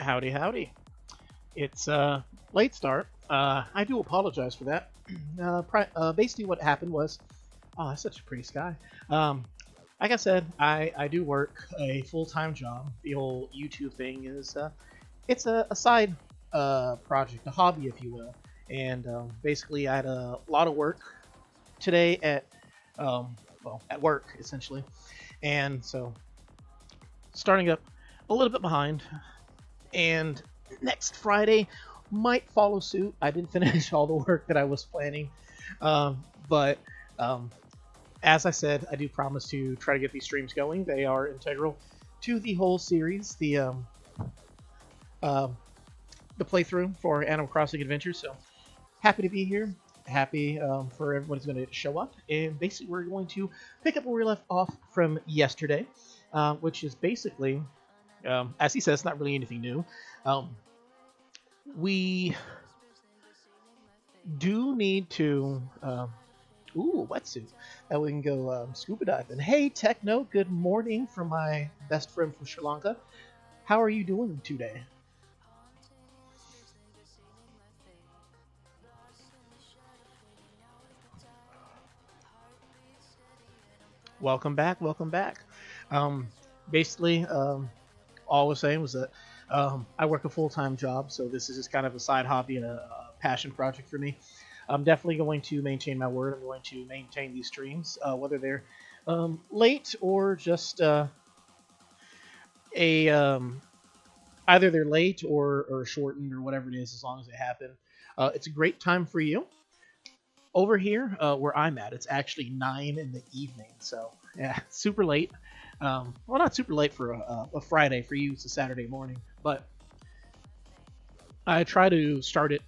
Howdy, howdy. It's late start. I do apologize for that. Basically, what happened was, oh, that's such a pretty sky. Um, like I said, I do work a full-time job. The whole YouTube thing is it's a side project, a hobby, if you will. And basically, I had a lot of work today at work essentially, and so starting up a little bit behind. And next Friday might follow suit. I didn't finish all the work that I was planning, but as I said, I do promise to try to get these streams going. They are integral to the whole series, uh, the playthrough for Animal Crossing Adventures. So happy to be here. Happy for everyone who's going to show up. And basically, we're going to pick up where we left off from yesterday, which is basically, as he says, it's not really anything new. We do need to, wetsuit, that we can go scuba diving. Hey, Techno, good morning from my best friend from Sri Lanka. How are you doing today? Welcome back, welcome back. Basically, all I was saying was that I work a full-time job, so this is just kind of a side hobby and a passion project for me. I'm definitely going to maintain my word. I'm going to maintain these streams, whether they're late or just a either they're late or shortened or whatever it is, as long as they happen. It's a great time for you. Over here, where I'm at, it's actually 9 in the evening, so yeah, super late. Well, not super late for a Friday. For you, it's a Saturday morning. But I try to start it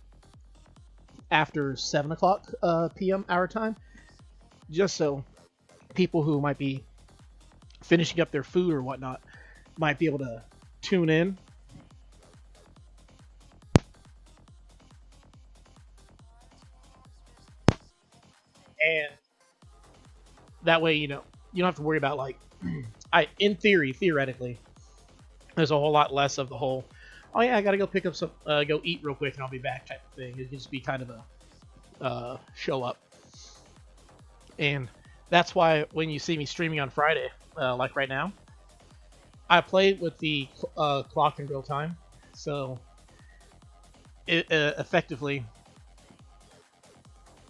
after 7 o'clock p.m. our time, just so people who might be finishing up their food or whatnot might be able to tune in. And that way, you don't have to worry about, like, theoretically, there's a whole lot less of the whole, oh yeah, I gotta go pick up some, go eat real quick and I'll be back type of thing. It can just be kind of a show up. And that's why when you see me streaming on Friday, like right now, I play with the clock in real time. So it effectively,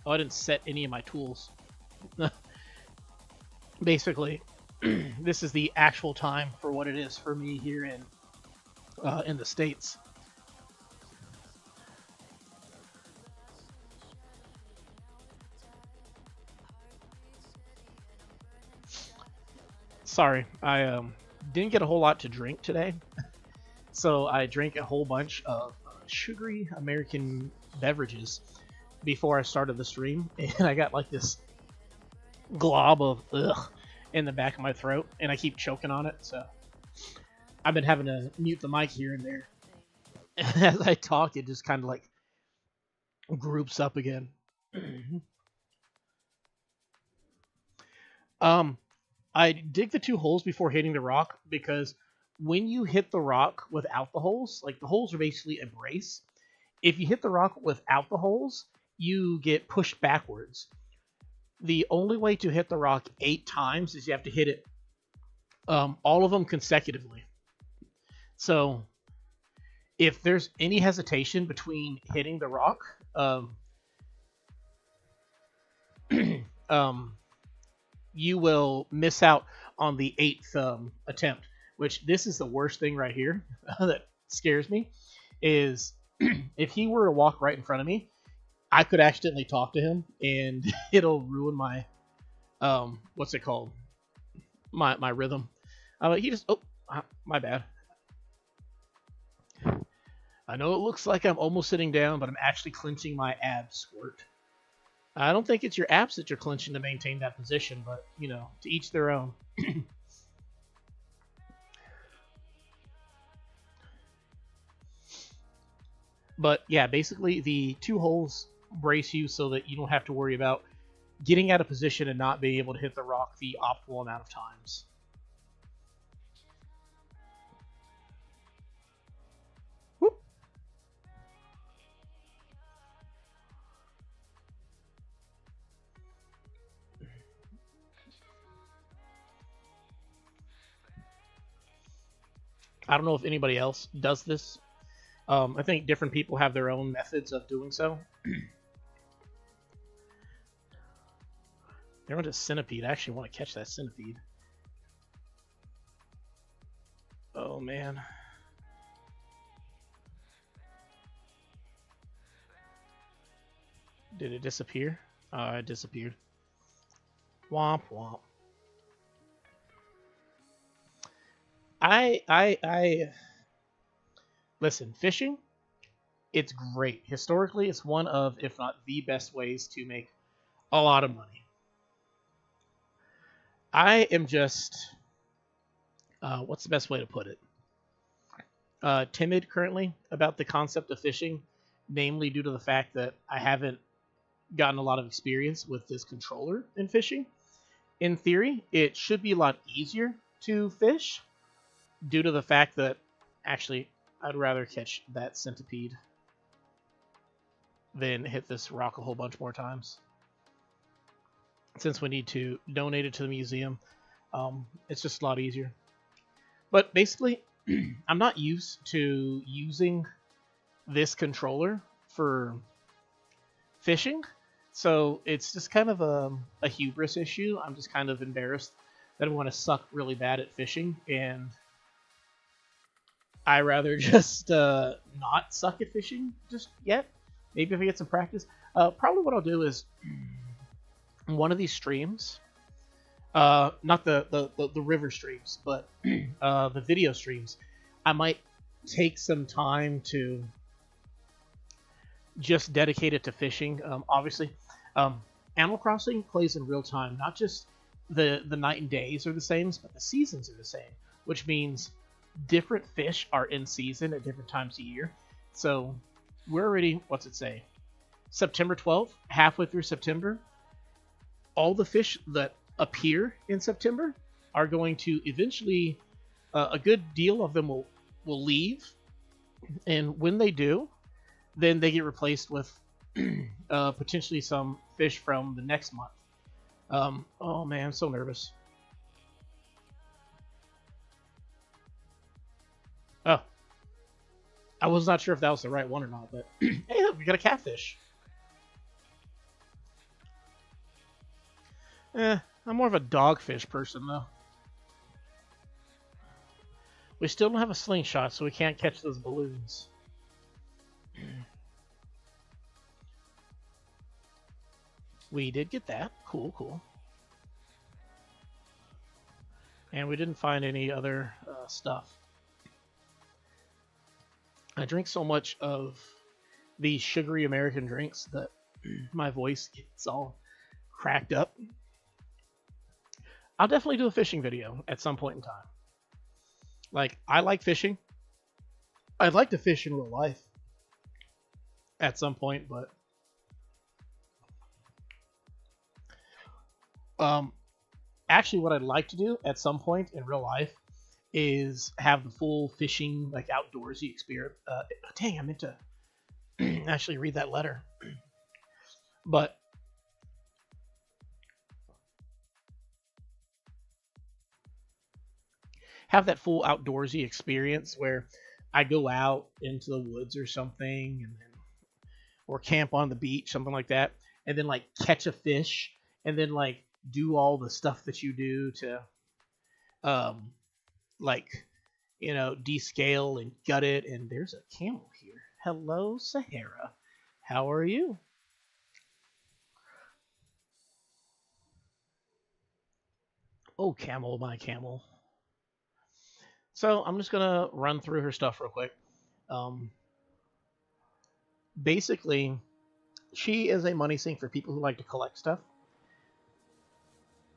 I didn't set any of my tools. Basically, this is the actual time for what it is for me here in the States. Sorry, I didn't get a whole lot to drink today, so I drank a whole bunch of sugary American beverages before I started the stream, and I got like this glob of ugh in the back of my throat, and I keep choking on it, so I've been having to mute the mic here and there. And as I talk, it just kind of like groups up again. I dig the 2 holes before hitting the rock, because when you hit the rock without the holes, like the holes are basically a brace. If you hit the rock without the holes, you get pushed backwards. The only way to hit the rock 8 times is you have to hit it all of them consecutively. So if there's any hesitation between hitting the rock, you will miss out on the 8th attempt, which this is the worst thing right here that scares me, is if he were to walk right in front of me, I could accidentally talk to him and it'll ruin my what's it called, my rhythm. He just, my bad. I know it looks like I'm almost sitting down, but I'm actually clenching my abs, Squirt. I don't think it's your abs that you're clenching to maintain that position, but, to each their own. But, yeah, basically the 2 holes brace you so that you don't have to worry about getting out of position and not being able to hit the rock the optimal amount of times. I don't know if anybody else does this. I think different people have their own methods of doing so. They're on a centipede. I actually want to catch that centipede. Oh, man. Did it disappear? It disappeared. Womp womp. I listen, fishing, it's great. Historically, it's one of, if not the best ways to make a lot of money. I am just, what's the best way to put it? Timid currently about the concept of fishing, namely due to the fact that I haven't gotten a lot of experience with this controller in fishing. In theory, it should be a lot easier to fish due to the fact that, actually, I'd rather catch that centipede than hit this rock a whole bunch more times. Since we need to donate it to the museum, it's just a lot easier. But basically, I'm not used to using this controller for fishing, so it's just kind of a hubris issue. I'm just kind of embarrassed that I want to suck really bad at fishing, and I rather just not suck at fishing just yet. Maybe if I get some practice. Probably what I'll do is one of these streams, not the river streams, but the video streams, I might take some time to just dedicate it to fishing. Obviously, Animal Crossing plays in real time. Not just the night and days are the same, but the seasons are the same, which means different fish are in season at different times a year. So we're already, what's it say? September 12th, halfway through September. All the fish that appear in September are going to eventually, a good deal of them will leave. And when they do, then they get replaced with potentially some fish from the next month. Oh man, I'm so nervous. Oh, I was not sure if that was the right one or not, but hey, look, we got a catfish. I'm more of a dogfish person, though. We still don't have a slingshot, so we can't catch those balloons. We did get that. Cool, cool. And we didn't find any other stuff. I drink so much of these sugary American drinks that my voice gets all cracked up. I'll definitely do a fishing video at some point in time. Like, I like fishing. I'd like to fish in real life at some point, but actually what I'd like to do at some point in real life is have the full fishing, like, outdoorsy experience. Dang, I meant to actually read that letter. But have that full outdoorsy experience where I go out into the woods or something, and then, or camp on the beach, something like that, and then like catch a fish, and then like do all the stuff that you do to, like, you know, descale and gut it. And there's a camel here. Hello, Sahara. How are you? Oh, camel, my camel. So I'm just gonna run through her stuff real quick. Basically, she is a money sink for people who like to collect stuff.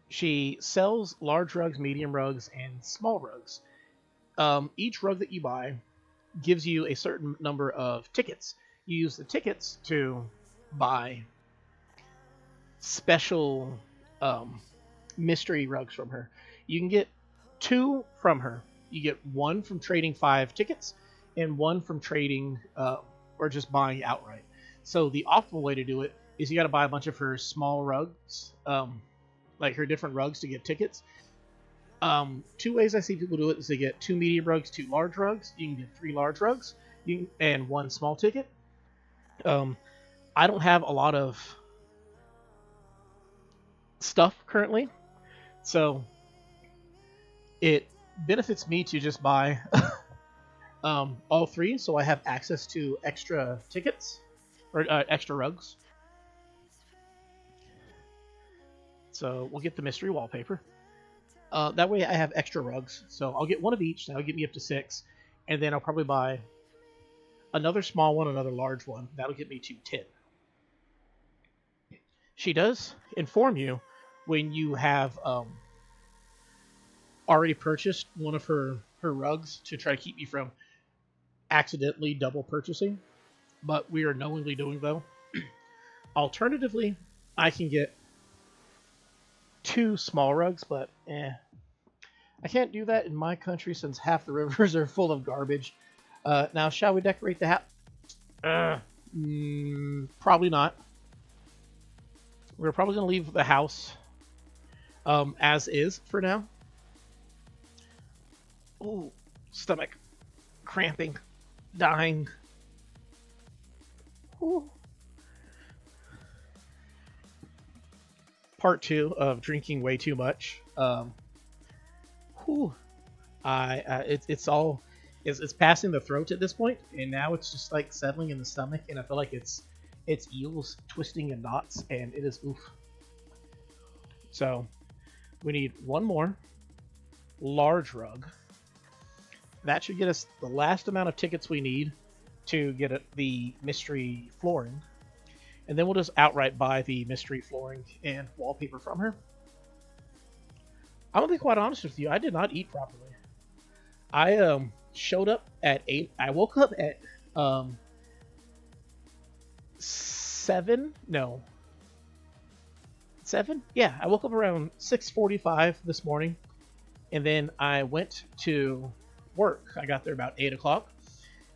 She sells large rugs, medium rugs, and small rugs. Each rug that you buy gives you a certain number of tickets. You use the tickets to buy special mystery rugs from her. You can get 2 from her. You get 1 from trading 5 tickets, and 1 from trading or just buying outright. So the optimal way to do it is you got to buy a bunch of her small rugs, like her different rugs, to get tickets. Two ways I see people do it is they get 2 medium rugs, 2 large rugs. You can get 3 large rugs, and 1 small ticket. Um, I don't have a lot of stuff currently, so it benefits me to just buy all 3, so I have access to extra tickets or extra rugs. So we'll get the mystery wallpaper. That way I have extra rugs. So I'll get 1 of each. That'll get me up to 6. And then I'll probably buy another small one, another large one. That'll get me to 10. She does inform you when you have already purchased one of her rugs to try to keep you from accidentally double purchasing. But we are knowingly doing though. Alternatively, I can get 2 small rugs, but I can't do that in my country since half the rivers are full of garbage. Now, shall we decorate the house? Probably not. We're probably going to leave the house as is for now. Ooh, stomach cramping, dying. Ooh. Part 2 of drinking way too much. It's passing the throat at this point, and now it's just like settling in the stomach, and I feel like it's eels twisting in knots, and it is oof. So we need 1 more large rug. That should get us the last amount of tickets we need to get the mystery flooring. And then we'll just outright buy the mystery flooring and wallpaper from her. I'm gonna be quite honest with you. I did not eat properly. I showed up at 8. I woke up at 7. No. 7? Yeah, I woke up around 6:45 this morning, and then I went to work. I got there about 8 o'clock,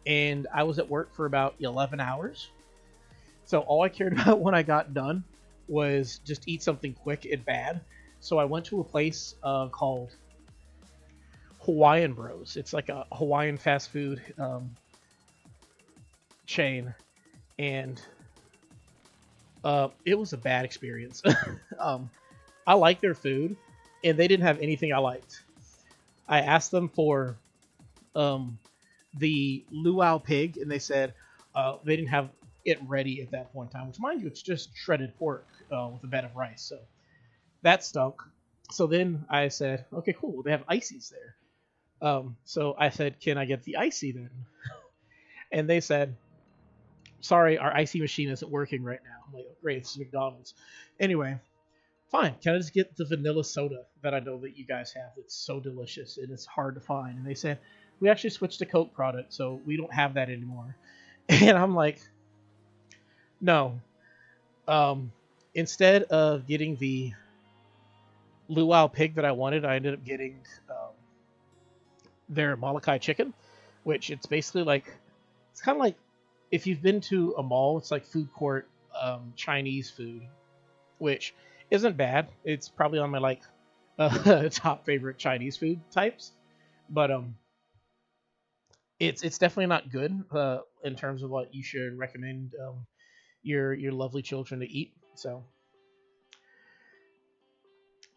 and I was at work for about 11 hours. So all I cared about when I got done was just eat something quick and bad. So I went to a place called Hawaiian Bros. It's like a Hawaiian fast food chain, and it was a bad experience. I like their food, and they didn't have anything I liked. I asked them for the luau pig, and they said they didn't have it ready at that point in time, which, mind you, it's just shredded pork with a bed of rice, so that stunk. So then I said, okay, cool, they have ices there. So I said, can I get the icy then? And they said, sorry, our icy machine isn't working right now. I'm like, oh, great, it's McDonald's. Anyway, fine, can I just get the vanilla soda that I know that you guys have that's so delicious and it's hard to find? And they said, we actually switched to Coke product, so we don't have that anymore. And I'm like, no. Instead of getting the luau pig that I wanted, I ended up getting their Molokai chicken, which it's basically like, it's kind of like if you've been to a mall, it's like food court Chinese food, which isn't bad. It's probably on my like top favorite Chinese food types, but it's definitely not good in terms of what you should recommend your lovely children to eat. So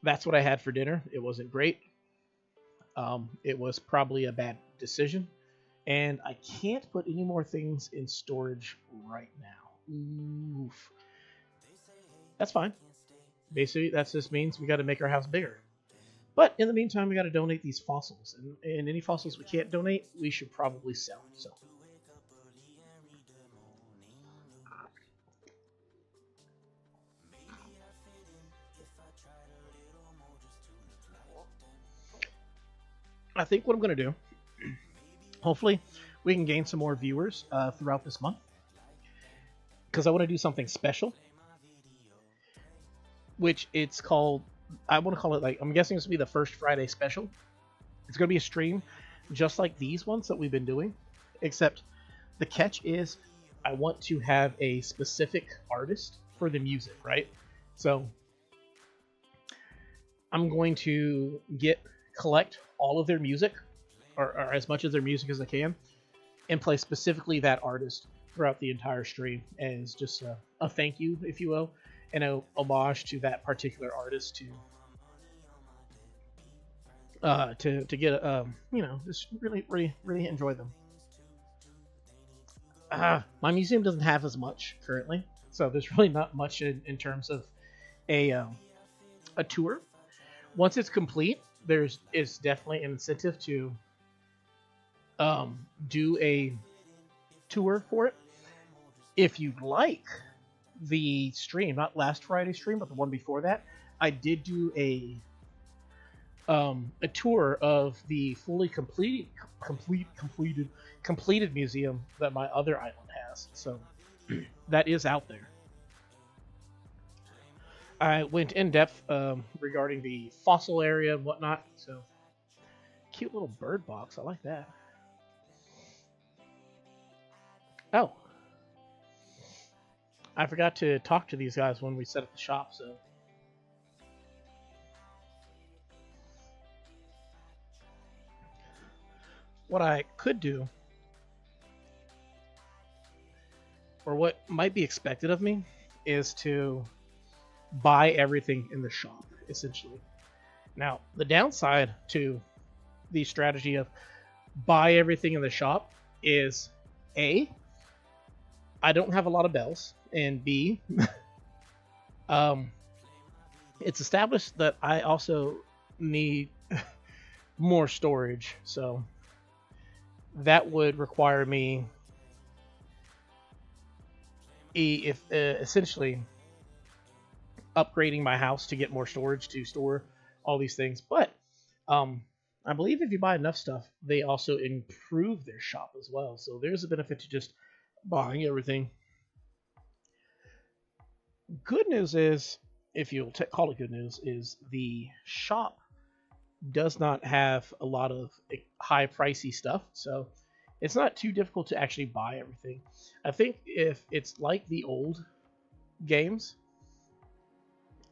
that's what I had for dinner. It wasn't great. It was probably a bad decision, and I can't put any more things in storage right now. Oof. That's fine. Basically, that just means we got to make our house bigger. But in the meantime, we got to donate these fossils, and any fossils we can't donate, we should probably sell. So. I think what I'm going to do, hopefully we can gain some more viewers throughout this month, because I want to do something special, which it's called, I want to call it, like, I'm guessing this will be the first Friday special. It's going to be a stream just like these ones that we've been doing, except the catch is I want to have a specific artist for the music, right? So I'm going to get collect all of their music, or as much of their music as I can, and play specifically that artist throughout the entire stream as just a thank you, if you will, and a homage to that particular artist to get just really enjoy them. My museum doesn't have as much currently, so there's really not much in terms of a tour. Once it's complete, is definitely an incentive to do a tour for it. If you'd like the stream, not last Friday's stream, but the one before that, I did do a tour of the fully completed museum that my other island has. So that is out there. I went in depth regarding the fossil area and whatnot. So cute little bird box. I like that. Oh, I forgot to talk to these guys when we set up the shop. So what I could do, or what might be expected of me, is to buy everything in the shop, essentially. Now, the downside to the strategy of buy everything in the shop is A, I don't have a lot of bells, and B, it's established that I also need more storage, so that would require me essentially upgrading my house to get more storage to store all these things. But I believe if you buy enough stuff, they also improve their shop as well. So there's a benefit to just buying everything. Good news is, if you'll call it good news, is the shop does not have a lot of high pricey stuff. So it's not too difficult to actually buy everything. I think if it's like the old games,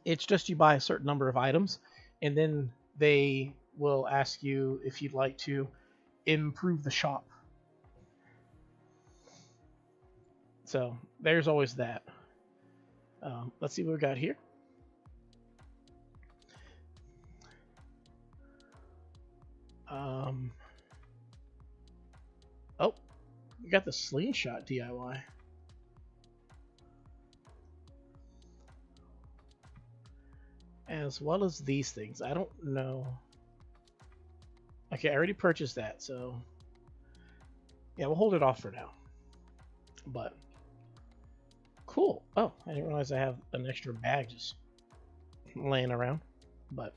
it's just you buy a certain number of items, and then they will ask you if you'd like to improve the shop. So there's always that. Let's see what we got here. Oh, we got the slingshot DIY. As well as these things. I don't know. Okay, I already purchased that, so yeah, we'll hold it off for now. But cool. Oh, I didn't realize I have an extra bag just laying around. But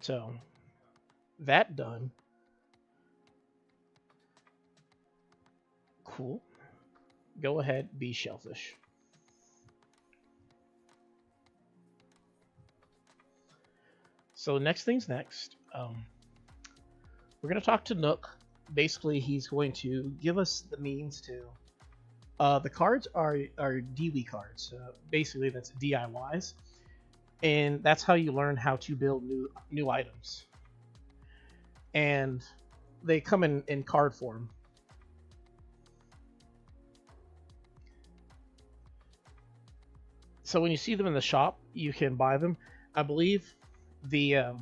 so that done. Cool. Go ahead, be shellfish. So next thing's next. We're going to talk to Nook. Basically, he's going to give us the means to... the cards are DIY cards. Basically, that's DIYs. And that's how you learn how to build new items. And they come in card form. So when you see them in the shop, you can buy them. I believe the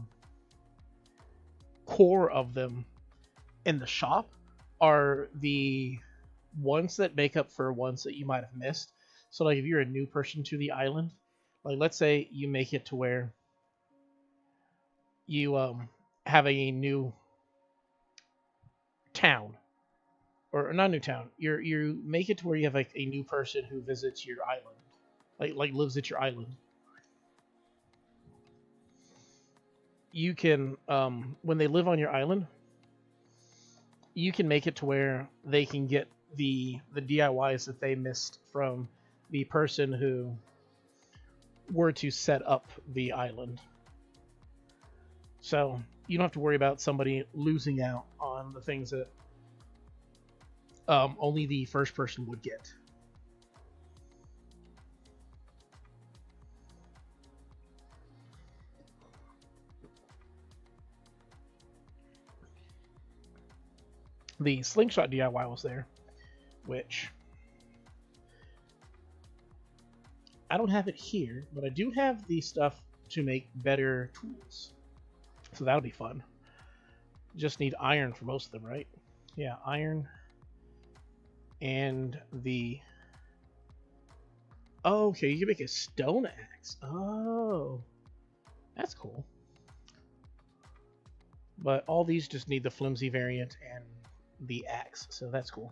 core of them in the shop are the ones that make up for ones that you might have missed. So like if you're a new person to the island, like let's say you make it to where you have a new town, or not new town, you make it to where you have like a new person who visits your island, like lives at your island. You can, when they live on your island, you can make it to where they can get the DIYs that they missed from the person who were to set up the island. So you don't have to worry about somebody losing out on the things that only the first person would get. the slingshot DIY was there, which I don't have it here, but I do have the stuff to make better tools. So that'll be fun. Just need iron for most of them, right? Yeah, iron. And the... Oh, okay, you can make a stone axe. Oh, that's cool. But all these just need the flimsy variant and the axe, so that's cool.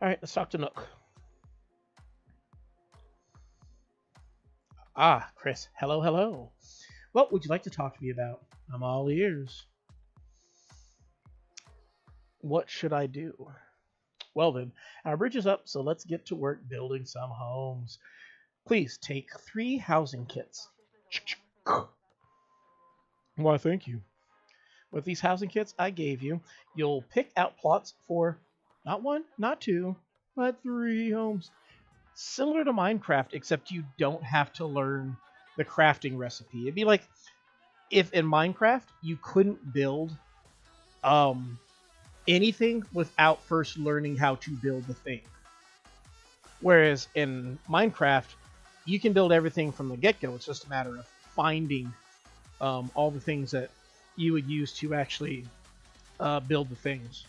Alright, let's talk to Nook. Ah, Chris. Hello, hello. What would you like to talk to me about? I'm all ears. What should I do? Well then, our bridge is up, so let's get to work building some homes. Please take 3 housing kits. Why, thank you. With these housing kits I gave you, you'll pick out plots for not 1, not 2, but 3 homes. Similar to Minecraft, except you don't have to learn the crafting recipe. It'd be like if in Minecraft you couldn't build anything without first learning how to build the thing. Whereas in Minecraft, you can build everything from the get-go. It's just a matter of finding all the things that you would use to actually build the things.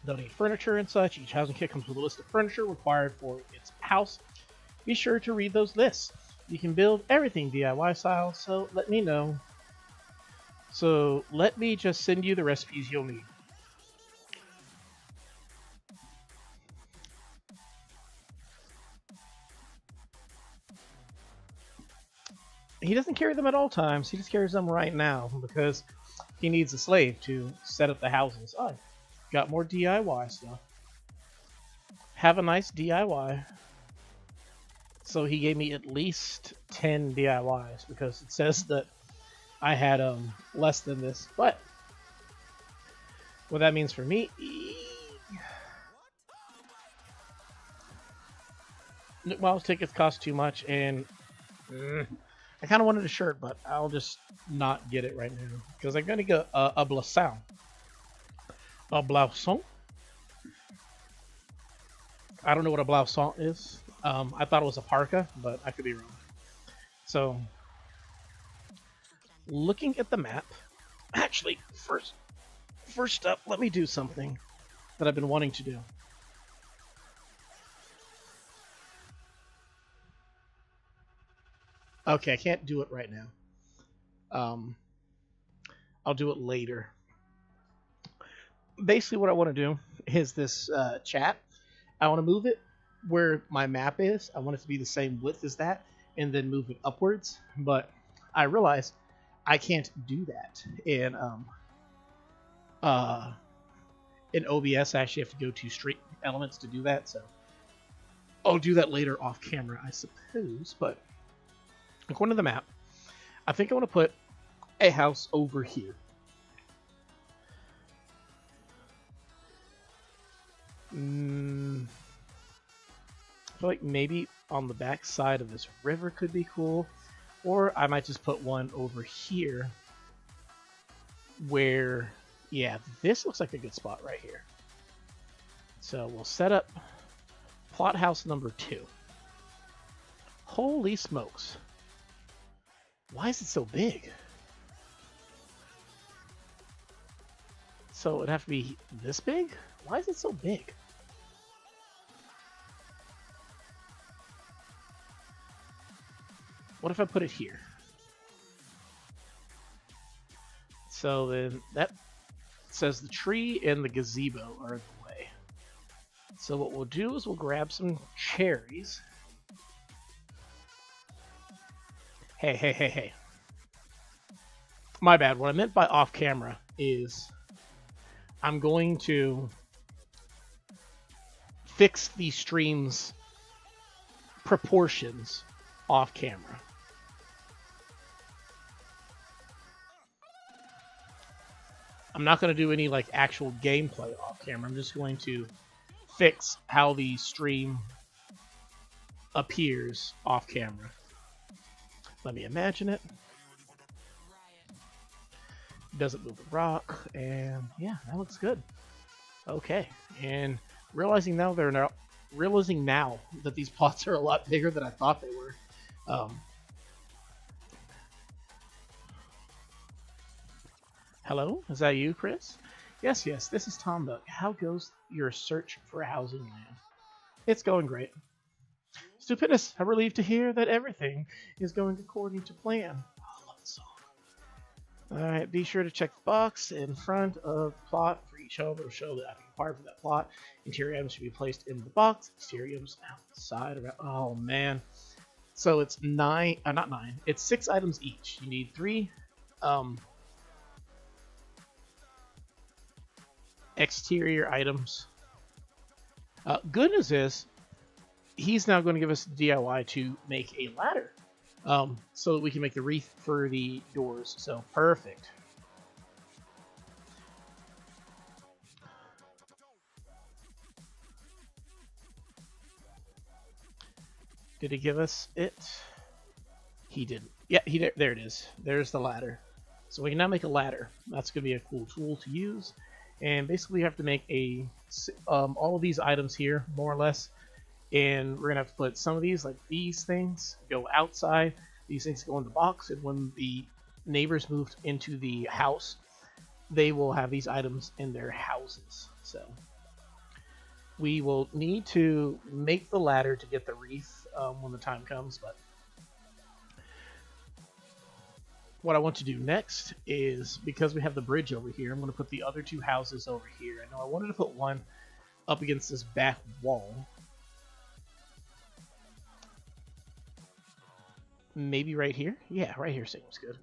They'll need furniture and such. Each housing kit comes with a list of furniture required for its house. Be sure to read those lists. You can build everything DIY style, so let me know. So let me just send you the recipes you'll need. He doesn't carry them at all times. He just carries them right now because he needs a slave to set up the houses. Oh, got more DIY stuff. Have a nice DIY. So he gave me at least 10 DIYs because it says that I had less than this. But what that means for me... Well, tickets cost too much, and I kind of wanted a shirt, but I'll just not get it right now because I'm going to get a blouson. A blouson? I don't know what a blouson is. I thought it was a parka, but I could be wrong. So, looking at the map, actually, first up, let me do something that I've been wanting to do. Okay, I can't do it right now. I'll do it later. Basically, what I want to do is this chat. I want to move it where my map is. I want it to be the same width as that, and then move it upwards. But I realize I can't do that in OBS. I actually have to go to Street Elements to do that. So I'll do that later off camera, I suppose. But according to the map, I think I want to put a house over here. I feel like maybe on the back side of this river could be cool. Or I might just put one over here where, yeah, this looks like a good spot right here. So we'll set up plot house number 2. Holy smokes. Why is it so big? So it'd have to be this big? Why is it so big? What if I put it here? So then that says the tree and the gazebo are in the way. So what we'll do is we'll grab some cherries. Hey. My bad. What I meant by off camera is I'm going to fix the stream's proportions off camera. I'm not going to do any like actual gameplay off camera. I'm just going to fix how the stream appears off camera. Let me imagine it. Doesn't move the rock, and yeah, that looks good. Okay, and realizing now that these pots are a lot bigger than I thought they were. Hello, is that you, Chris? Yes, yes, this is Tom Duck. How goes your search for housing land? It's going great. Stupendous. I'm relieved to hear that everything is going according to plan. Oh, I love this song. Alright, be sure to check the box in front of the plot for each home. It'll show that item required for that plot. Interior items should be placed in the box. Exterior items outside. Oh, man. So it's not 9. It's 6 items each. You need 3 exterior items. Good news is, he's now going to give us DIY to make a ladder, so that we can make the wreath for the doors. So perfect. Did he give us it? He didn't. Yeah, there it is. There's the ladder. So we can now make a ladder. That's going to be a cool tool to use. And basically, you have to make all of these items here, more or less. And we're going to have to put some of these, like these things, go outside. These things go in the box. And when the neighbors moved into the house, they will have these items in their houses. So we will need to make the ladder to get the wreath when the time comes. But what I want to do next is, because we have the bridge over here, I'm going to put the other 2 houses over here. I know I wanted to put one up against this back wall. Maybe right here? Yeah, right here seems good.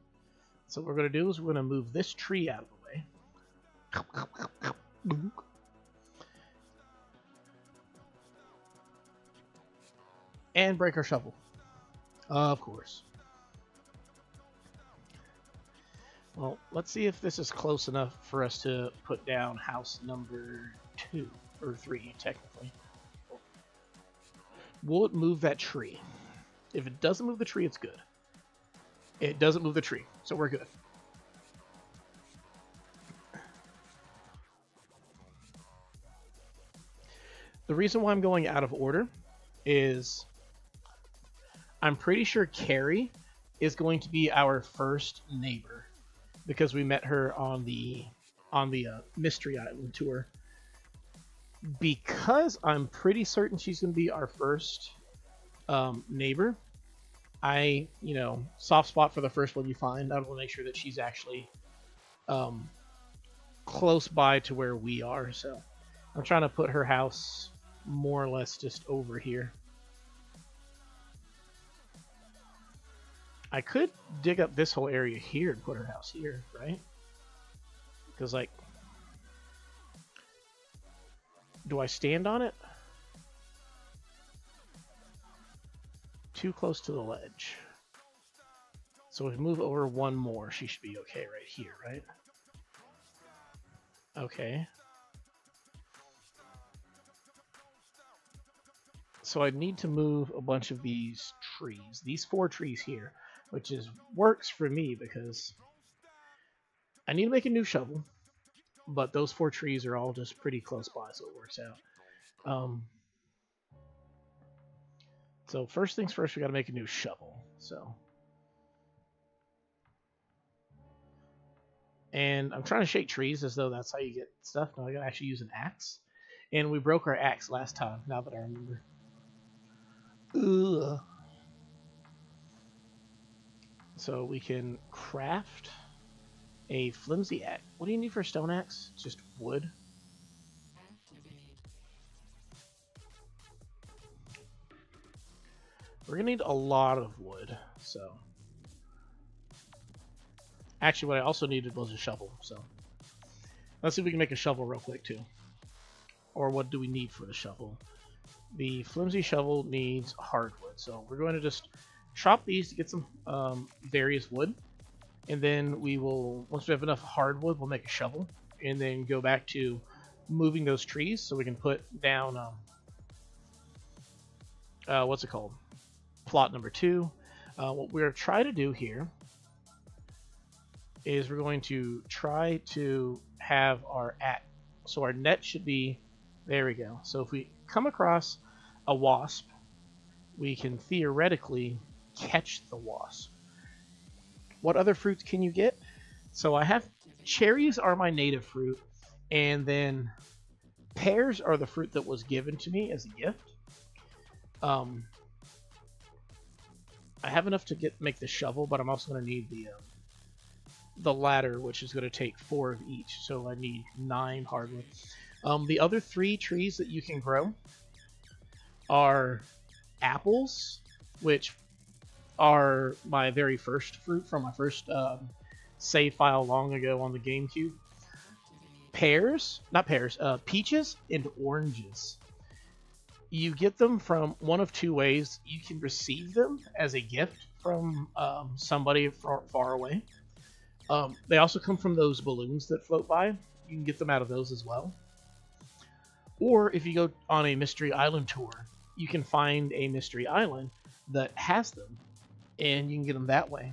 So what we're going to do is we're going to move this tree out of the way. And break our shovel. Of course. Well, let's see if this is close enough for us to put down house number 2, or 3, technically. Will it move that tree? If it doesn't move the tree, it's good. It doesn't move the tree, so we're good. The reason why I'm going out of order is I'm pretty sure Carrie is going to be our first neighbor, because we met her on the Mystery Island tour. Because I'm pretty certain she's going to be our first neighbor, soft spot for the first one you find. I want to make sure that she's actually close by to where we are. So I'm trying to put her house more or less just over here. I could dig up this whole area here and put her house here, right? Because, like, do I stand on it? Too close to the ledge. So if we move over one more, she should be okay right here, right? Okay. So I need to move a bunch of these trees. These 4 trees here. Which works for me because I need to make a new shovel, but those 4 trees are all just pretty close by, so it works out. So first things first, we got to make a new shovel. And I'm trying to shake trees as though that's how you get stuff. No, I got to actually use an axe, and we broke our axe last time. Now that I remember. Ugh. So we can craft a flimsy axe. What do you need for a stone axe? Just wood. We're gonna need a lot of wood, so. Actually, what I also needed was a shovel, so. Let's see if we can make a shovel real quick, too. Or what do we need for the shovel? The flimsy shovel needs hardwood, so we're going to just chop these to get some various wood, and then we will, once we have enough hardwood, we'll make a shovel, and then go back to moving those trees so we can put down what's it called? plot number 2. What we're trying to do here is we're going to try to have our so our net should be, there we go. So if we come across a wasp, we can theoretically catch the wasp. What other fruits can you get? So I have cherries are my native fruit, and then pears are the fruit that was given to me as a gift. I have enough to make the shovel, but I'm also going to need the ladder, which is going to take 4 of each. So I need 9 hardwood. The other 3 trees that you can grow are apples, which are my very first fruit from my first save file long ago on the GameCube. Peaches and oranges. You get them from one of 2 ways. You can receive them as a gift from somebody far away. They also come from those balloons that float by. You can get them out of those as well. Or if you go on a Mystery Island tour, you can find a Mystery Island that has them, and you can get them that way.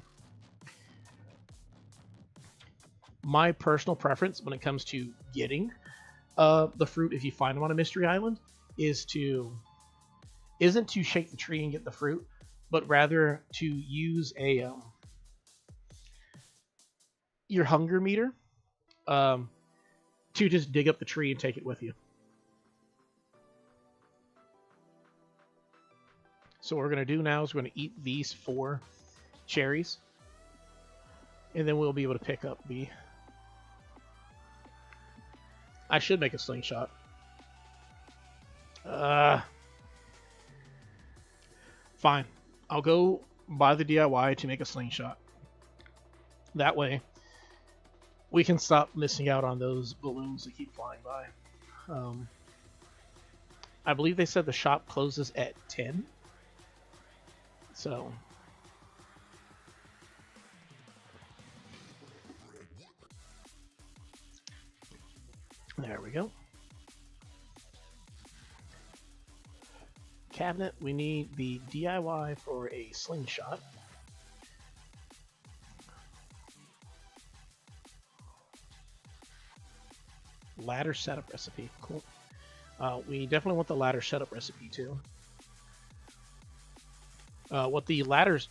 My personal preference when it comes to getting the fruit, if you find them on a Mystery Island, isn't to shake the tree and get the fruit, but rather to use your hunger meter to just dig up the tree and take it with you. So what we're going to do now is we're going to eat these 4 cherries, and then we'll be able to pick up the... I should make a slingshot. Fine. I'll go buy the DIY to make a slingshot. That way, we can stop missing out on those balloons that keep flying by. I believe they said the shop closes at 10. So... there we go. Cabinet, we need the DIY for a slingshot. Ladder setup recipe, cool. We definitely want the ladder setup recipe too. What the ladders,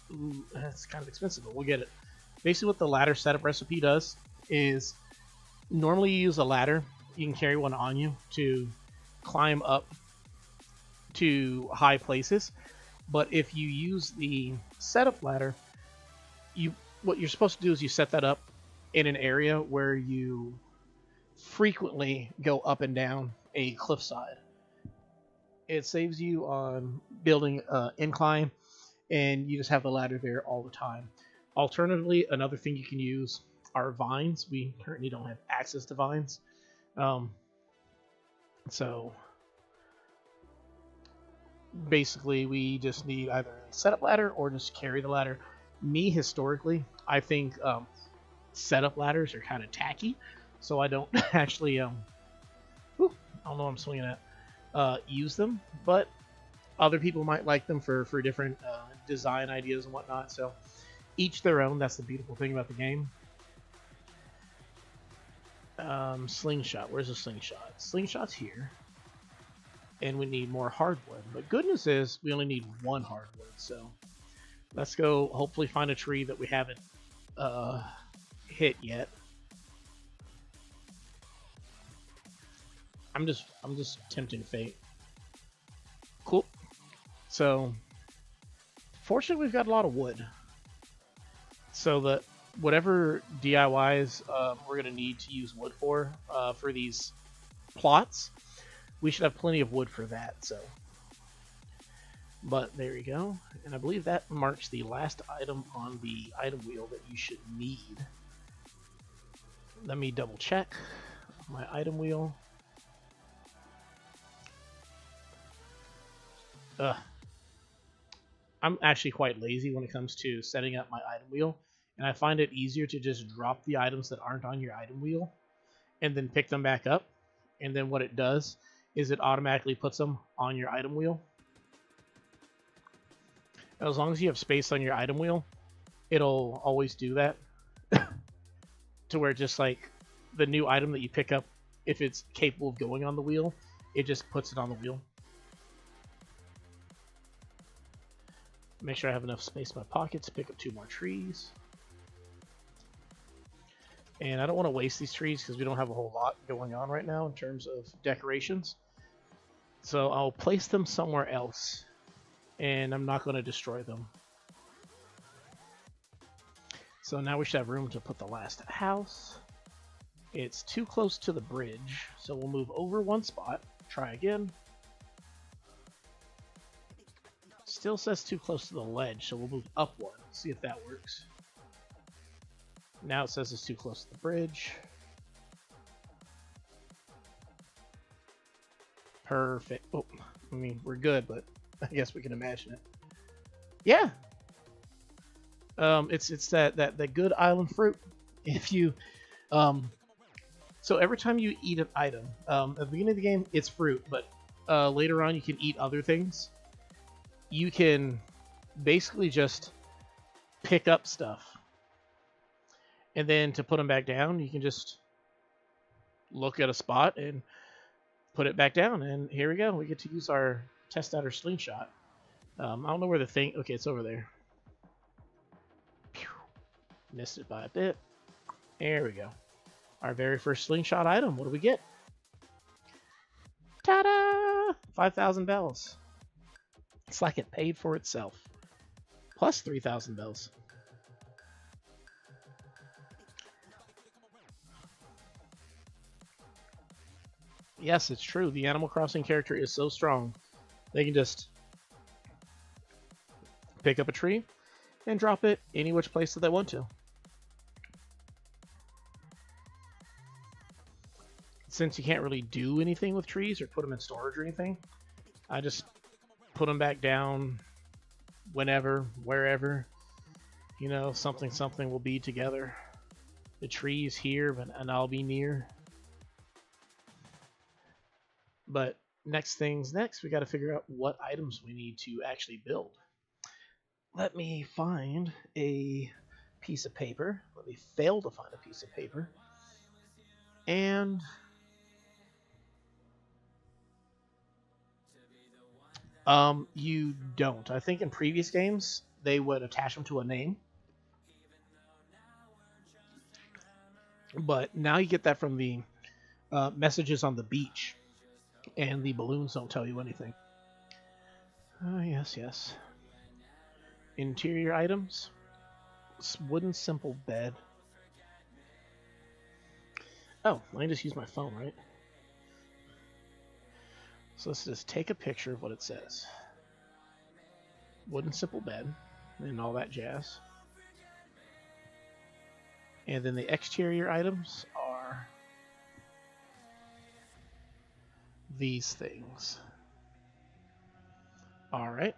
that's kind of expensive, but we'll get it. Basically what the ladder setup recipe does is, normally you use a ladder, you can carry one on you to climb up to high places, but if you use the setup ladder, what you're supposed to do is you set that up in an area where you frequently go up and down a cliffside. It saves you on building an incline, and you just have the ladder there all the time. Alternatively, another thing you can use are vines. We currently don't have access to vines. So basically we just need either a setup ladder or just carry the ladder. Me, historically, I think setup ladders are kind of tacky, so I don't actually I don't know what I'm swinging at, use them, but other people might like them for different design ideas and whatnot, so each their own. That's the beautiful thing about the game. Slingshot. Where's the slingshot? Slingshot's here. And we need more hardwood. But good news is we only need 1 hardwood. So let's go hopefully find a tree that we haven't hit yet. I'm just tempting fate. Cool. So fortunately we've got a lot of wood. So that whatever DIYs we're going to need to use wood for these plots, we should have plenty of wood for that. So, but there you go, and I believe that marks the last item on the item wheel that you should need. Let me double check my item wheel. I'm actually quite lazy when it comes to setting up my item wheel. And I find it easier to just drop the items that aren't on your item wheel and then pick them back up. And then what it does is it automatically puts them on your item wheel. As long as you have space on your item wheel, it'll always do that. To where just like the new item that you pick up, if it's capable of going on the wheel, it just puts it on the wheel. Make sure I have enough space in my pocket to pick up 2 more trees. And I don't want to waste these trees because we don't have a whole lot going on right now in terms of decorations. So I'll place them somewhere else, and I'm not going to destroy them. So now we should have room to put the last house. It's too close to the bridge, so we'll move over 1 spot. Try again. Still says too close to the ledge, so we'll move up 1. See if that works. Now it says it's too close to the bridge. Perfect. Oh, I mean, we're good, but I guess we can imagine it. Yeah. It's that good island fruit. If you, so every time you eat an item, at the beginning of the game, it's fruit, but later on you can eat other things. You can basically just pick up stuff. And then to put them back down, you can just look at a spot and put it back down. And here we go. We get to use our test out our slingshot. I don't know where the thing... Okay, it's over there. Pew. Missed it by a bit. There we go. Our very first slingshot item. What do we get? Ta-da! 5,000 bells. It's like it paid for itself. Plus 3,000 bells. Yes, it's true. The Animal Crossing character is so strong. They can just pick up a tree and drop it any which place that they want to. Since you can't really do anything with trees or put them in storage or anything, I just put them back down whenever, wherever, you know, something will be together. The tree is here, and I'll be near. But next things next, we got to figure out what items we need to actually build. Let me find a piece of paper. Let me fail to find a piece of paper. And you don't. I think in previous games, they would attach them to a name. But now you get that from the messages on the beach. And the balloons don't tell you anything. Oh, yes, yes. Interior items. Wooden simple bed. Oh, let me just use my phone, right? So let's just take a picture of what it says. Wooden simple bed. And all that jazz. And then the exterior items are these things. All right.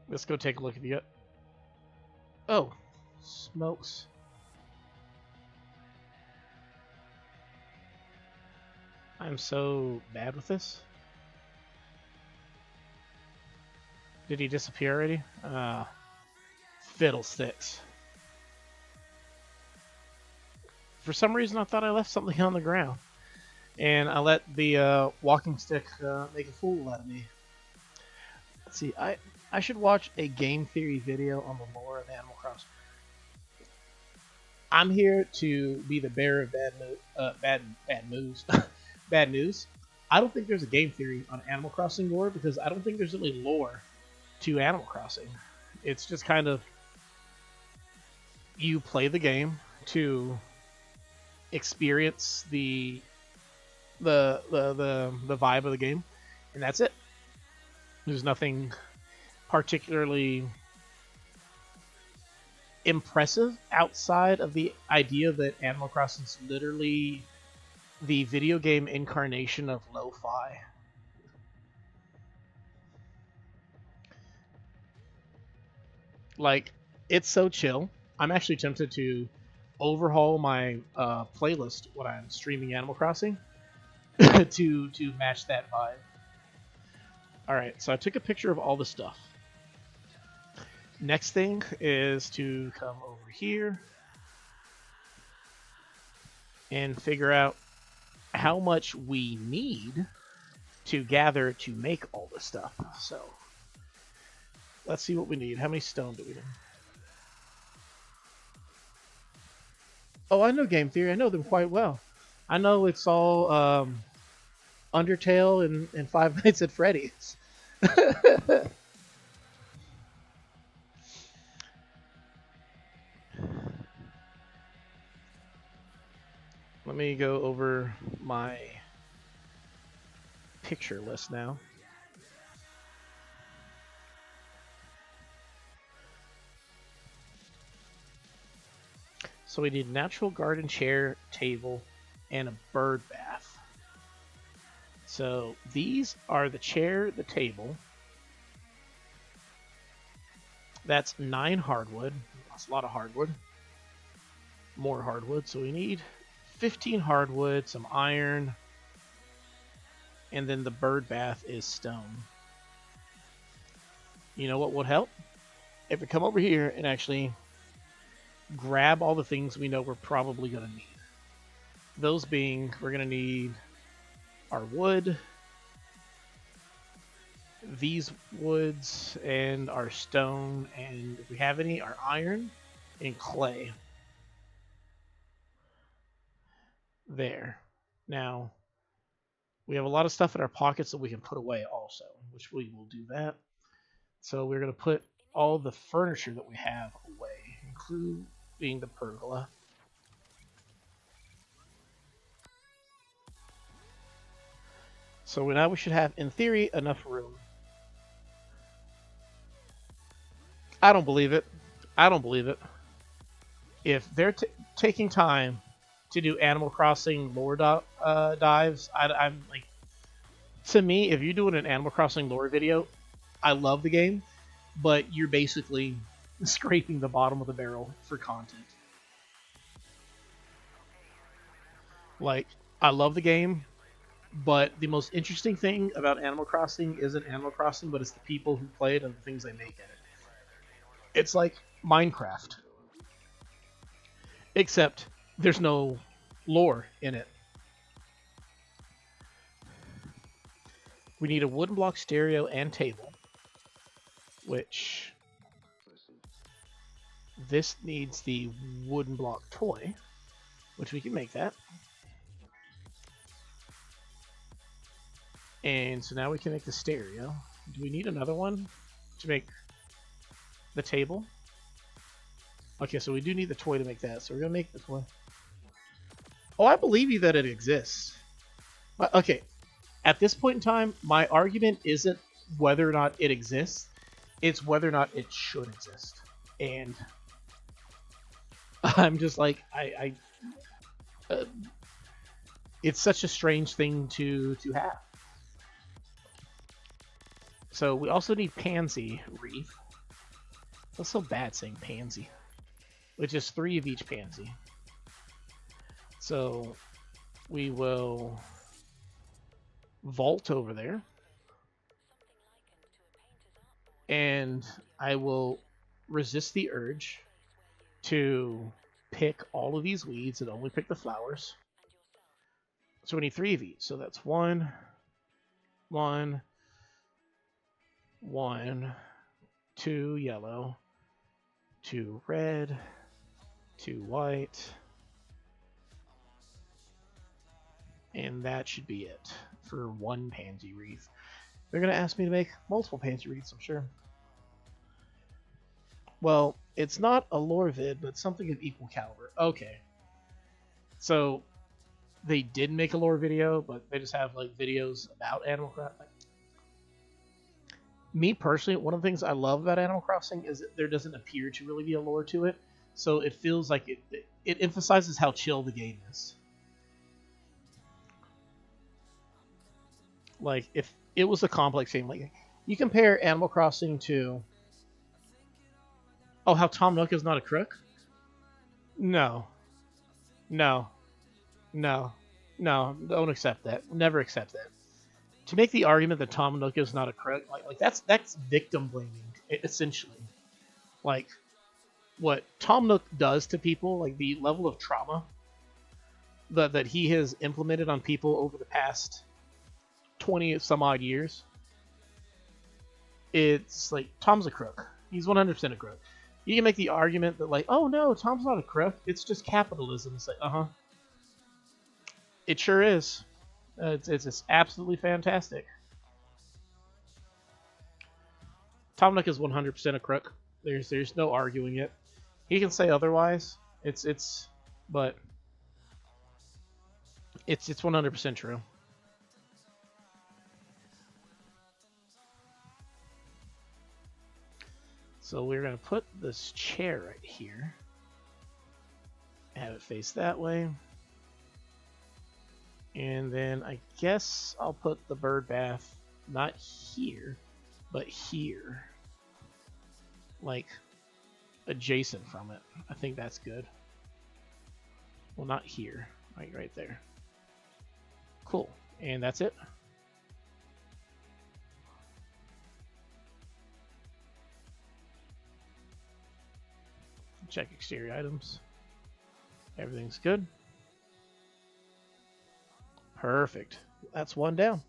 Let's go take a look at the... Oh, smokes. I'm so bad with this. Did he disappear already? Fiddlesticks. For some reason, I thought I left something on the ground. And I let the walking stick make a fool out of me. Let's see, I should watch a game theory video on the lore of Animal Crossing. I'm here to be the bearer of bad news. Bad news. I don't think there's a game theory on Animal Crossing lore because I don't think there's really lore to Animal Crossing. It's just kind of you play the game to experience the vibe of the game, and that's it. There's nothing particularly impressive outside of the idea that Animal Crossing is literally the video game incarnation of lo-fi. Like, it's so chill. I'm actually tempted to overhaul my playlist when I'm streaming Animal Crossing to match that vibe. Alright, so I took a picture of all the stuff. Next thing is to come over here and figure out how much we need to gather to make all this stuff. So let's see what we need. How many stone do we need? Oh, I know game theory. I know them quite well. I know it's all Undertale and Five Nights at Freddy's. Let me go over my picture list now. So we need a natural garden chair, table, and a bird bath. So these are the chair, the table. That's 9 hardwood. That's a lot of hardwood. More hardwood. So we need 15 hardwood, some iron, and then the bird bath is stone. You know what would help? If we come over here and actually grab all the things we know we're probably going to need. Those being, we're going to need our wood, these woods, and our stone, and if we have any, our iron and clay. There. Now, we have a lot of stuff in our pockets that we can put away also, which we will do that. So we're going to put all the furniture that we have away, including the pergola. So now we should have, in theory, enough room. I don't believe it. I don't believe it. If they're taking time to do Animal Crossing lore dives, I'm like, to me, if you're doing an Animal Crossing lore video, I love the game, but you're basically scraping the bottom of the barrel for content. Like, I love the game, but the most interesting thing about Animal Crossing isn't Animal Crossing, but it's the people who play it and the things they make in it. It's like Minecraft, except there's no lore in it. We need a wooden block stereo and table, which this needs the wooden block toy, which we can make that. And so now we can make the stereo. Do we need another one to make the table? Okay, so we do need the toy to make that, so we're going to make this one. Oh, I believe you that it exists. Okay, at this point in time, my argument isn't whether or not it exists, it's whether or not it should exist. And I'm just like, it's such a strange thing to have. So we also need pansy wreath. That's so bad saying pansy, which is 3 of each pansy. So we will vault over there, and I will resist the urge to pick all of these weeds and only pick the flowers. So we need 3 of each. So that's 1, 2 yellow, 2 red, 2 white, and that should be it for 1 pansy wreath. They're going to ask me to make multiple pansy wreaths, I'm sure. Well, it's not a lore vid, but something of equal caliber. Okay. So, they did make a lore video, but they just have like videos about Animal Crossing. Me personally, one of the things I love about Animal Crossing is that there doesn't appear to really be a lore to it. So it feels like it emphasizes how chill the game is. Like, if it was a complex game, like, you compare Animal Crossing to... Oh, how Tom Nook is not a crook? No. No. No. No, don't accept that. Never accept that. to make the argument that Tom Nook is not a crook, like that's victim blaming essentially. Like what Tom Nook does to people, like the level of trauma that he has implemented on people over the past 20 some odd years. It's like Tom's a crook. He's 100% a crook. You can make the argument that like, oh no, Tom's not a crook. It's just capitalism. It's like, it sure is. It's just absolutely fantastic. Tom Nook is 100% a crook. There's no arguing it. He can say otherwise. But it's 100% true. So we're gonna put this chair right here. Have it face that way. And then I guess I'll put the bird bath not here, but here. Like adjacent from it. I think that's good. Well, not here. Right there. Cool. And that's it. Check exterior items. Everything's good. Perfect. That's one down.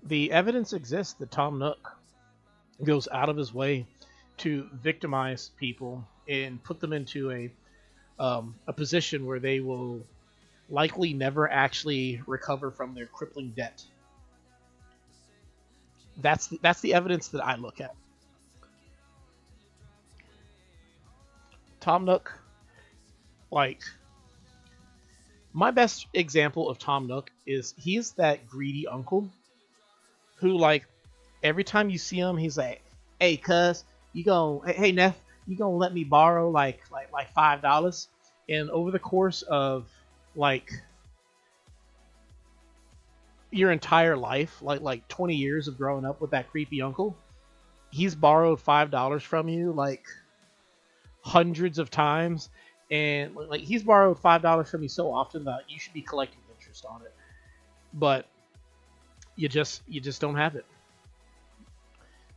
The evidence exists that Tom Nook goes out of his way to victimize people and put them into a position where they will likely never actually recover from their crippling debt. That's the evidence that I look at. Tom Nook, like, my best example of Tom Nook is he's that greedy uncle who, like, every time you see him, he's like, "Hey, cuz, hey, Neff, you gonna let me borrow like $5?" And over the course of like your entire life, like 20 years of growing up with that creepy uncle, he's borrowed $5 from you like hundreds of times, and like he's borrowed $5 from you so often that you should be collecting interest on it, but you just don't have it.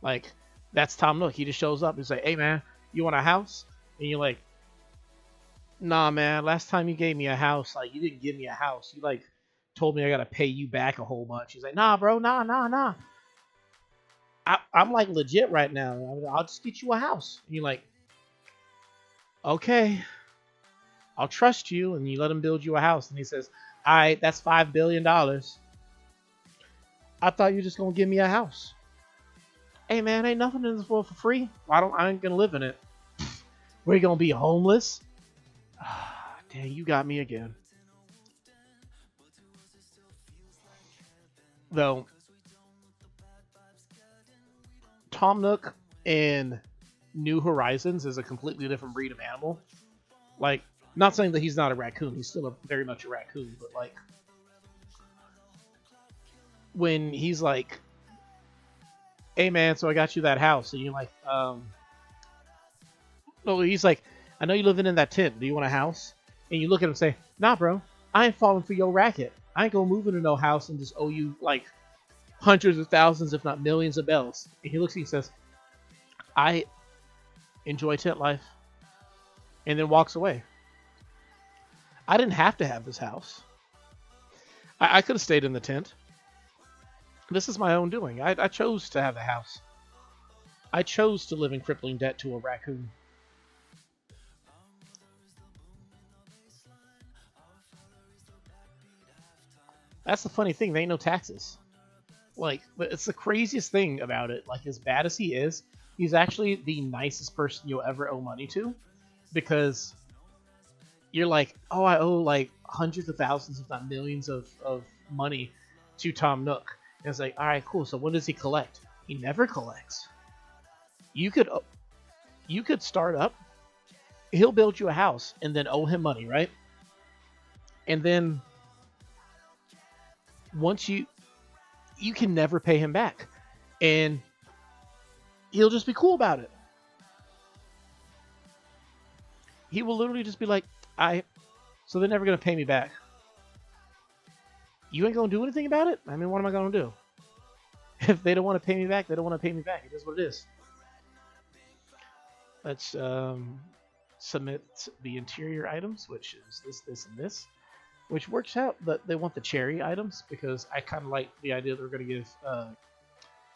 Like, that's Tom Nook. He just shows up and say, "Hey man, you want a house?" And you're like, "Nah man, last time you gave me a house, like you didn't give me a house. You like told me I gotta pay you back a whole bunch." He's like, "Nah bro, nah. I'm like legit right now. I'll just get you a house." And you're like, "Okay, I'll trust you." And you let him build you a house. And he says, "All right, that's $5 billion. I thought you were just gonna give me a house." Hey man, ain't nothing in this world for free. I ain't gonna live in it. We're gonna be homeless. Dang, you got me again. Though Tom Nook in New Horizons is a completely different breed of animal. Like, not saying that he's not a raccoon. He's still very much a raccoon. But like, when he's like, "Hey man, so I got you that house," and you're like, no, he's like, "I know you're living in that tent. Do you want a house?" And you look at him and say, "Nah, bro, I ain't falling for your racket. I ain't gonna move into no house and just owe you like hundreds of thousands, if not millions of bells." And he looks at you and says, "I enjoy tent life," and then walks away. I didn't have to have this house. I could have stayed in the tent. This is my own doing. I chose to have a house. I chose to live in crippling debt to a raccoon. That's the funny thing. There ain't no taxes. Like, it's the craziest thing about it. Like, as bad as he is, he's actually the nicest person you'll ever owe money to. Because you're like, "Oh, I owe like hundreds of thousands, if not millions of money to Tom Nook." And it's like, all right, cool. So when does he collect? He never collects. You could start up. He'll build you a house and then owe him money, right? And then once you can never pay him back, and he'll just be cool about it. He will literally just be like, So they're never gonna pay me back. You ain't gonna do anything about it? I mean, what am I gonna do? If they don't want to pay me back, they don't want to pay me back. It is what it is. Let's submit the interior items, which is this, this, and this, which works out. But they want the cherry items because I kind of like the idea that we're going to give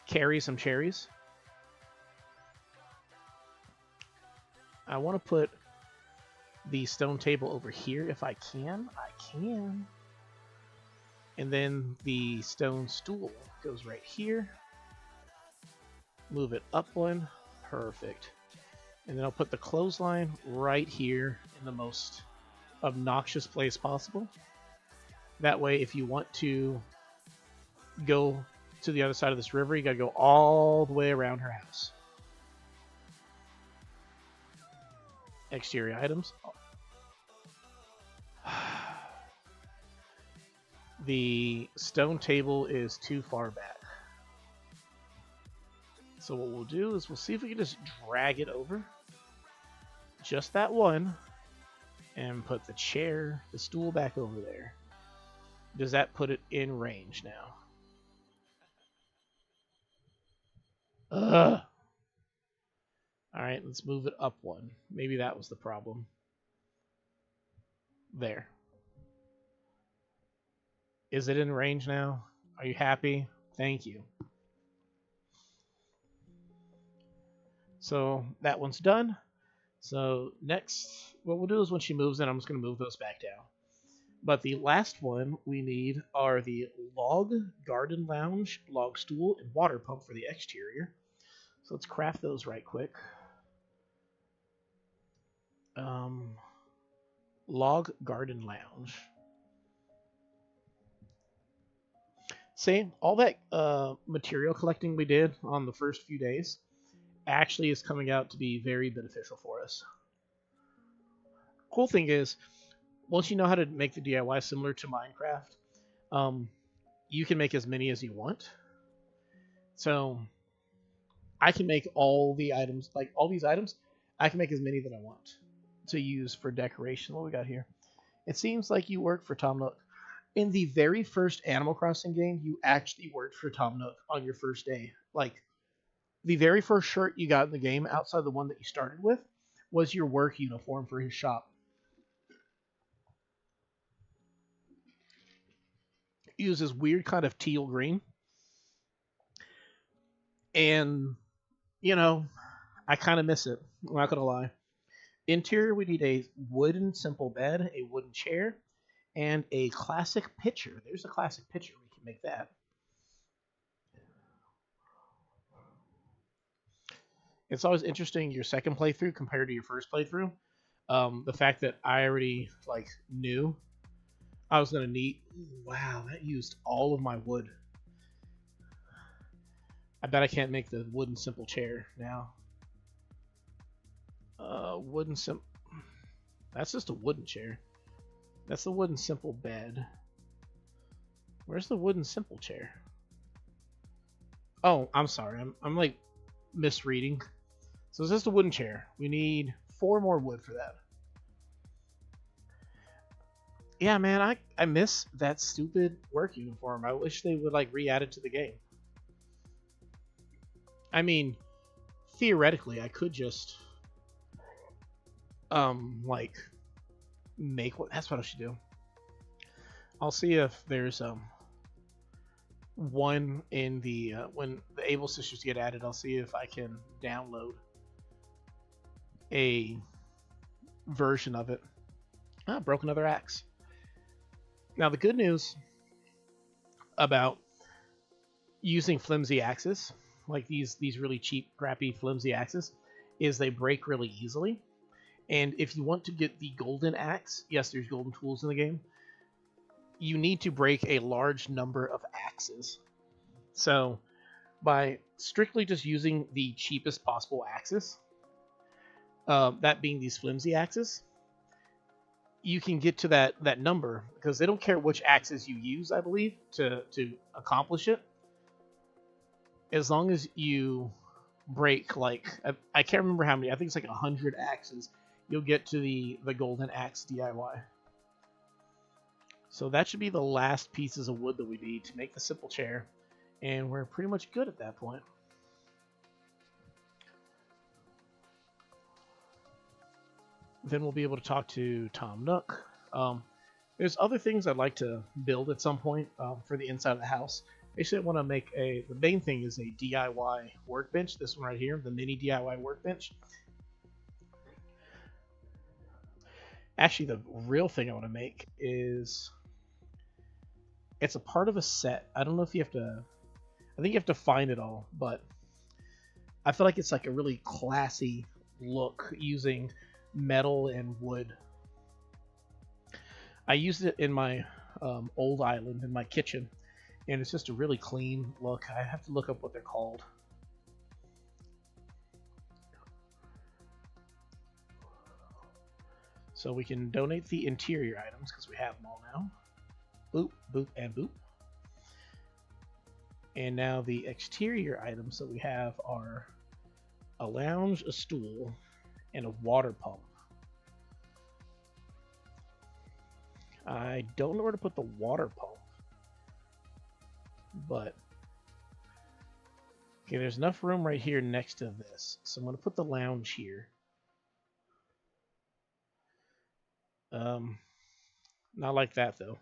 Carrie some cherries. I want to put the stone table over here if I can. I can. And then the stone stool goes right here. Move it up one. Perfect. And then I'll put the clothesline right here in the most obnoxious place possible. That way, if you want to go to the other side of this river, you gotta go all the way around her house. Exterior items. The stone table is too far back. So what we'll do is we'll see if we can just drag it over. Just that one. And put the chair, the stool back over there. Does that put it in range now? Ugh. Alright, let's move it up one. Maybe that was the problem. There. Is it in range now? Are you happy? Thank you. So that one's done. So next, what we'll do is when she moves in, I'm just going to move those back down. But the last one we need are the log garden lounge, log stool, and water pump for the exterior. So let's craft those right quick. Log garden lounge. See, all that material collecting we did on the first few days actually is coming out to be very beneficial for us. Cool thing is, once you know how to make the DIY similar to Minecraft, you can make as many as you want. So I can make all the items, like all these items, I can make as many that I want to use for decoration. What we got here? It seems like you work for Tom Nook. In the very first Animal Crossing game, you actually worked for Tom Nook on your first day. Like, the very first shirt you got in the game, outside the one that you started with, was your work uniform for his shop. He was this weird kind of teal green. And, you know, I kind of miss it. I'm not going to lie. Interior, we need a wooden simple bed, a wooden chair, and a classic pitcher. There's a classic pitcher. We can make that. It's always interesting your second playthrough compared to your first playthrough. The fact that I already knew I was gonna need. Wow, that used all of my wood. I bet I can't make the wooden simple chair now. Wooden simple. That's just a wooden chair. That's the wooden simple bed. Where's the wooden simple chair? Oh, I'm sorry. I'm like misreading. So it's just a wooden chair. We need 4 more wood for that. Yeah, man, I miss that stupid work uniform. I wish they would re-add it to the game. I mean, theoretically, I could just make what. That's what I should do. I'll see if there's one in the when the Able Sisters get added. I'll see if I can download a version of it. Ah, broke another axe. Now the good news about using flimsy axes, like these really cheap, crappy, flimsy axes, is they break really easily. And if you want to get the golden axe, yes, there's golden tools in the game, you need to break a large number of axes. So by strictly just using the cheapest possible axes, that being these flimsy axes, you can get to that number, because they don't care which axes you use, I believe, to accomplish it. As long as you break, I can't remember how many, I think it's 100 axes you'll get to the golden axe DIY. So that should be the last pieces of wood that we need to make the simple chair, and we're pretty much good at that point. Then we'll be able to talk to Tom Nook. There's other things I'd like to build at some point for the inside of the house. Basically, I want to make the main thing is a DIY workbench. This one right here, the mini DIY workbench. Actually, the real thing I want to make is, it's a part of a set. I don't know if you have to, I think you have to find it all, but I feel like it's like a really classy look using metal and wood. I used it in my old island in my kitchen, and it's just a really clean look. I have to look up what they're called. So we can donate the interior items because we have them all now. Boop, boop, and boop. And now the exterior items that we have are a lounge, a stool, and a water pump. I don't know where to put the water pump, but okay, there's enough room right here next to this, so I'm going to put the lounge here. Not like that though.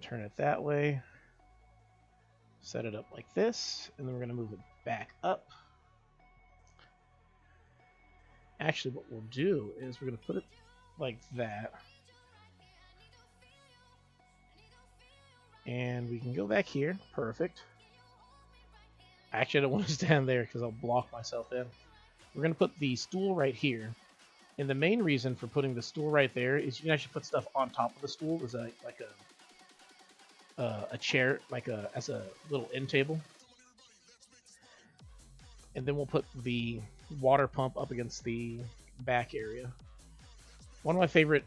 Turn it that way. Set it up like this, and then we're going to move it back up. Actually, what we'll do is we're going to put it like that. And we can go back here. Perfect. Actually, I don't want to stand there because I'll block myself in. We're going to put the stool right here. And the main reason for putting the stool right there is you can actually put stuff on top of the stool as like a chair, as a little end table. And then we'll put the water pump up against the back area. One of my favorite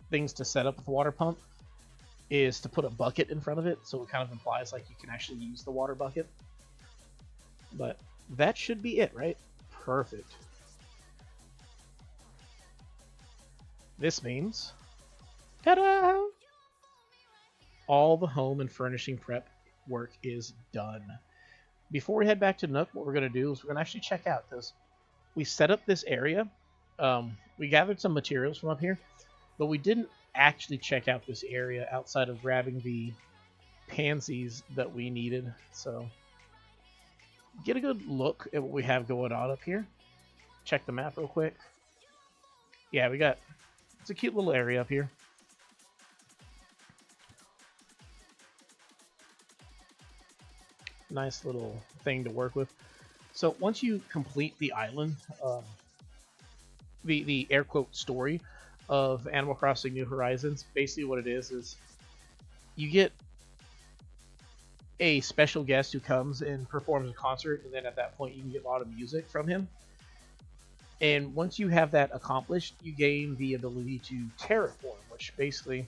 things to set up with the water pump is to put a bucket in front of it, so it kind of implies like you can actually use the water bucket. But that should be it, right? Perfect. This means, ta-da! All the home and furnishing prep work is done. Before we head back to Nook, what we're going to do is we're going to actually check out this. We set up this area. We gathered some materials from up here, but we didn't actually check out this area outside of grabbing the pansies that we needed. So get a good look at what we have going on up here. Check the map real quick. Yeah, it's a cute little area up here. Nice little thing to work with. So once you complete the island, the air quote story of Animal Crossing New Horizons, basically what it is you get a special guest who comes and performs a concert, and then at that point you can get a lot of music from him. And once you have that accomplished, you gain the ability to terraform, which basically,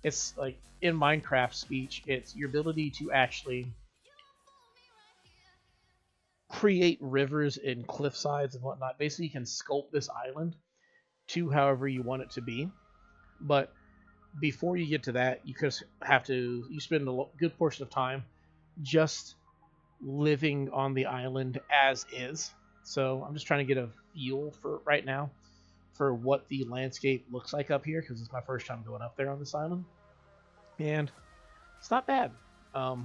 it's like in Minecraft speech, it's your ability to actually create rivers and cliff sides and whatnot. Basically, you can sculpt this island to however you want it to be. But before you get to that, you spend a good portion of time just living on the island as is. So I'm just trying to get a feel for right now for what the landscape looks like up here, because it's my first time going up there on this island, and it's not bad. Are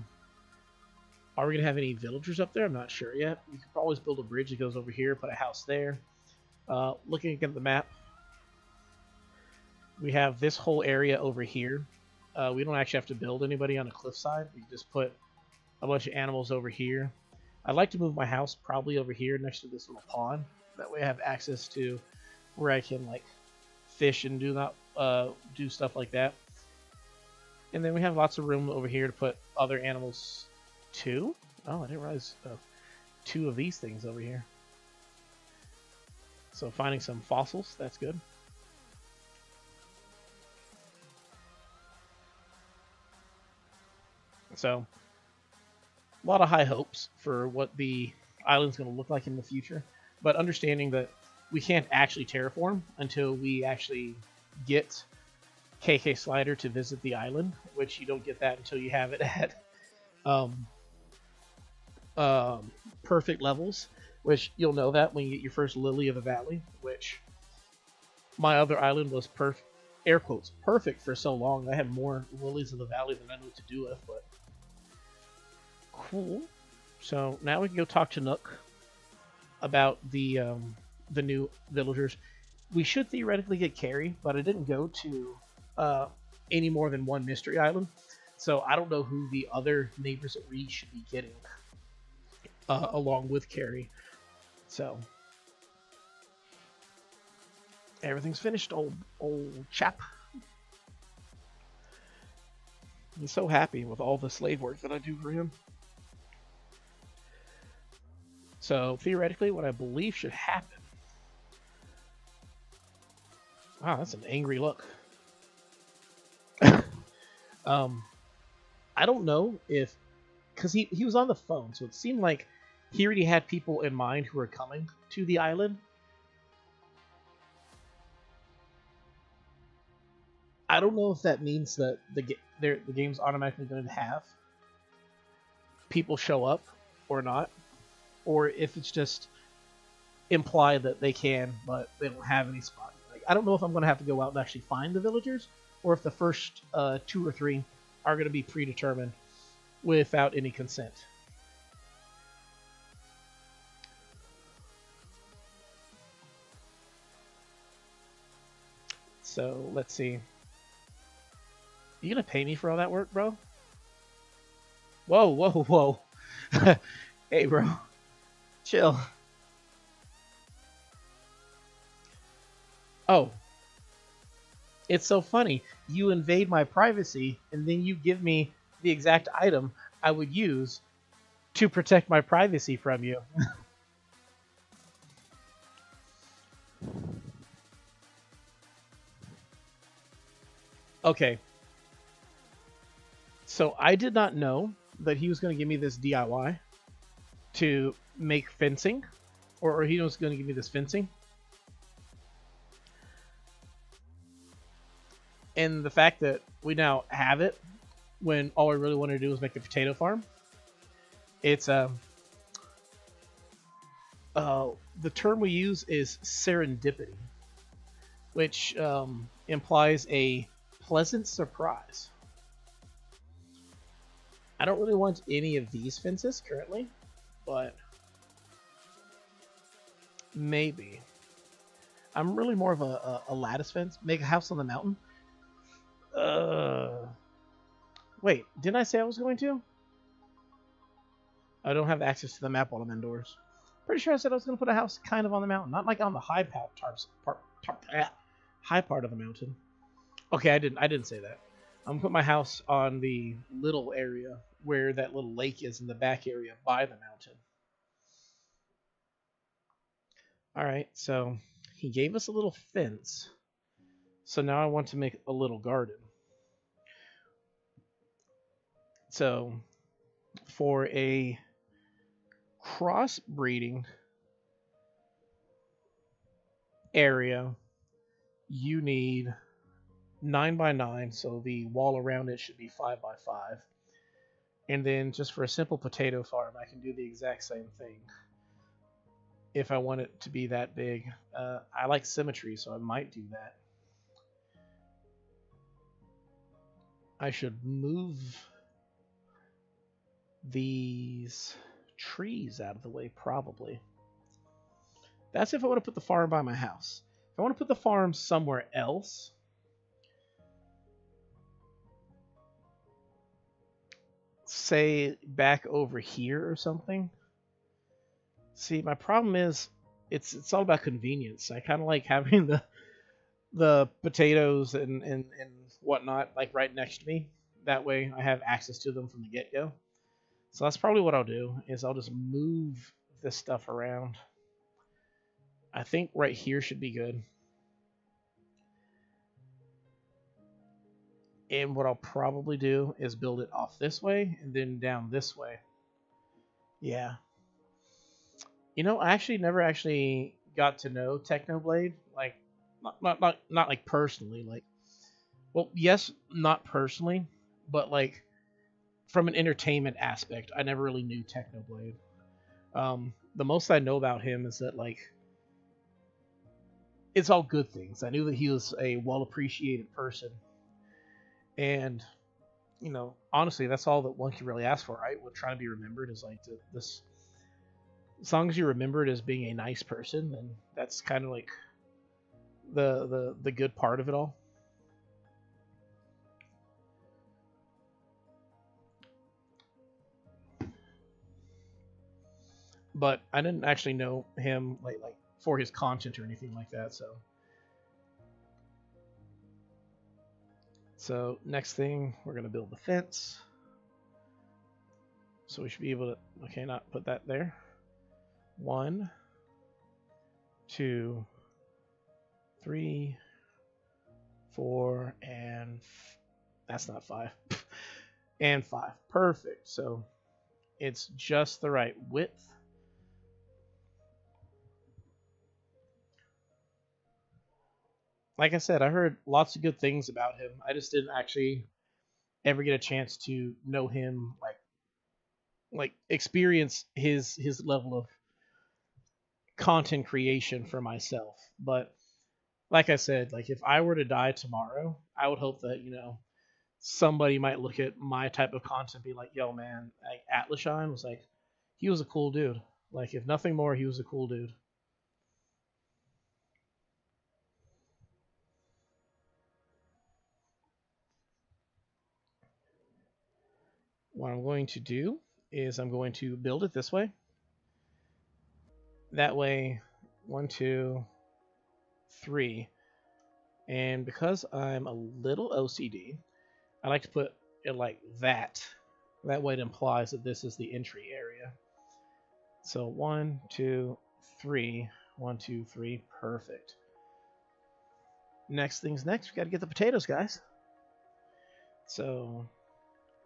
we gonna have any villagers up there? I'm not sure yet. We could always build a bridge that goes over here, put a house there. Looking at the map, we have this whole area over here. We don't actually have to build anybody on a cliffside. We just put a bunch of animals over here. I'd like to move my house probably over here next to this little pond. That way I have access to where I can like fish and do stuff like that. And then we have lots of room over here to put other animals too. Oh, I didn't realize 2 of these things over here. So finding some fossils, that's good. So a lot of high hopes for what the island's going to look like in the future. But understanding that we can't actually terraform until we actually get KK Slider to visit the island, which you don't get that until you have it at um, perfect levels, which you'll know that when you get your first Lily of the Valley, which my other island was perfect, air quotes, perfect for so long. I had more Lilies of the Valley than I knew what to do with, but cool. So now we can go talk to Nook about the new villagers. We should theoretically get Carrie, but I didn't go to any more than one mystery island, so I don't know who the other neighbors that we should be getting along with Carrie. So everything's finished, old chap. I'm so happy with all the slave work that I do for him. So theoretically, what I believe should happen. Wow, that's an angry look. I don't know if, because he was on the phone, so it seemed like he already had people in mind who were coming to the island. I don't know if that means that the game's automatically going to have people show up or not, or if it's just implied that they can, but they don't have any spot. Like, I don't know if I'm going to have to go out and actually find the villagers, or if the first 2 or 3 are going to be predetermined without any consent. So let's see. You gonna pay me for all that work, bro? Whoa, whoa, whoa. Hey, bro. Chill. Oh. It's so funny. You invade my privacy, and then you give me the exact item I would use to protect my privacy from you. Okay. So I did not know that he was going to give me this DIY to make fencing, or he was going to give me this fencing. And the fact that we now have it when all I really wanted to do was make a potato farm. It's the term we use is serendipity, which implies a pleasant surprise. I don't really want any of these fences currently, but maybe. I'm really more of a lattice fence. Make a house on the mountain. Wait, didn't I say I was going to? I don't have access to the map while I'm indoors. Pretty sure I said I was going to put a house kind of on the mountain, not like on the high part of the mountain. Okay, I didn't say that. I'm gonna put my house on the little area where that little lake is in the back area by the mountain. All right, so he gave us a little fence. So now I want to make a little garden. So for a crossbreeding area, you need 9 by 9, so the wall around it should be 5 by 5. And then just for a simple potato farm, I can do the exact same thing if I want it to be that big. I like symmetry, so I might do that. I should move these trees out of the way, probably. That's if I want to put the farm by my house. If I want to put the farm somewhere else, say back over here or something. See, my problem is it's all about convenience. I kind of like having the potatoes and whatnot like right next to me. That way I have access to them from the get-go. So that's probably what I'll do, is I'll just move this stuff around. I think right here should be good. And what I'll probably do is build it off this way and then down this way. Yeah. You know, I actually never actually got to know Technoblade, like not like personally, like well, yes, not personally, but like from an entertainment aspect, I never really knew Technoblade. The most I know about him is that like it's all good things. I knew that he was a well appreciated person, and you know, honestly, that's all that one can really ask for, right? With trying to be remembered is like this. As long as you're remembered as being a nice person, then that's kind of like the good part of it all. But I didn't actually know him like for his content or anything like that. So next thing, we're gonna build the fence. So we should be able to okay, not put that there. 1, 2, 3, 4, and that's not 5. And 5. Perfect. So it's just the right width. Like I said, I heard lots of good things about him. I just didn't actually ever get a chance to know him, like experience his level of content creation for myself. But like I said, like if I were to die tomorrow, I would hope that, you know, somebody might look at my type of content and be like, yo man, like Atlashan was like he was a cool dude. Like if nothing more, he was a cool dude. What I'm going to do is I'm going to build it this way. That way, 1, 2, 3. And because I'm a little OCD, I like to put it like that. That way it implies that this is the entry area. So 1, 2, 3. 1, 2, 3. Perfect. Next thing's next. We got to get the potatoes, guys. So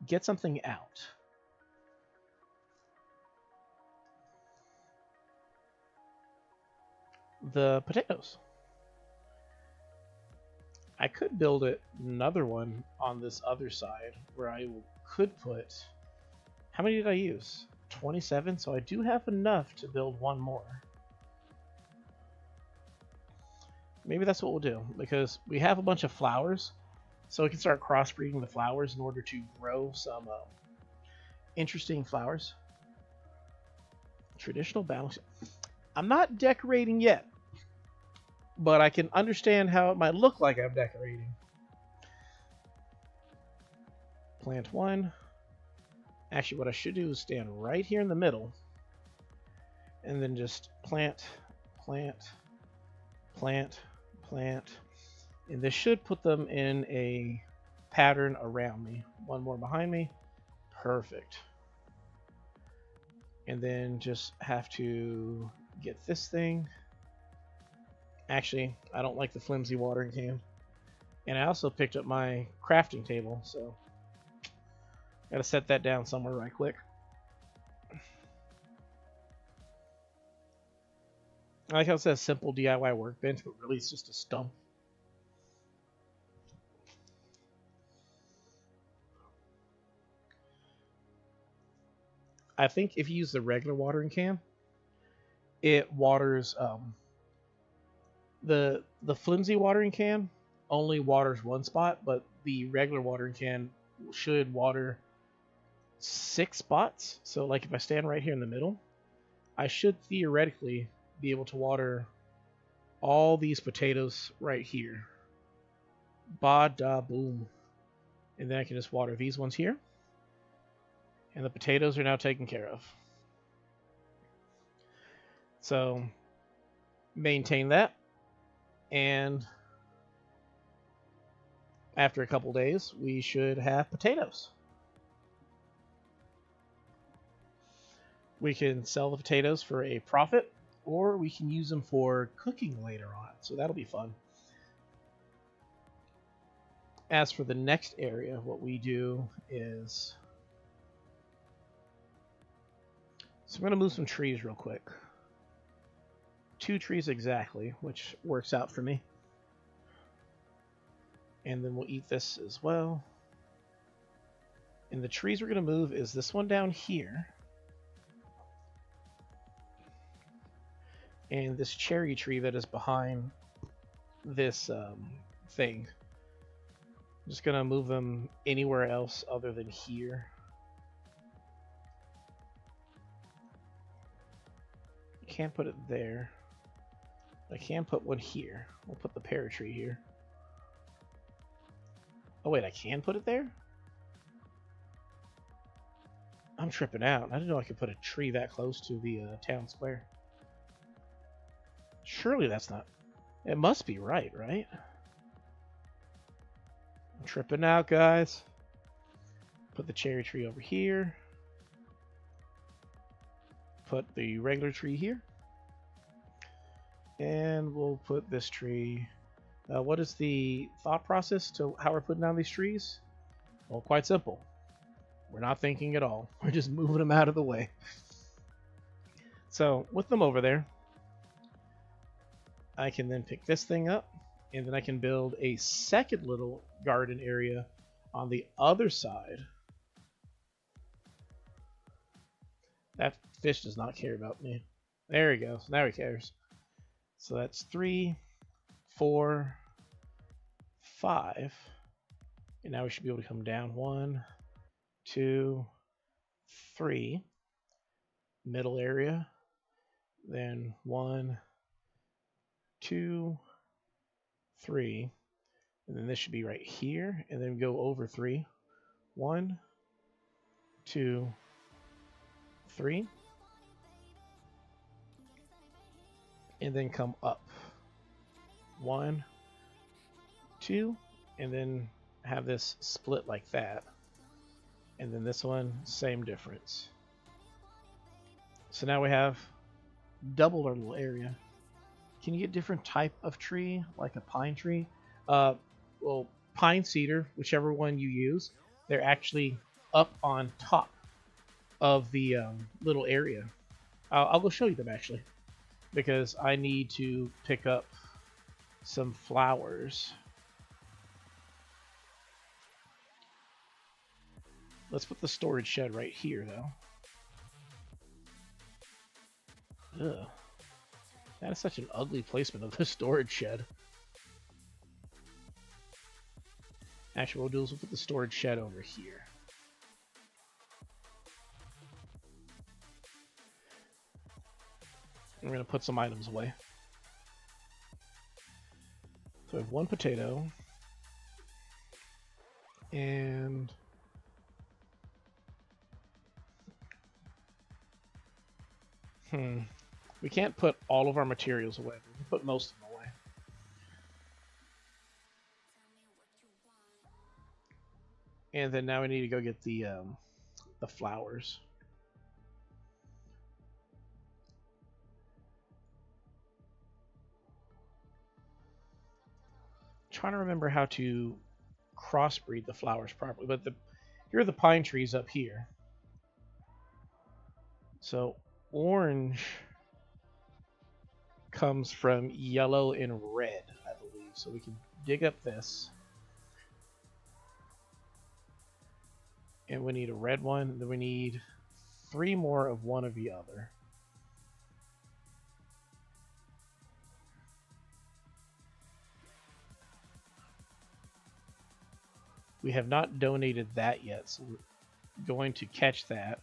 get something out. The potatoes. I could build it another one on this other side where I could put. How many did I use? 27. So I do have enough to build one more. Maybe that's what we'll do because we have a bunch of flowers, so we can start crossbreeding the flowers in order to grow some interesting flowers. Traditional balance. I'm not decorating yet, but I can understand how it might look like I'm decorating. Plant 1. Actually, what I should do is stand right here in the middle and then just plant, plant, plant, plant. And this should put them in a pattern around me. One more behind me. Perfect. And then just have to get this thing. Actually, I don't like the flimsy watering can. And I also picked up my crafting table, so gotta set that down somewhere right quick. I like how it says simple DIY workbench, but really it's just a stump. I think if you use the regular watering can, it waters the flimsy watering can only waters one spot, but the regular watering can should water 6 spots. So like if I stand right here in the middle, I should theoretically be able to water all these potatoes right here. Ba-da boom. And then I can just water these ones here. And the potatoes are now taken care of. So maintain that. And after a couple days, we should have potatoes. We can sell the potatoes for a profit, or we can use them for cooking later on. So that'll be fun. As for the next area, what we do is... So I'm going to move some trees real quick. 2 trees exactly, which works out for me. And then we'll eat this as well. And the trees we're going to move is this one down here. And this cherry tree that is behind this thing. I'm just going to move them anywhere else other than here. Can't put it there. I can put one here. We'll put the pear tree here. Oh wait, I can put it there? I'm tripping out. I didn't know I could put a tree that close to the town square. Surely that's not... It must be right? I'm tripping out, guys. Put the cherry tree over here. Put the regular tree here. And we'll put this tree... what is the thought process to how we're putting down these trees? Well, quite simple. We're not thinking at all. We're just moving them out of the way. So, with them over there, I can then pick this thing up, and then I can build a second little garden area on the other side. That fish does not care about me. There he goes. Now he cares. So that's 3, 4, 5. And now we should be able to come down 1, 2, 3. Middle area. Then 1, 2, 3. And then this should be right here. And then go over 3. 1, 2, 3. And then come up. 1, 2. And then have this split like that. And then this one, same difference. So now we have doubled our little area. Can you get different type of tree, like a pine tree? Well, pine cedar, whichever one you use, they're actually up on top of the little area. I'll go show you them actually, because I need to pick up some flowers. Let's put the storage shed right here, though. Ugh. That is such an ugly placement of the storage shed. Actually, what we'll do is we'll put the storage shed over here. We're going to put some items away. So I have 1 potato. And... we can't put all of our materials away. We can put most of them away. And then now we need to go get the flowers. I'm trying to remember how to crossbreed the flowers properly, but here are the pine trees up here. So orange comes from yellow and red, I believe. So we can dig up this. And we need a red one, and then we need 3 more of one of the other. We have not donated that yet, so we're going to catch that.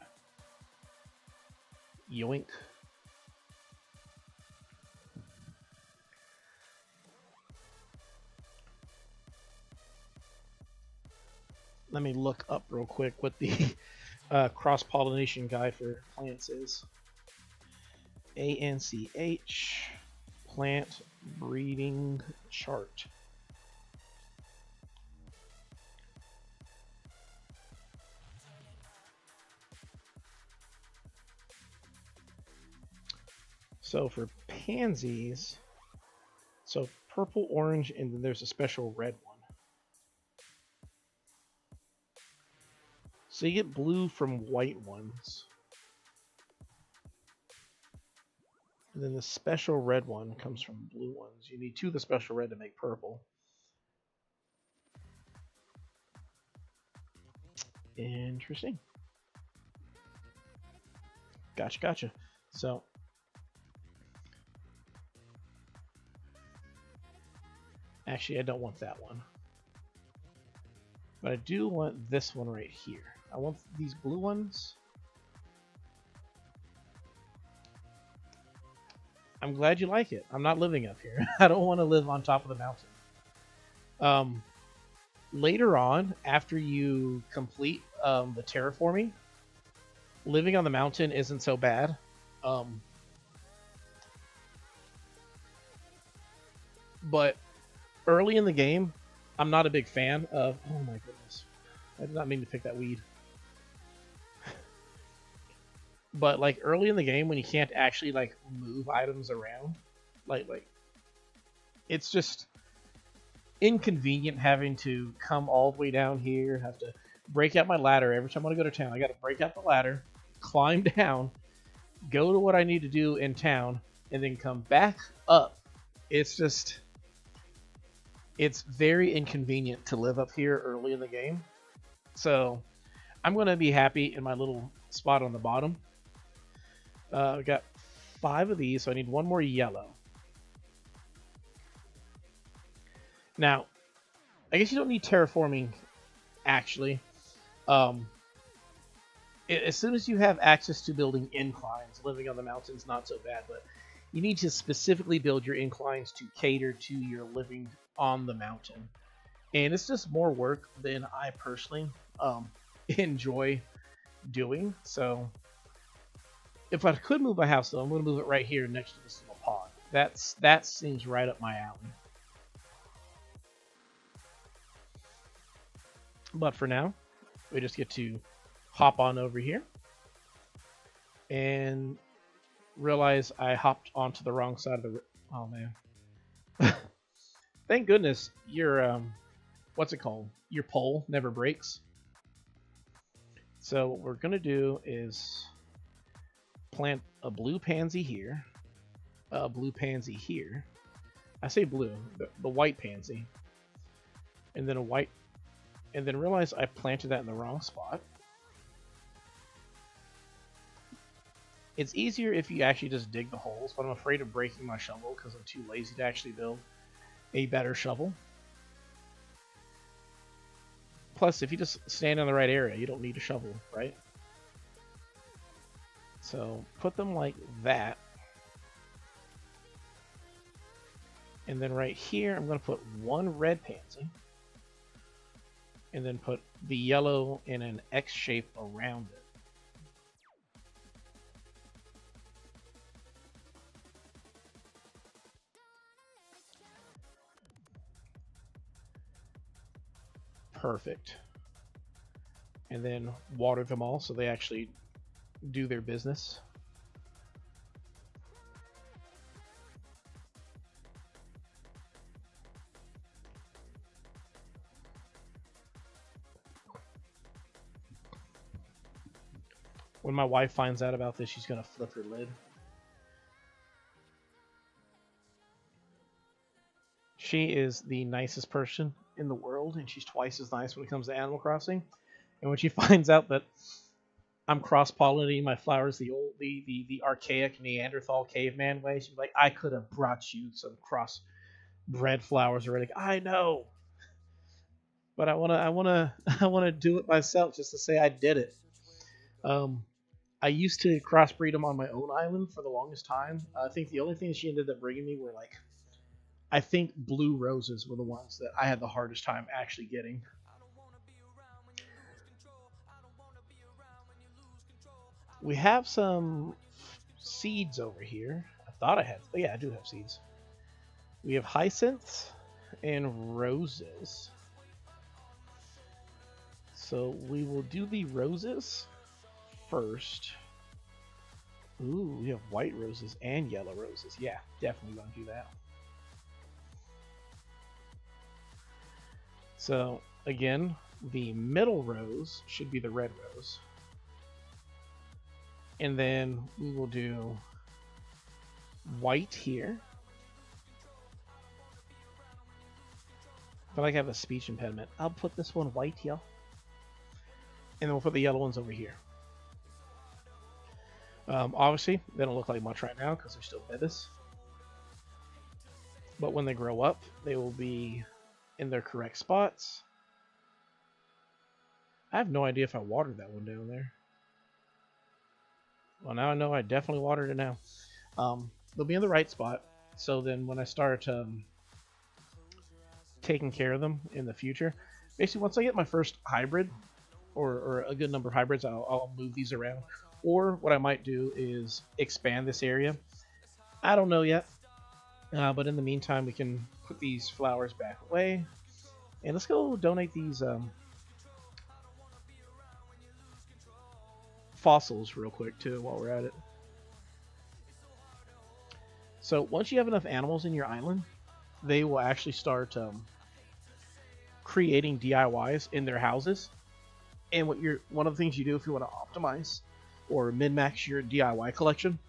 Yoink. Let me look up real quick what the cross-pollination guide for plants is. ANCH plant breeding chart. So for pansies, so purple, orange, and then there's a special red one. So you get blue from white ones. And then the special red one comes from blue ones. You need 2 of the special red to make purple. Interesting. Gotcha, gotcha. So, actually, I don't want that one. But I do want this one right here. I want these blue ones. I'm glad you like it. I'm not living up here. I don't want to live on top of the mountain. Later on, after you complete the terraforming, living on the mountain isn't so bad. But early in the game, I'm not a big fan of... Oh my goodness. I did not mean to pick that weed. But like early in the game when you can't actually like move items around, like it's just inconvenient having to come all the way down here, have to break out my ladder every time I want to go to town. I got to break out the ladder, climb down, go to what I need to do in town, and then come back up. It's just, it's very inconvenient to live up here early in the game. So I'm going to be happy in my little spot on the bottom. We got 5 of these, so I need 1 more yellow. Now, I guess you don't need terraforming, actually. As soon as you have access to building inclines, living on the mountain's not so bad, but you need to specifically build your inclines to cater to your living on the mountain. And it's just more work than I personally enjoy doing, so... If I could move my house, though, I'm going to move it right here next to this little pond. That seems right up my alley. But for now, we just get to hop on over here and realize I hopped onto the wrong side of the... Oh, man. Thank goodness your, what's it called? Your pole never breaks. So what we're going to do is... plant a blue pansy here, a blue pansy here. I say blue, the white pansy, and then a white, and then realize I planted that in the wrong spot. It's easier if you actually just dig the holes, but I'm afraid of breaking my shovel because I'm too lazy to actually build a better shovel. Plus, if you just stand in the right area, you don't need a shovel, right? So put them like that. And then right here, I'm going to put 1 red pansy. And then put the yellow in an X shape around it. Perfect. And then water them all so they actually do their business. When my wife finds out about this, she's gonna flip her lid. She is the nicest person in the world, and she's twice as nice when it comes to Animal Crossing. And when she finds out that I'm cross-pollinating my flowers the archaic Neanderthal caveman way, she's like, I could have brought you some cross-bred flowers already. I know, but I wanna do it myself just to say I did it. I used to crossbreed them on my own island for the longest time. I think the only thing she ended up bringing me were like, I think blue roses were the ones that I had the hardest time actually getting. We have some seeds over here. I thought I had, but yeah, I do have seeds. We have hyacinths and roses. So we will do the roses first. Ooh, we have white roses and yellow roses. Yeah, definitely gonna do that. So again, the middle rose should be the red rose. And then we will do white here. I feel like I have a speech impediment. I'll put this one white here. And then we'll put the yellow ones over here. Obviously, they don't look like much right now because they're still babies. But when they grow up, they will be in their correct spots. I have no idea if I watered that one down there. Well, now I know I definitely watered it now. They'll be in the right spot. So then when I start taking care of them in the future, basically once I get my first hybrid, or a good number of hybrids, I'll move these around. Or what I might do is expand this area. I don't know yet. But in the meantime, we can put these flowers back away. And let's go donate these fossils real quick, too, while we're at it. So once you have enough animals in your island, they will actually start creating DIYs in their houses. And one of the things you do if you want to optimize or min-max your DIY collection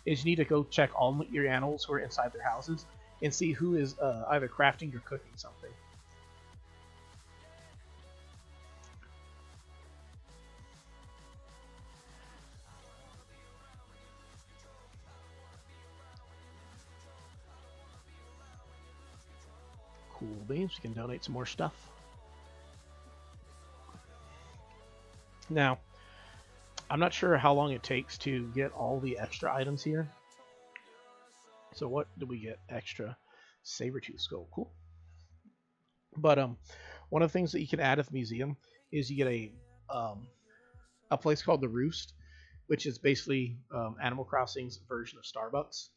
is you need to go check all your animals who are inside their houses and see who is either crafting or cooking something. Cool beans, we can donate some more stuff. Now, I'm not sure how long it takes to get all the extra items here. So what do we get extra? Saber-tooth skull, cool. But one of the things that you can add at the museum is you get a place called the Roost, which is basically Animal Crossing's version of Starbucks.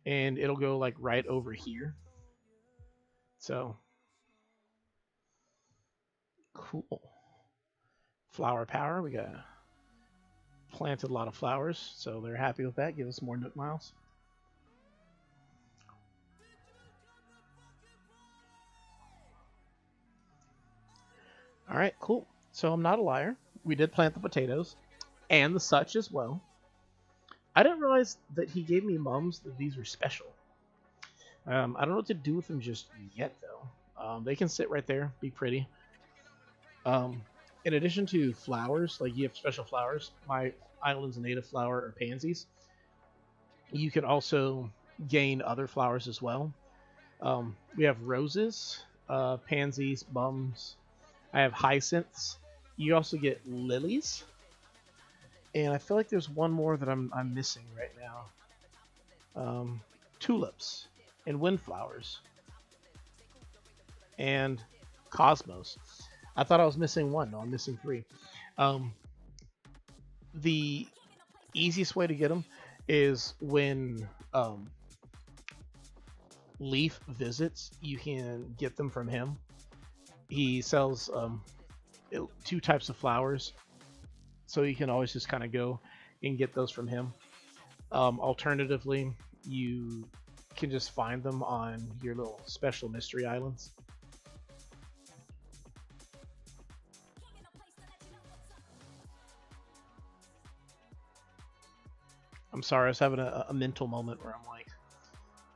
And it'll go like right over here. So cool. Flower power, we got planted a lot of flowers, so they're happy with that. Give us more Nook Miles. All right, cool. So I'm not a liar. We did plant the potatoes and the such as well. I didn't realize that he gave me mums that these were special. I don't know what to do with them just yet, though. They can sit right there, be pretty. In addition to flowers, like you have special flowers, my island's native flower are pansies. You can also gain other flowers as well. We have roses, pansies, mums. I have hyacinths. You also get lilies. And I feel like there's one more that I'm missing right now. Tulips and windflowers. And cosmos. I thought I was missing one. No, I'm missing 3. The easiest way to get them is when Leaf visits, you can get them from him. He sells 2 types of flowers, so you can always just kind of go and get those from him. Alternatively, you can just find them on your little special mystery islands. I'm sorry, I was having a mental moment where I'm like,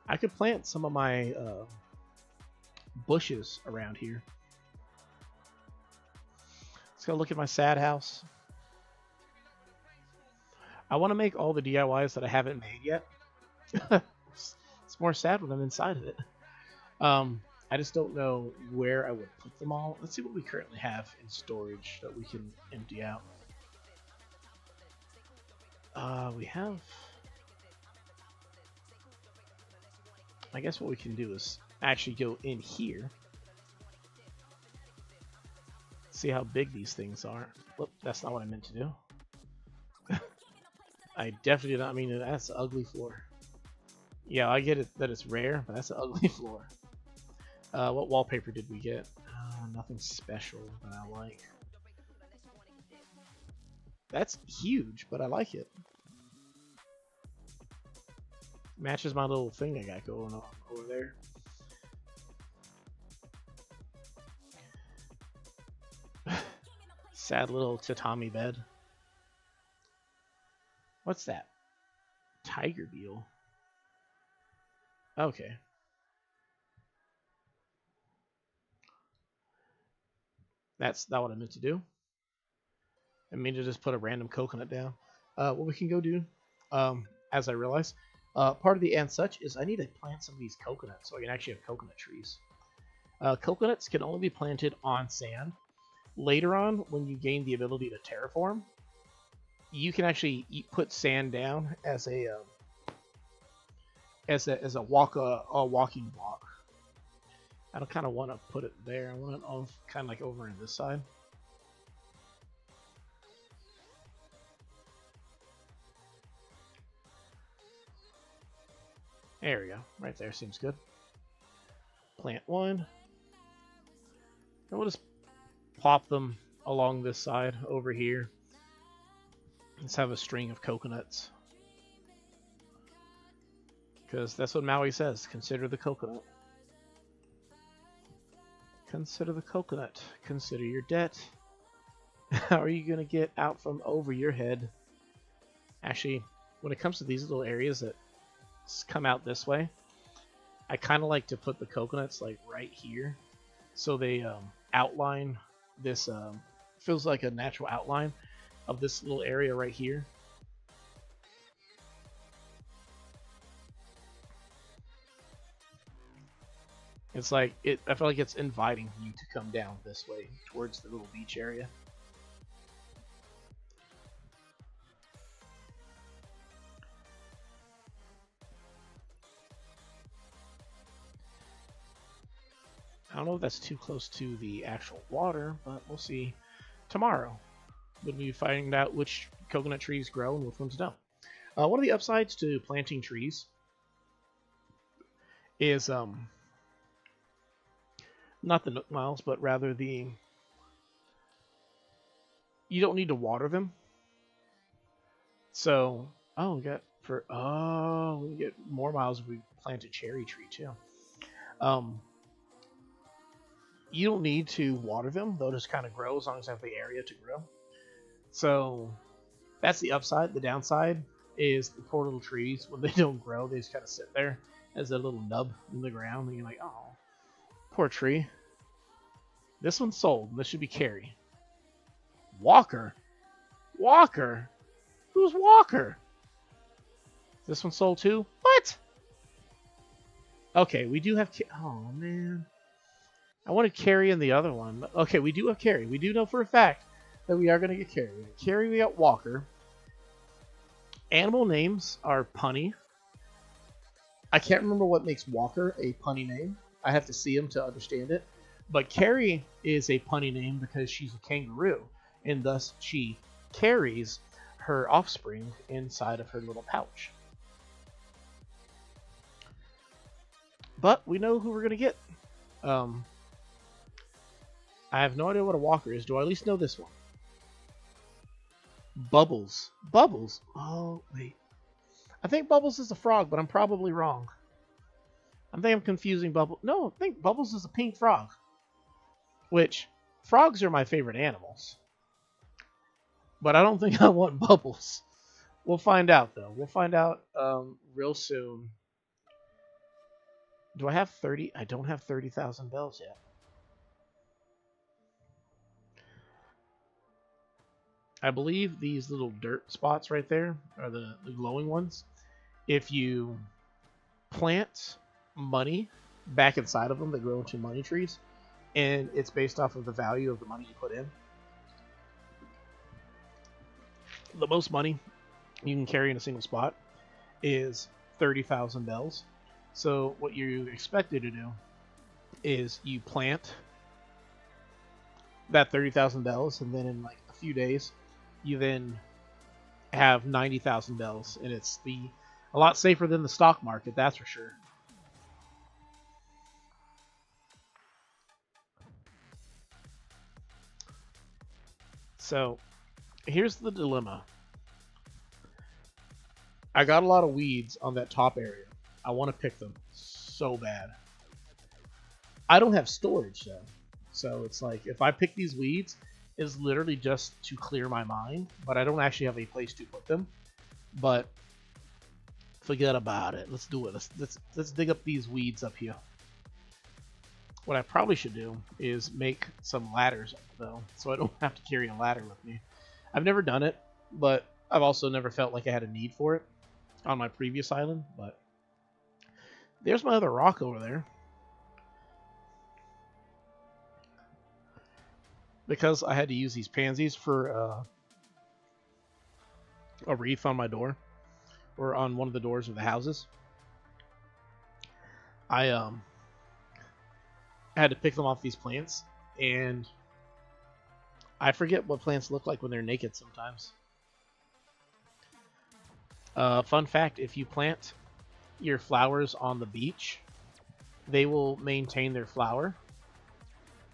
I could plant some of my bushes around here. Let's go look at my sad house. I want to make all the DIYs that I haven't made yet. It's more sad when I'm inside of it. I just don't know where I would put them all. Let's see what we currently have in storage that we can empty out. We have... I guess what we can do is actually go in here. See how big these things are. Whoop, that's not what I meant to do. I definitely did not mean it. That's an ugly floor. Yeah, I get it that it's rare, but that's an ugly floor. What wallpaper did we get? Nothing special that I like. That's huge, but I like it. Matches my little thing I got going on over there. Sad little tatami bed. What's that? Tiger beetle. Okay. That's not what I meant to do. I mean to just put a random coconut down. What we can go do, as I realize, part of the and such is I need to plant some of these coconuts so I can actually have coconut trees. Coconuts can only be planted on sand. Later on, when you gain the ability to terraform, you can actually put sand down as a walking block. I don't kind of want to put it there. I want it kind of like over on this side. There we go. Right there seems good. Plant one. And we'll just plop them along this side over here. Let's have a string of coconuts. Because that's what Maui says. Consider the coconut. Consider the coconut. Consider your debt. How are you going to get out from over your head? Actually, when it comes to these little areas that come out this way, I kind of like to put the coconuts like right here. So they outline this, feels like a natural outline of this little area right here. It's like, I feel like it's inviting you to come down this way towards the little beach area. I don't know if that's too close to the actual water, but we'll see tomorrow when we find out which coconut trees grow and which ones don't. One of the upsides to planting trees is not the nook miles, but rather you don't need to water them. So, we get more miles if we plant a cherry tree too. You don't need to water them; they'll just kind of grow as long as I have the area to grow. So that's the upside. The downside is the poor little trees, when they don't grow, they just kind of sit there as a little nub in the ground, and you're like, oh, poor tree. This one's sold. This should be carry. Walker? Walker? Who's Walker? This one sold too? What? Okay, we do have... Oh, man. I wanted carry in the other one. Okay, we do have carry. We do know for a fact that we are going to get carry. We got carry, we got Walker. Animal names are punny. I can't remember what makes Walker a punny name. I have to see him to understand it. But Carrie is a punny name because she's a kangaroo, and thus she carries her offspring inside of her little pouch. But we know who we're going to get. I have no idea what a Walker is. Do I at least know this one? Bubbles. Bubbles? Oh, wait. I think Bubbles is a frog, but I'm probably wrong. I think I'm confusing Bubbles. No, I think Bubbles is a pink frog. Which, frogs are my favorite animals. But I don't think I want Bubbles. We'll find out, though. We'll find out real soon. Do I have 30? I don't have 30,000 bells yet. I believe these little dirt spots right there are the glowing ones. If you plant money back inside of them, they grow into money trees. And it's based off of the value of the money you put in. The most money you can carry in a single spot is 30,000 bells. So what you're expected to do is you plant that 30,000 bells, and then in like a few days, you then have 90,000 bells, and it's a lot safer than the stock market, that's for sure. So here's the dilemma. I got a lot of weeds on that top area. I want to pick them so bad. I don't have storage though. So it's like, if I pick these weeds, it's literally just to clear my mind, but I don't actually have a place to put them. But Forget about it. Let's do it. Let's dig up these weeds up here. What I probably should do is make some ladders, though, so I don't have to carry a ladder with me. I've never done it, but I've also never felt like I had a need for it on my previous island. But there's my other rock over there. Because I had to use these pansies for a wreath on my door, or on one of the doors of the houses, I had to pick them off these plants, and I forget what plants look like when they're naked sometimes. Fun fact, if you plant your flowers on the beach, they will maintain their flower.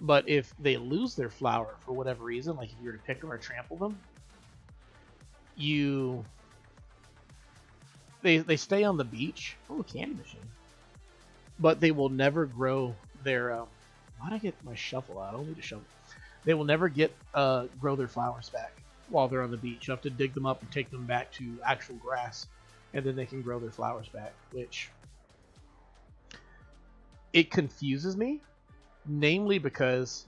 But if they lose their flower for whatever reason, like if you were to pick them or trample them, they stay on the beach. Oh, candy machine. But they will never grow their why'd I get my shovel out? I don't need a shovel. They will never grow their flowers back while they're on the beach. You have to dig them up and take them back to actual grass, and then they can grow their flowers back, which it confuses me. Namely because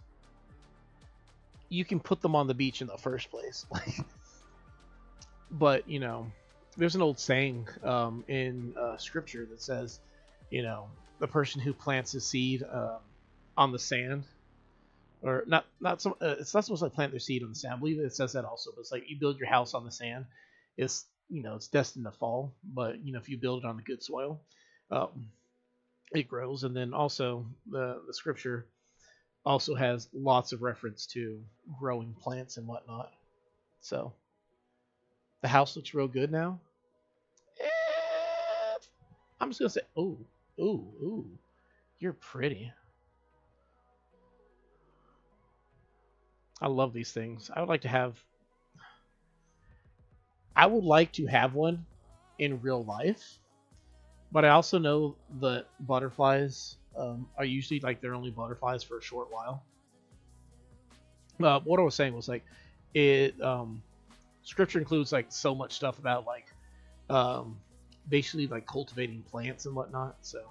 you can put them on the beach in the first place. But, you know, there's an old saying in scripture that says, you know, the person who plants a seed on the sand, or it's not supposed to plant their seed on the sand. I believe it says that also, but it's like you build your house on the sand, it's, you know, it's destined to fall. But, you know, if you build it on the good soil, it grows. And then also the scripture also has lots of reference to growing plants and whatnot. So the house looks real good now. I'm just gonna say, ooh, you're pretty. I love these things. I would like to have one in real life. But I also know that butterflies are usually like they're only butterflies for a short while. What I was saying was like it. Scripture includes like so much stuff about like basically like cultivating plants and whatnot. So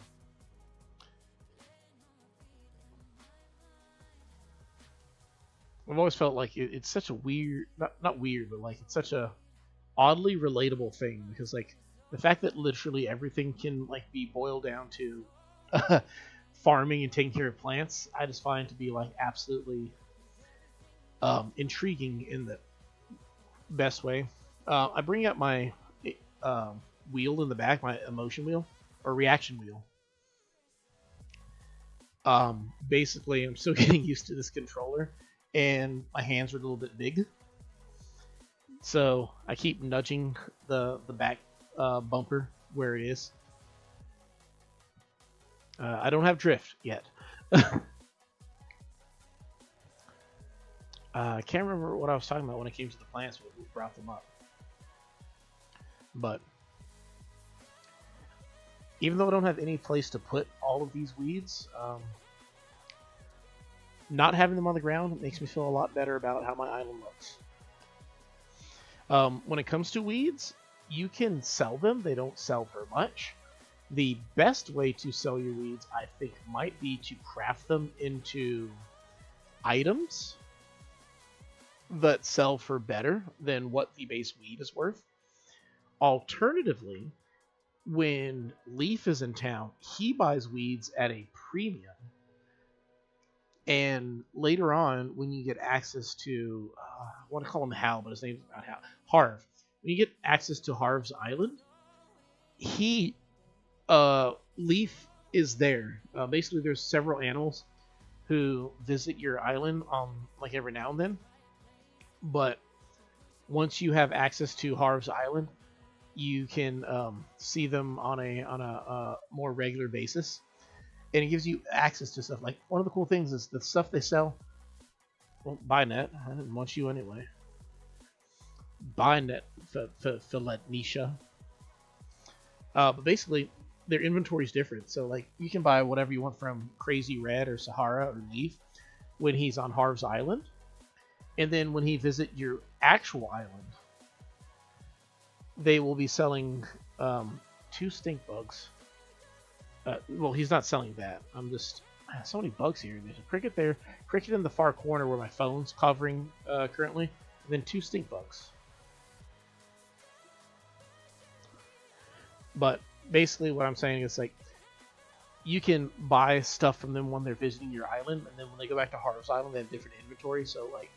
I've always felt like it's such a weird, not weird, but like it's such a oddly relatable thing, because like the fact that literally everything can like be boiled down to farming and taking care of plants, I just find to be like absolutely intriguing in the best way. I bring up my wheel in the back, my emotion wheel or reaction wheel. Basically, I'm still getting used to this controller, and my hands are a little bit big, so I keep nudging the back bumper where it is. I don't have drift yet. I can't remember what I was talking about when it came to the plants, but we brought them up. But even though I don't have any place to put all of these weeds, not having them on the ground makes me feel a lot better about how my island looks. When it comes to weeds, you can sell them. They don't sell for much. The best way to sell your weeds, I think, might be to craft them into items that sell for better than what the base weed is worth. Alternatively, when Leaf is in town, he buys weeds at a premium. And later on, when you get access to, I want to call him Hal, but his name's not Hal, Harv. When you get access to Harv's island, Leaf is there. Basically, there's several animals who visit your island like every now and then. But once you have access to Harv's island, you can see them on a more regular basis, and it gives you access to stuff. Like, one of the cool things is the stuff they sell. Well, buy net. I didn't want you anyway. Buy net for Nisha. But basically, their inventory is different. So, like, you can buy whatever you want from Crazy Red or Sahara or Leaf when he's on Harv's island. And then when he visits your actual island, they will be selling 2 stink bugs. Well, he's not selling that. I'm just so many bugs here. There's a cricket there, cricket in the far corner where my phone's covering currently, and then 2 stink bugs. But basically, what I'm saying is like you can buy stuff from them when they're visiting your island, and then when they go back to Harv's Island, they have different inventory. So like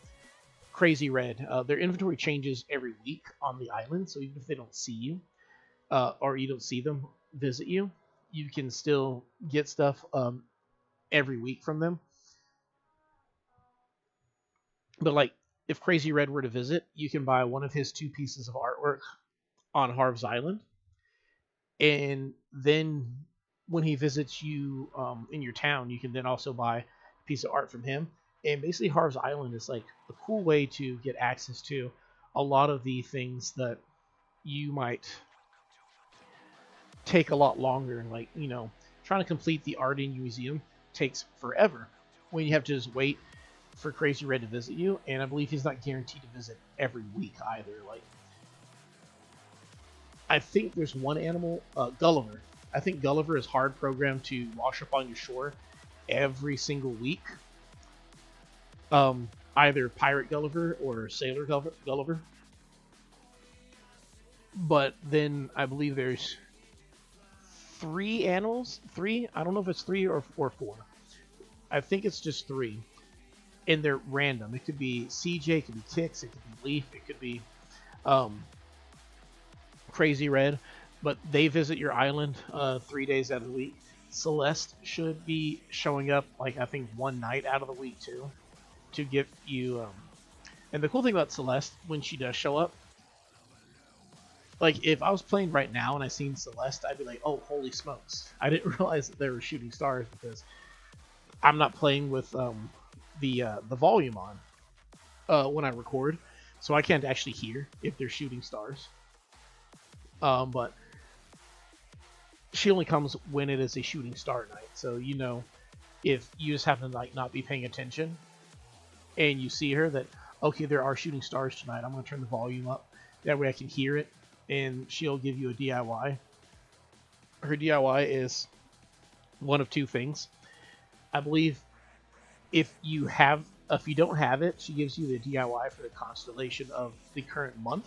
Crazy Red, their inventory changes every week on the island. So even if they don't see you, or you don't see them visit you, you can still get stuff every week from them. But like if Crazy Red were to visit, you can buy one of his 2 pieces of artwork on Harv's Island, and then when he visits you in your town, you can then also buy a piece of art from him. And basically, Harv's Island is like a cool way to get access to a lot of the things that you might take a lot longer. Like, you know, trying to complete the art in museum takes forever when you have to just wait for Crazy Red to visit you. And I believe he's not guaranteed to visit every week either. Like, I think there's one animal, Gulliver. I think Gulliver is hard programmed to wash up on your shore every single week. Either Pirate Gulliver or Sailor Gulliver. But then I believe there's 3 animals. 3? I don't know if it's 3 or 4. I think it's just 3. And they're random. It could be CJ, it could be Kix, it could be Leaf, it could be Crazy Red. But they visit your island 3 days out of the week. Celeste should be showing up, like, I think 1 night out of the week, too, to give you... And the cool thing about Celeste, when she does show up, like, if I was playing right now and I seen Celeste, I'd be like, oh, holy smokes. I didn't realize that there were shooting stars because I'm not playing with the volume on when I record, so I can't actually hear if they're shooting stars. But she only comes when it is a shooting star night. So, you know, if you just happen to like not be paying attention and you see her that, okay, there are shooting stars tonight, I'm going to turn the volume up. That way I can hear it, and she'll give you a DIY. Her DIY is one of 2 things. I believe if you don't have it, she gives you the DIY for the constellation of the current month.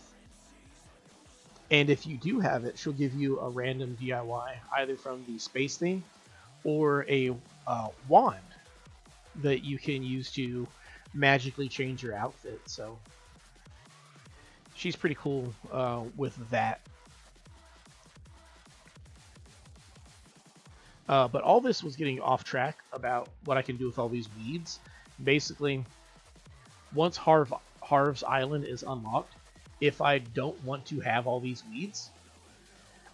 And if you do have it, she'll give you a random DIY, either from the space theme or a wand that you can use to magically change your outfit. So she's pretty cool with that. But all this was getting off track about what I can do with all these weeds. Basically, once Harv's Island is unlocked, if I don't want to have all these weeds,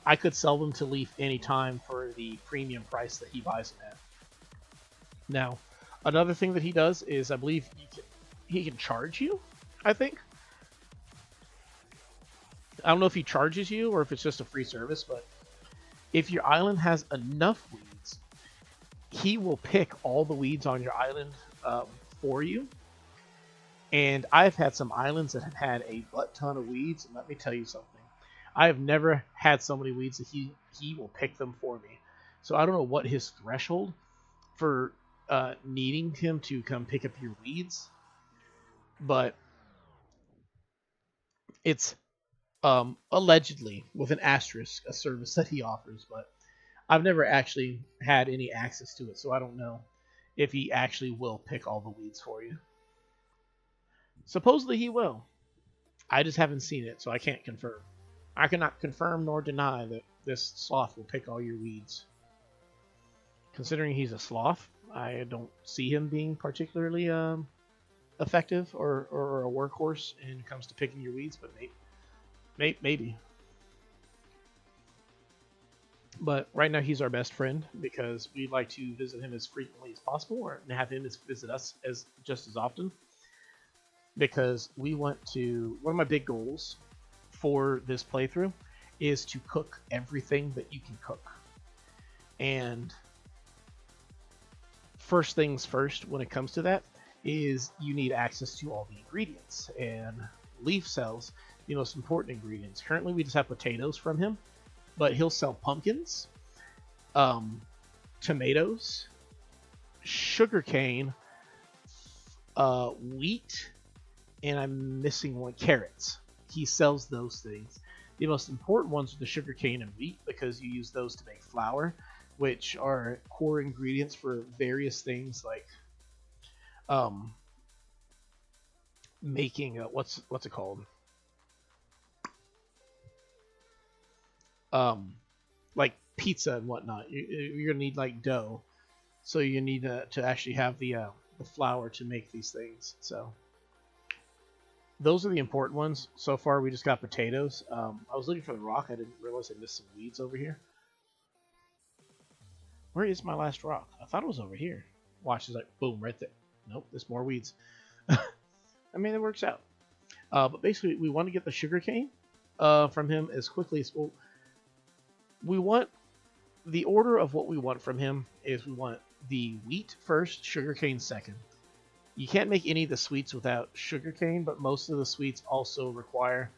I could sell them to Leaf anytime for the premium price that he buys them at. Now, another thing that he does is I believe he can charge you, I think. I don't know if he charges you or if it's just a free service, but if your island has enough weeds, he will pick all the weeds on your island for you. And I've had some islands that have had a butt ton of weeds, and let me tell you something. I have never had so many weeds that he will pick them for me. So I don't know what his threshold for needing him to come pick up your weeds, but it's allegedly, with an asterisk, a service that he offers, but I've never actually had any access to it, so I don't know if he actually will pick all the weeds for you. Supposedly he will. I just haven't seen it, so I can't confirm. I cannot confirm nor deny that this sloth will pick all your weeds. Considering he's a sloth, I don't see him being particularly effective or a workhorse when it comes to picking your weeds, but maybe. But right now he's our best friend because we like to visit him as frequently as possible, or have him visit us just as often. Because we want to, one of my big goals for this playthrough is to cook everything that you can cook. And first things first when it comes to that is you need access to all the ingredients. And Leaf sells the most important ingredients. Currently we just have potatoes from him, but he'll sell pumpkins, um, tomatoes, sugarcane, wheat, and I'm missing one, carrots. He sells those things. The most important ones are the sugarcane and wheat because you use those to make flour, which are core ingredients for various things like um, making what's it called? Um, like pizza and whatnot. You're gonna need like dough, so you need to actually have the flour to make these things. So those are the important ones. So far, we just got potatoes. I was looking for the rock. I didn't realize I missed some weeds over here. Where is my last rock? I thought it was over here. Watch, it's like boom, right there. Nope, there's more weeds. I mean, it works out. But basically, we want to get the sugarcane from him as quickly as well. We want the order of what we want from him is we want the wheat first, sugarcane second. You can't make any of the sweets without sugarcane, but most of the sweets also require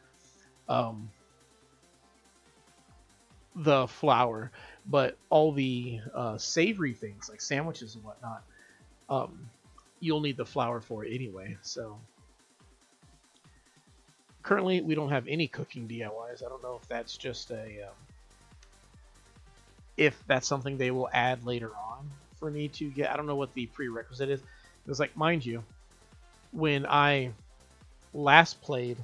the flour. But all the savory things like sandwiches and whatnot, you'll need the flour for it anyway. So currently, we don't have any cooking DIYs. I don't know if that's just if that's something they will add later on for me to get. I don't know what the prerequisite is. Because, like, mind you, when I last played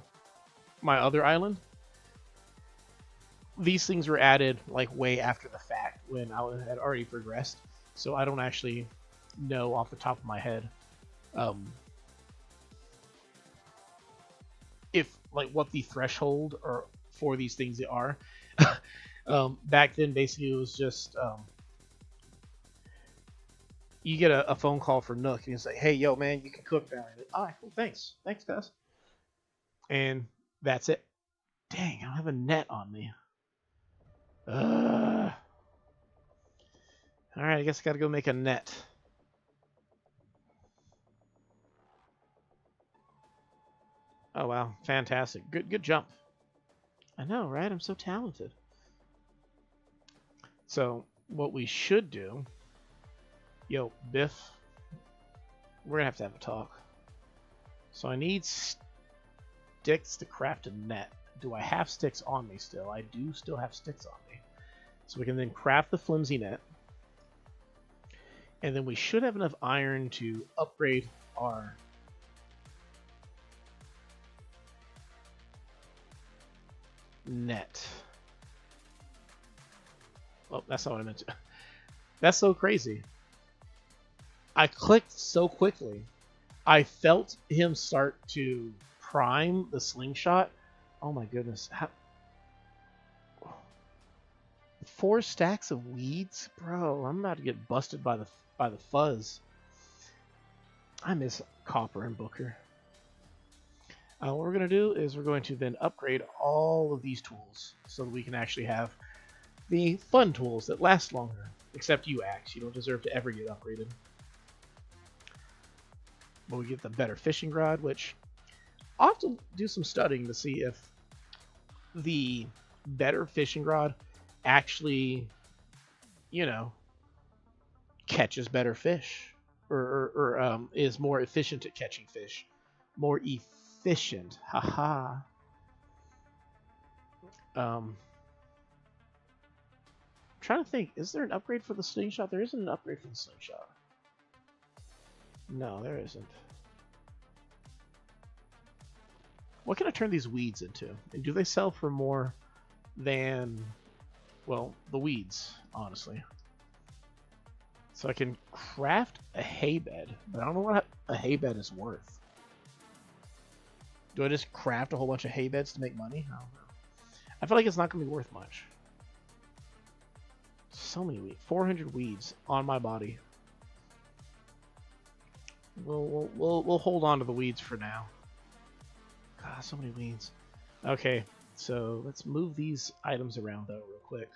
my other island, these things were added, like, way after the fact when I had already progressed. So I don't actually know off the top of my head if, like, what the threshold or for these things are. Back then, basically, it was just... you get a phone call for Nook, and he's like, "Hey, yo, man, you can cook now." Like, all right, cool, thanks, guys. And that's it. Dang, I don't have a net on me. All right, I guess I gotta go make a net. Oh wow, fantastic! Good jump. I know, right? I'm so talented. So what we should do, yo, Biff, we're gonna have a talk. So I need sticks to craft a net. Do I have sticks on me still? I do still have sticks on me. So we can then craft the flimsy net. And then we should have enough iron to upgrade our net. Oh, that's not what I meant to. That's so crazy. I clicked so quickly. I felt him start to prime the slingshot. Oh my goodness. 4 stacks of weeds? Bro, I'm about to get busted by the fuzz. I miss Copper and Booker. What we're going to do is we're going to then upgrade all of these tools so that we can actually have the fun tools that last longer. Except you, Axe. You don't deserve to ever get upgraded. But we get the better fishing rod, which I'll have to do some studying to see if the better fishing rod actually, you know, catches better fish or is more efficient at catching fish. More efficient. Haha. I'm trying to think, is there an upgrade for the slingshot? There isn't an upgrade for the slingshot. No, there isn't. What can I turn these weeds into? And do they sell for more than, well, the weeds, honestly? So I can craft a hay bed, but I don't know what a hay bed is worth. Do I just craft a whole bunch of hay beds to make money? I don't know. I feel like it's not going to be worth much. So many weeds. 400 weeds on my body. We'll hold on to the weeds for now. God, so many weeds. Okay, so let's move these items around though real quick.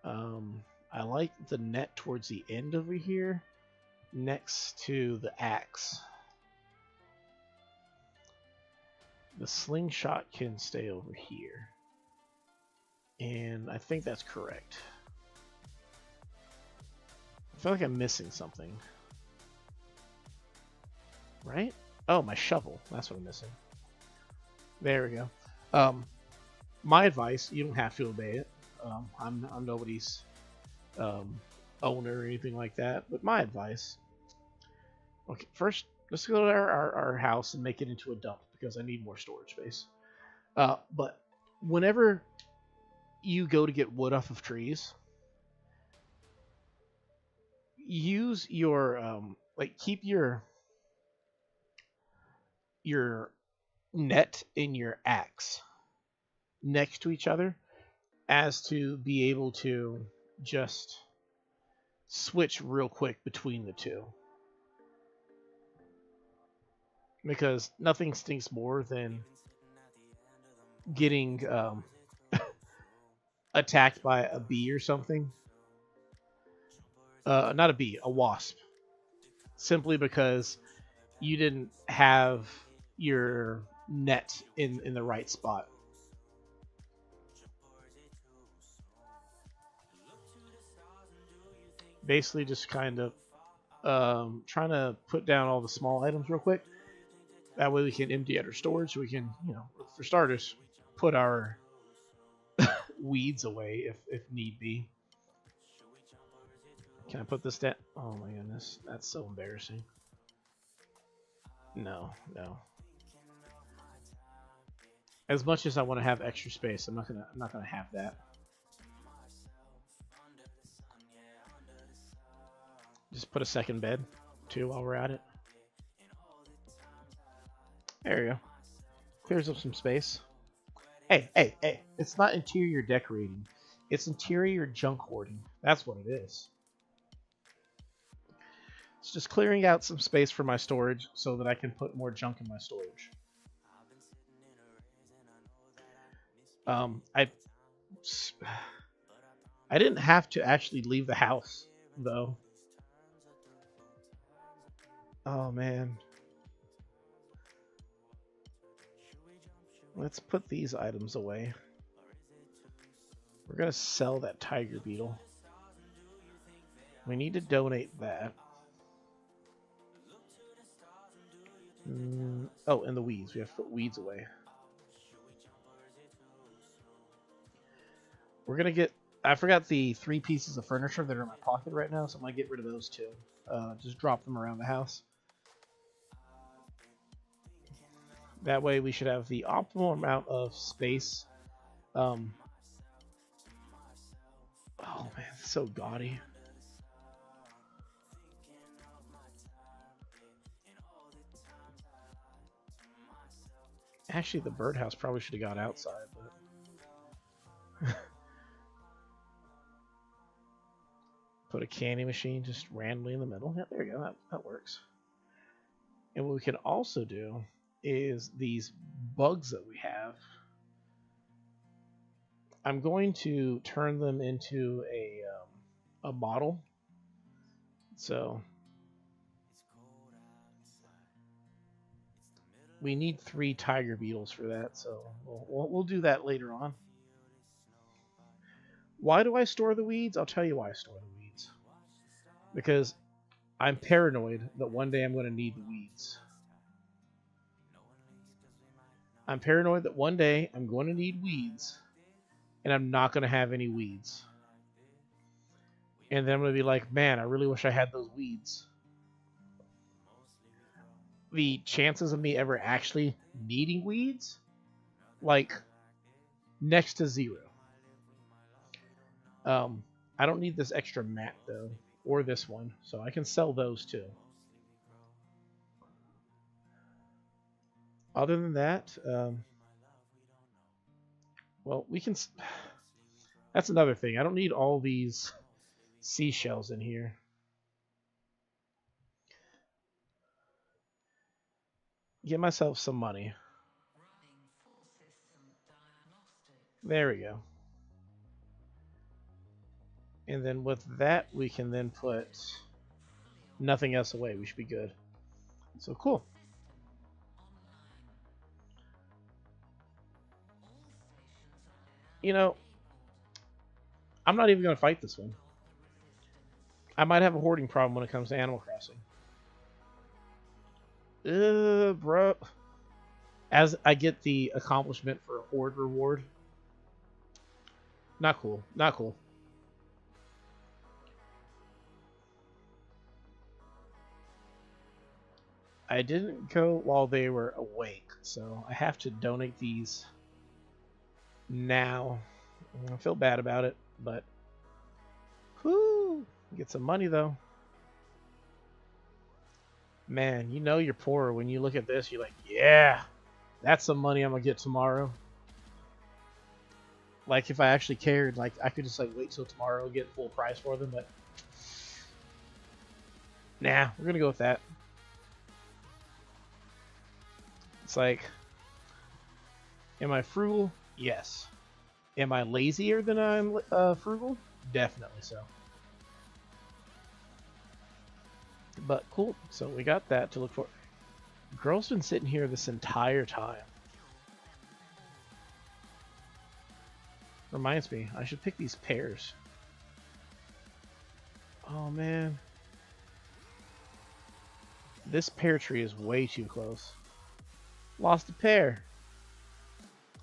I like the net towards the end over here, next to the axe. The slingshot can stay over here. And I think that's correct. I feel like I'm missing something. Right? Oh, my shovel. That's what I'm missing. There we go. My advice, you don't have to obey it. I'm nobody's owner or anything like that. But my advice, okay, first let's go to our house and make it into a dump because I need more storage space. But whenever you go to get wood off of trees, use your like keep your net and your axe next to each other as to be able to just switch real quick between the two. Because nothing stinks more than getting attacked by a bee or something. Not a bee, a wasp. Simply because you didn't have your net in the right spot. Basically just kind of trying to put down all the small items real quick. That way we can empty out our storage. We can, for starters, put our weeds away if need be. Can I put this down? Oh my goodness, that's so embarrassing. No. As much as I want to have extra space, I'm not gonna have that. Just put a second bed too while we're at it. There you go. Clears up some space. Hey. It's not interior decorating. It's interior junk hoarding. That's what it is. It's just clearing out some space for my storage so that I can put more junk in my storage. I didn't have to actually leave the house, though. Oh, man. Let's put these items away. We're going to sell that tiger beetle. We need to donate that. Oh, and the weeds. We have to put weeds away. We're going to get... I forgot the 3 pieces of furniture that are in my pocket right now, so I'm going to get rid of those too. Just drop them around the house. That way we should have the optimal amount of space. Oh man, it's so gaudy. Actually, the birdhouse probably should have got outside, but put a candy machine just randomly in the middle. Yeah, there you go. That works. And what we can also do is these bugs that we have. I'm going to turn them into a model. So we need 3 tiger beetles for that. So we'll do that later on. Why do I store the weeds? I'll tell you why I store the weeds. Because I'm paranoid that one day I'm going to need the weeds. I'm paranoid that one day I'm going to need weeds, and I'm not going to have any weeds. And then I'm going to be like, man, I really wish I had those weeds. The chances of me ever actually needing weeds, like, next to 0. I don't need this extra mat, though, or this one, so I can sell those, too. Other than that, well, we can... That's another thing. I don't need all these seashells in here. Get myself some money. There we go. And then with that, we can then put nothing else away. We should be good. So cool. You know, I'm not even going to fight this one. I might have a hoarding problem when it comes to Animal Crossing. Bro. As I get the accomplishment for a hoard reward. Not cool. Not cool. I didn't go while they were awake, so I have to donate these now. I feel bad about it, but whoo, get some money though. Man, you know you're poor when you look at this. You're like, yeah, that's some money I'm gonna get tomorrow. Like if I actually cared, like I could just like wait till tomorrow, get full price for them, but nah, we're gonna go with that. It's like, am I frugal? Yes. Am I lazier than I'm frugal? Definitely so. But cool. So we got that to look for. Girl's been sitting here this entire time. Reminds me, I should pick these pears. Oh man. This pear tree is way too close. Lost a pear.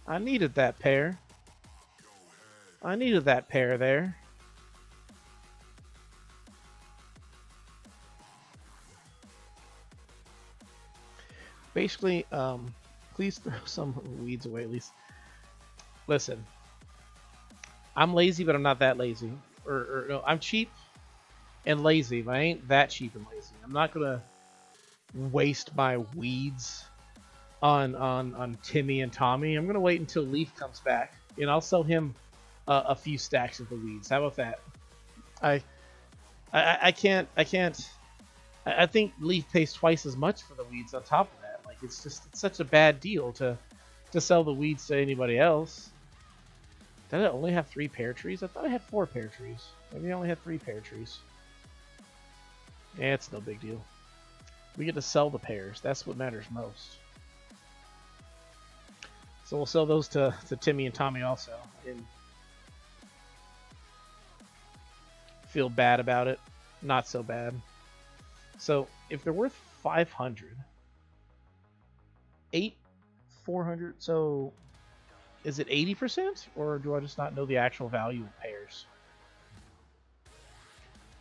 I needed that pear. I needed that pear there. Basically, please throw some weeds away at least. Listen, I'm lazy, but I'm not that lazy. Or no, I'm cheap and lazy, but I ain't that cheap and lazy. I'm not gonna waste my weeds on Timmy and Tommy. I'm gonna wait until Leaf comes back, and I'll sell him a few stacks of the weeds. How about that? I I can't. I think Leaf pays twice as much for the weeds on top of that. Like it's such a bad deal to sell the weeds to anybody else. Did I only have 3 pear trees? I thought I had 4 pear trees. Maybe I only had 3 pear trees. Yeah, it's no big deal. We get to sell the pears. That's what matters most. So we'll sell those to Timmy and Tommy also. And feel bad about it. Not so bad. So if they're worth 500, 400. So is it 80%, or do I just not know the actual value of pears?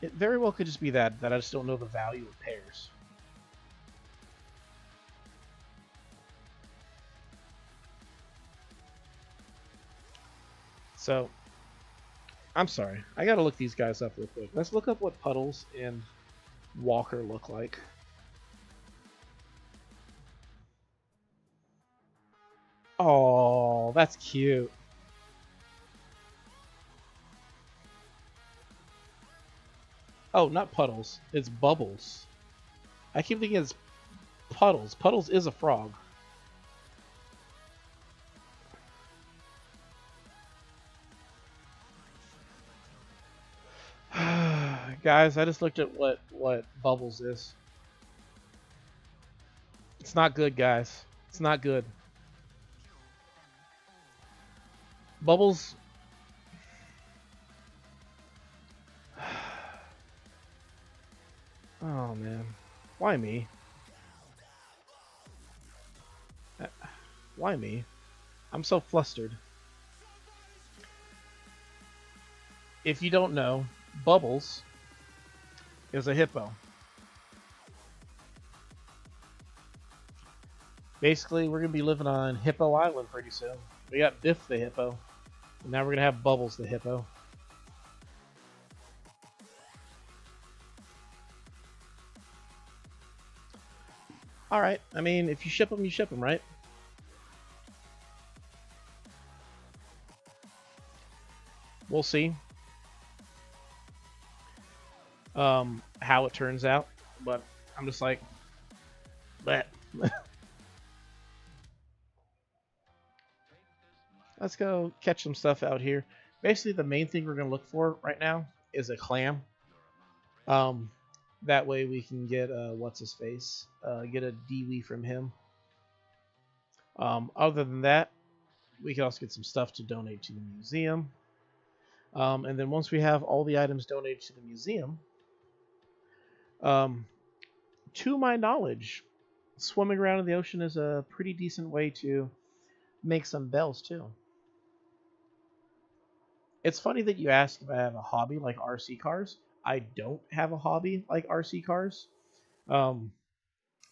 It very well could just be that I just don't know the value of pears. So, I'm sorry. I gotta look these guys up real quick. Let's look up what Puddles and Walker look like. Oh, that's cute. Oh, not Puddles. It's Bubbles. I keep thinking it's Puddles. Puddles is a frog. Guys, I just looked at what Bubbles is. It's not good, guys. It's not good. Bubbles. Oh man, why me? Why me? I'm so flustered. If you don't know, Bubbles is a hippo. Basically, we're gonna be living on Hippo Island pretty soon. We got Biff the hippo, and now we're gonna have Bubbles the hippo. All right. I mean, if you ship them, you ship them, right? We'll see how it turns out, but I'm just like, but let's go catch some stuff out here. Basically, the main thing we're gonna look for right now is a clam. That way we can get what's his face, get a Dewey from him. Other than that, we can also get some stuff to donate to the museum. And then once we have all the items donated to the museum, um, to my knowledge, swimming around in the ocean is a pretty decent way to make some bells too. It's funny that you asked if I have a hobby like RC cars. I don't have a hobby like RC cars. Um,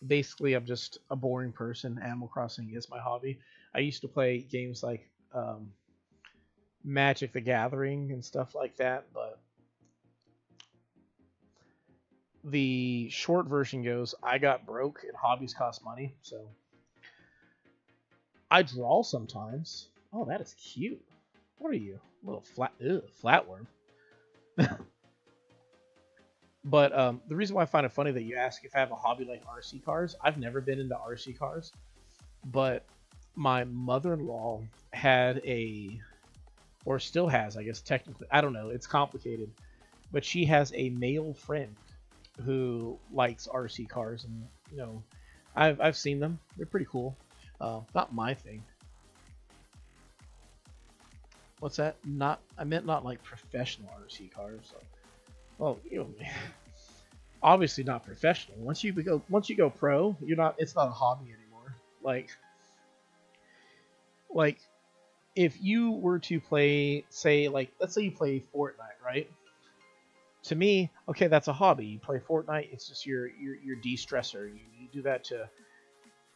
Basically, I'm just a boring person. Animal Crossing is my hobby. I used to play games like Magic the Gathering and stuff like that, but the short version goes, I got broke and hobbies cost money, so I draw sometimes. Oh, that is cute. What are you? A little flatworm. But the reason why I find it funny that you ask if I have a hobby like RC cars, I've never been into RC cars, but my mother-in-law had a, or still has, I guess technically, I don't know, it's complicated, but she has a male friend who likes RC cars, and I've seen them. They're pretty cool. Not my thing. What's that? Not I meant not like professional RC cars. So, well, obviously not professional. Once you go pro, you're not. It's not a hobby anymore. Like if you were to play, say, like let's say you play Fortnite, right? To me, okay, that's a hobby. You play Fortnite. It's just your de-stressor. You do that to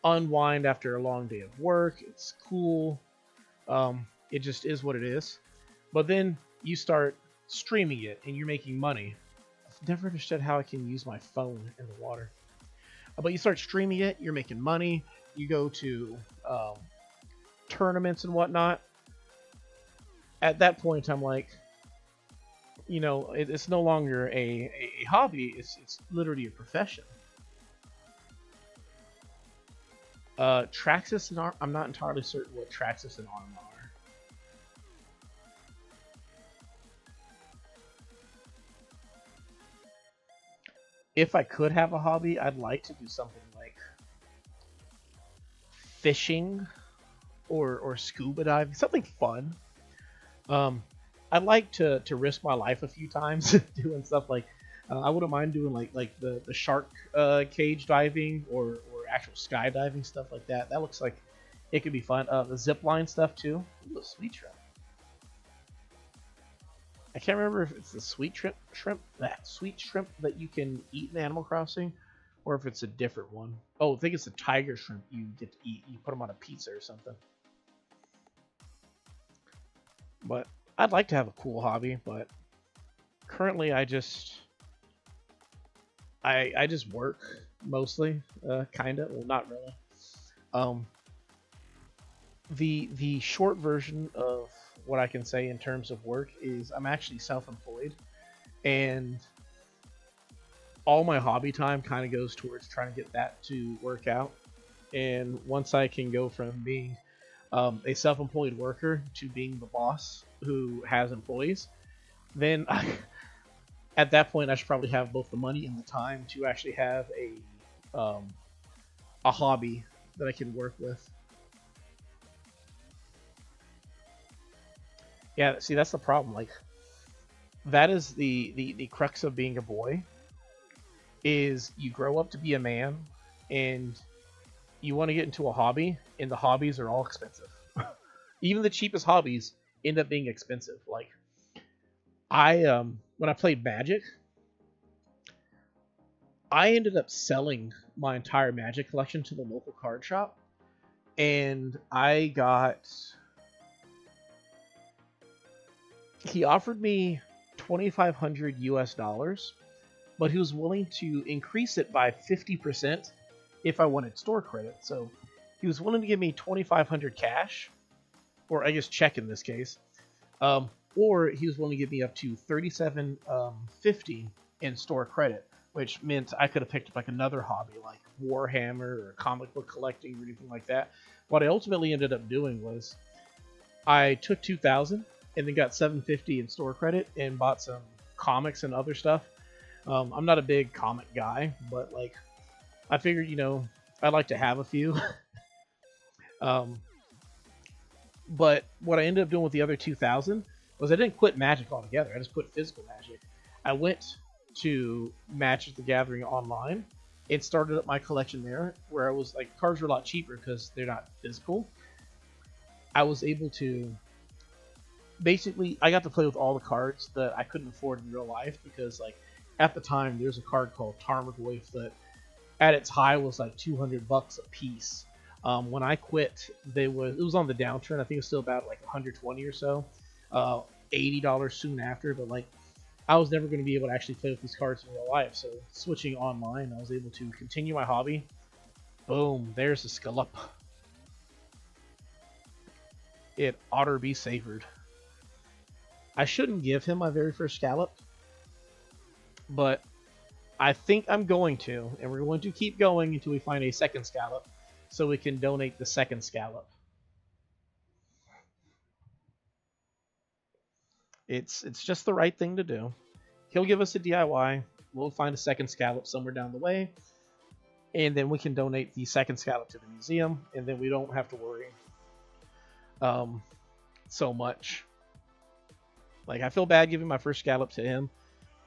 unwind after a long day of work. It's cool. It just is what it is. But then you start streaming it and you're making money. I've never understood how I can use my phone in the water. But you start streaming it, you're making money. You go to tournaments and whatnot. At that point, I'm like, it's no longer a hobby. It's literally a profession. Traxxas and Arm. I'm not entirely certain what Traxxas and Arm are. If I could have a hobby, I'd like to do something like fishing or scuba diving, something fun. Um, I'd like to risk my life a few times doing stuff like I wouldn't mind doing like the shark cage diving or actual skydiving stuff like that. That looks like it could be fun. The zip line stuff too. Ooh, sweet shrimp. I can't remember if it's the sweet shrimp that you can eat in Animal Crossing, or if it's a different one. Oh, I think it's the tiger shrimp you get to eat. You put them on a pizza or something. But I'd like to have a cool hobby, but currently I just work mostly, kind of. Well, not really. Um, the short version of what I can say in terms of work is I'm actually self-employed, and all my hobby time kind of goes towards trying to get that to work out. And once I can go from being a self-employed worker to being the boss who has employees, then at that point I should probably have both the money and the time to actually have a hobby that I can work with. Yeah, see, that's the problem. Like, that is the crux of being a boy, is you grow up to be a man, and you want to get into a hobby, and the hobbies are all expensive. Even the cheapest hobbies end up being expensive. Like, when I played Magic, I ended up selling my entire Magic collection to the local card shop, and I got he offered me 2,500 US dollars, but he was willing to increase it by 50% if I wanted store credit. So he was willing to give me 2,500 cash, or I guess check in this case, or he was willing to give me up to 3750 in store credit, which meant I could have picked up like another hobby like Warhammer or comic book collecting or anything like that. What I ultimately ended up doing was I took 2,000 and then got 750 in store credit and bought some comics and other stuff. I'm not a big comic guy, but like I figured, I'd like to have a few. But what I ended up doing with the other 2,000 was I didn't quit Magic altogether. I just quit physical Magic. I went to Magic the Gathering online and started up my collection there, where I was like, cards are a lot cheaper because they're not physical. I was able to basically, I got to play with all the cards that I couldn't afford in real life, because like at the time there's a card called Tarmogoyf that at its high was like $200 a piece. When I quit, it was on the downturn. I think it was still about like 120 or so, $80 soon after. But like, I was never going to be able to actually play with these cards in real life. So switching online, I was able to continue my hobby. Boom, there's the Scallop. It oughter be savored. I shouldn't give him my very first Scallop, but I think I'm going to, and we're going to keep going until we find a second Scallop, so we can donate the second Scallop. It's just the right thing to do. He'll give us a DIY. We'll find a second Scallop somewhere down the way, and then we can donate the second Scallop to the museum, and then we don't have to worry so much. Like, I feel bad giving my first Scallop to him,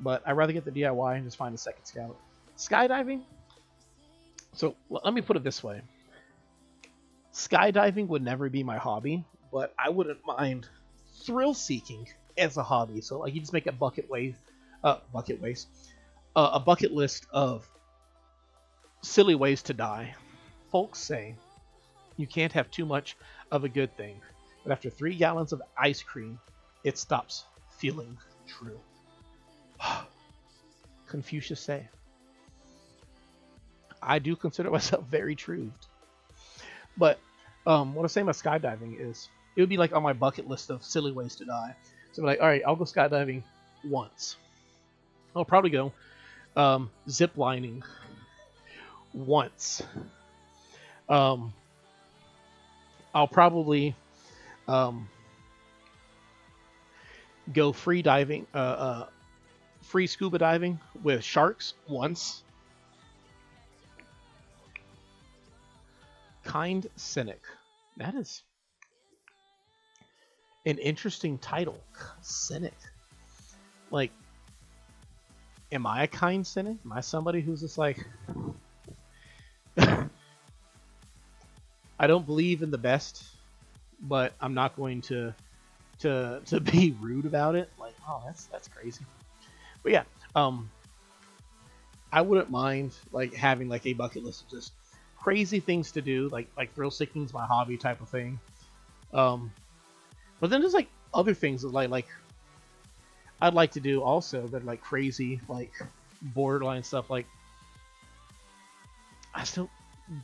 but I'd rather get the DIY and just find a second Scallop. Skydiving? So, let me put it this way. Skydiving would never be my hobby, but I wouldn't mind thrill-seeking as a hobby. So, like, you just make a bucket list of silly ways to die. Folks say you can't have too much of a good thing, but after 3 gallons of ice cream, it stops feeling true. Confucius say. I do consider myself very true. But what I'm saying about skydiving is, it would be like on my bucket list of silly ways to die. So I'm like, all right, I'll go skydiving once. I'll probably go zip lining once. I'll probably go free diving, free scuba diving with sharks once. Kind Cynic. That is an interesting title. Cynic. Like, am I a kind cynic? Am I somebody who's just like, I don't believe in the best, but I'm not going to be rude about it? Like, oh, that's crazy. But yeah, I wouldn't mind like having like a bucket list of just crazy things to do, like thrill seeking is my hobby type of thing. But then there's like other things that like I'd like to do also that are like crazy, like borderline stuff. Like,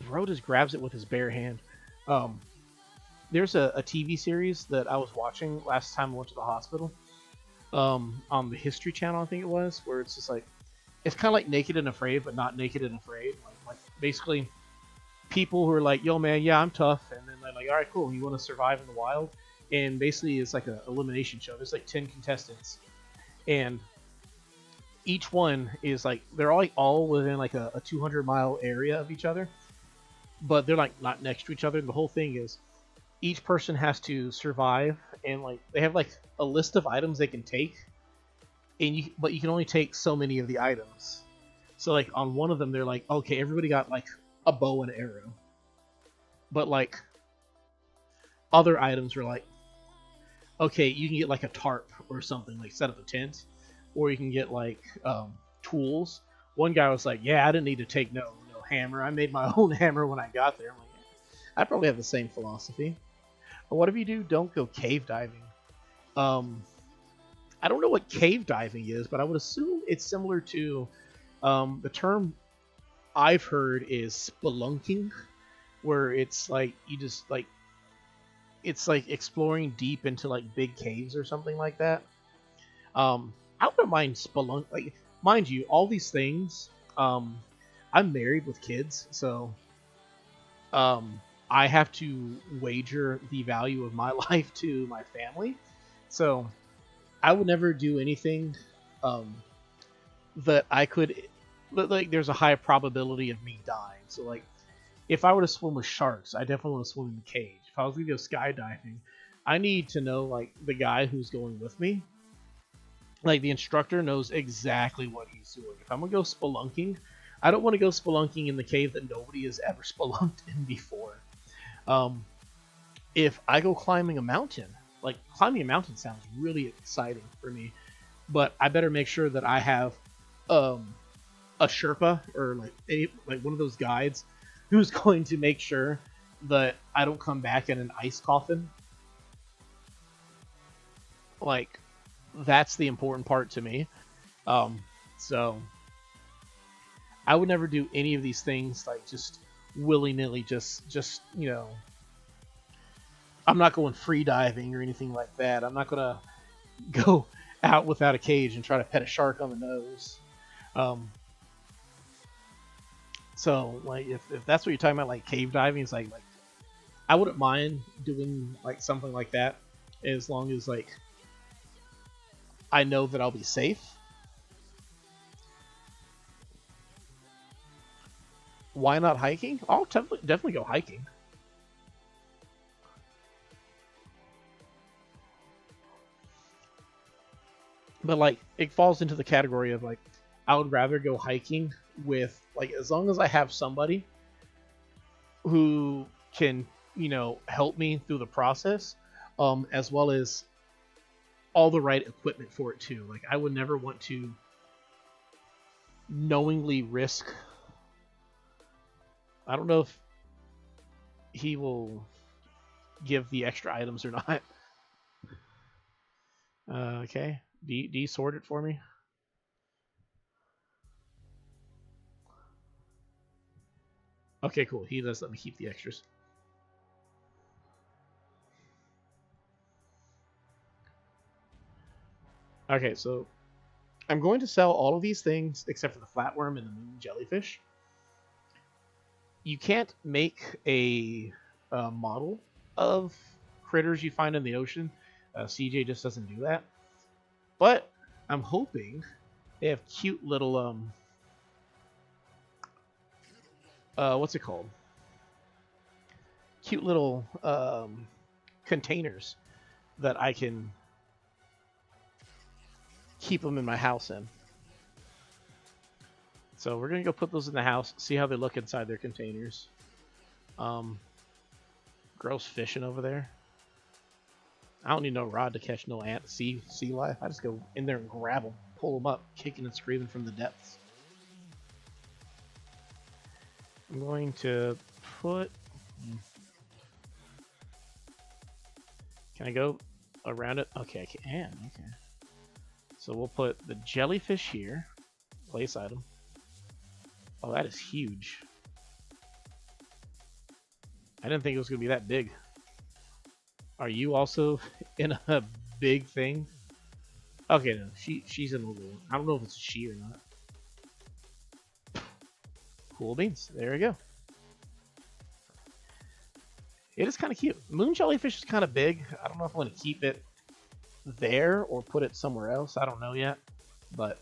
bro just grabs it with his bare hand. There's a TV series that I was watching last time I went to the hospital, on the History Channel, I think it was, where it's just like, it's kind of like Naked and Afraid, but not Naked and Afraid. Like basically people who are like, yo man, yeah, I'm tough, and then they're like, all right, cool, you want to survive in the wild? And basically it's like an elimination show. There's like 10 contestants, and each one is like, they're all within like a 200-mile area of each other, but they're like not next to each other. And the whole thing is, each person has to survive, and like they have like a list of items they can take, and but you can only take so many of the items. So like on one of them, they're like, okay, everybody got like a bow and arrow, but like other items are like, okay, you can get like a tarp or something, like set up a tent, or you can get like tools. One guy was like, yeah, I didn't need to take no hammer. I made my own hammer when I got there. I'm like, yeah, I probably have the same philosophy. But whatever you do, don't go cave diving. I don't know what cave diving is, but I would assume it's similar to the term I've heard is spelunking, where it's like you just like, it's like exploring deep into like big caves or something like that. I wouldn't mind spelunk. Like, mind you, all these things. I'm married with kids, so I have to wager the value of my life to my family. So I would never do anything that I could, like, there's a high probability of me dying. So like, if I were to swim with sharks, I definitely want to swim in the cage. If I was going to go skydiving, I need to know like the guy who's going with me, like the instructor knows exactly what he's doing. If I'm gonna go spelunking, I don't want to go spelunking in the cave that nobody has ever spelunked in before. Um, if I go climbing a mountain, like climbing a mountain sounds really exciting for me, but I better make sure that I have um, a Sherpa or like one of those guides who's going to make sure that I don't come back in an ice coffin. Like that's the important part to me. So I would never do any of these things like just willy nilly. Just I'm not going free diving or anything like that. I'm not gonna go out without a cage and try to pet a shark on the nose. Um, so like if that's what you're talking about, like cave diving, it's like I wouldn't mind doing like something like that as long as like I know that I'll be safe. Why not hiking? I'll definitely go hiking. But like it falls into the category of like I would rather go hiking with like as long as I have somebody who can help me through the process, as well as all the right equipment for it too. Like I would never want to knowingly risk. I don't know if he will give the extra items or not. Okay, do you sort it for me? Okay, cool. He does let me keep the extras. Okay, so I'm going to sell all of these things except for the flatworm and the moon jellyfish. You can't make a model of critters you find in the ocean. CJ just doesn't do that. But I'm hoping they have cute little what's it called? Cute little containers that I can keep them in my house in. So we're gonna go put those in the house, see how they look inside their containers. Gross fishing over there. I don't need no rod to catch no sea life. I just go in there and grab them, pull them up, kicking and screaming from the depths. I'm going to put. Can I go around it? Okay, I can. Okay. So we'll put the jellyfish here. Place item. Oh, that is huge. I didn't think it was going to be that big. Are you also in a big thing? Okay, no. She's in a little. I don't know if it's a she or not. Cool beans. There we go. It is kind of cute. Moon jellyfish is kind of big. I don't know if I want to keep it there or put it somewhere else. I don't know yet. But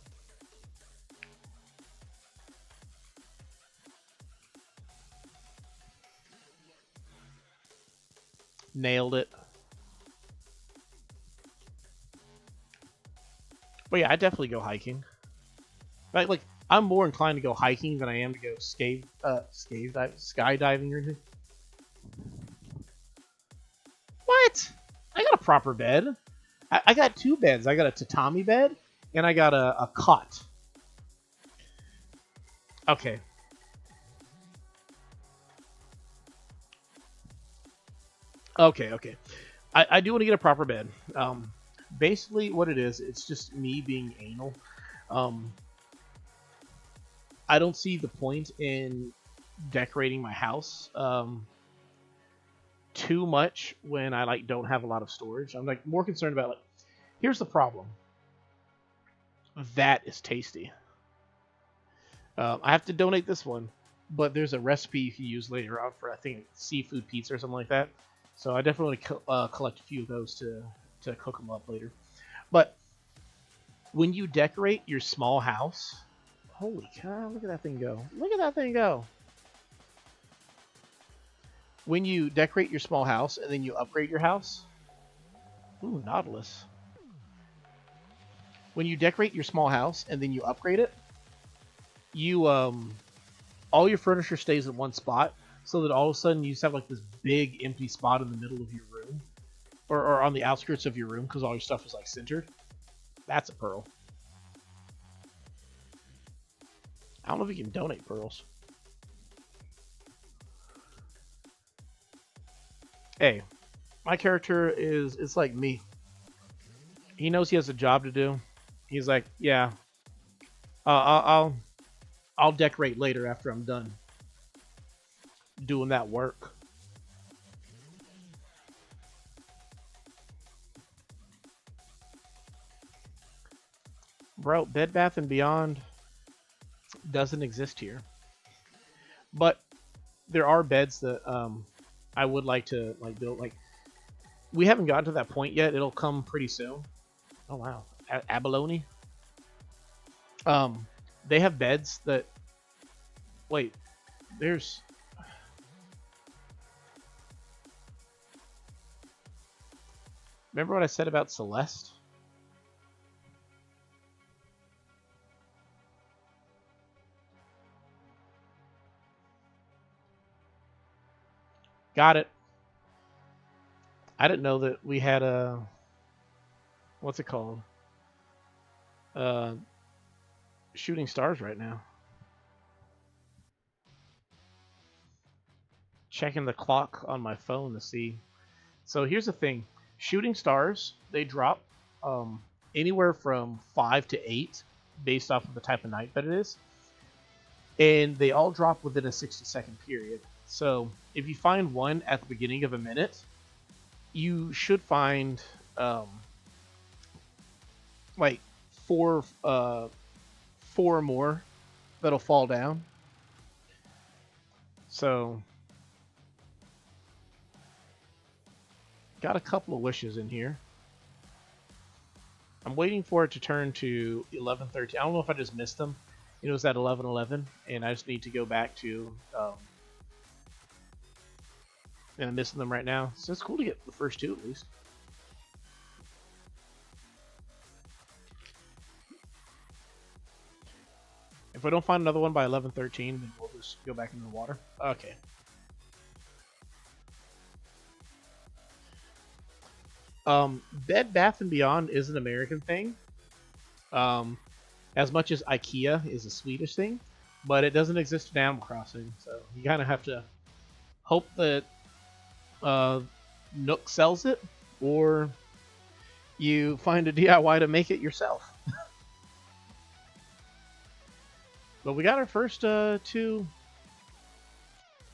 nailed it. But yeah, I definitely go hiking. Like I'm more inclined to go hiking than I am to go skydiving or anything. What? I got a proper bed. I got two beds. I got a tatami bed and I got a cot. Okay. Okay. I do want to get a proper bed. Basically, what it is, it's just me being anal. Um, I don't see the point in decorating my house too much when I like don't have a lot of storage. I'm like more concerned about like. Here's the problem. That is tasty. I have to donate this one, but there's a recipe you can use later on for I think seafood pizza or something like that. So I definitely collect a few of those to cook them up later. But when you decorate your small house, holy cow! Look at that thing go! Look at that thing go! When you decorate your small house and then you upgrade your house, Ooh, Nautilus. When you decorate your small house and then you upgrade it, you all your furniture stays in one spot, so that all of a sudden you just have like this big empty spot in the middle of your room, or on the outskirts of your room, because all your stuff is like centered. That's a pearl. I don't know if you can donate pearls. Hey, my character is it's like me. He knows he has a job to do. He's like, yeah, I'll decorate later after I'm done doing that work. Bro, Bed Bath and Beyond doesn't exist here, but there are beds that I would like to like build. Like we haven't gotten to that point yet. It'll come pretty soon. Oh wow, abalone. Um, they have beds that. Wait, there's. Remember what I said about Celeste? Got it. I didn't know that we had a what's it called? Uh, shooting stars right now. Checking the clock on my phone to see. So here's the thing: shooting stars they drop anywhere from 5 to 8, based off of the type of night that it is, and they all drop within a 60-second period. So if you find one at the beginning of a minute, you should find like four more that'll fall down. So got a couple of wishes in here. I'm waiting for it to turn to 11:13. I don't know if I just missed them. It was at 11:11, and I just need to go back to. And I'm missing them right now, so it's cool to get the first two at least. If I don't find another one by 11:13, then we'll just go back into the water. Okay. Bed Bath and Beyond is an American thing. Um, as much as IKEA is a Swedish thing, but it doesn't exist in Animal Crossing, so you kind of have to hope that Nook sells it, or you find a DIY to make it yourself. But we got our first two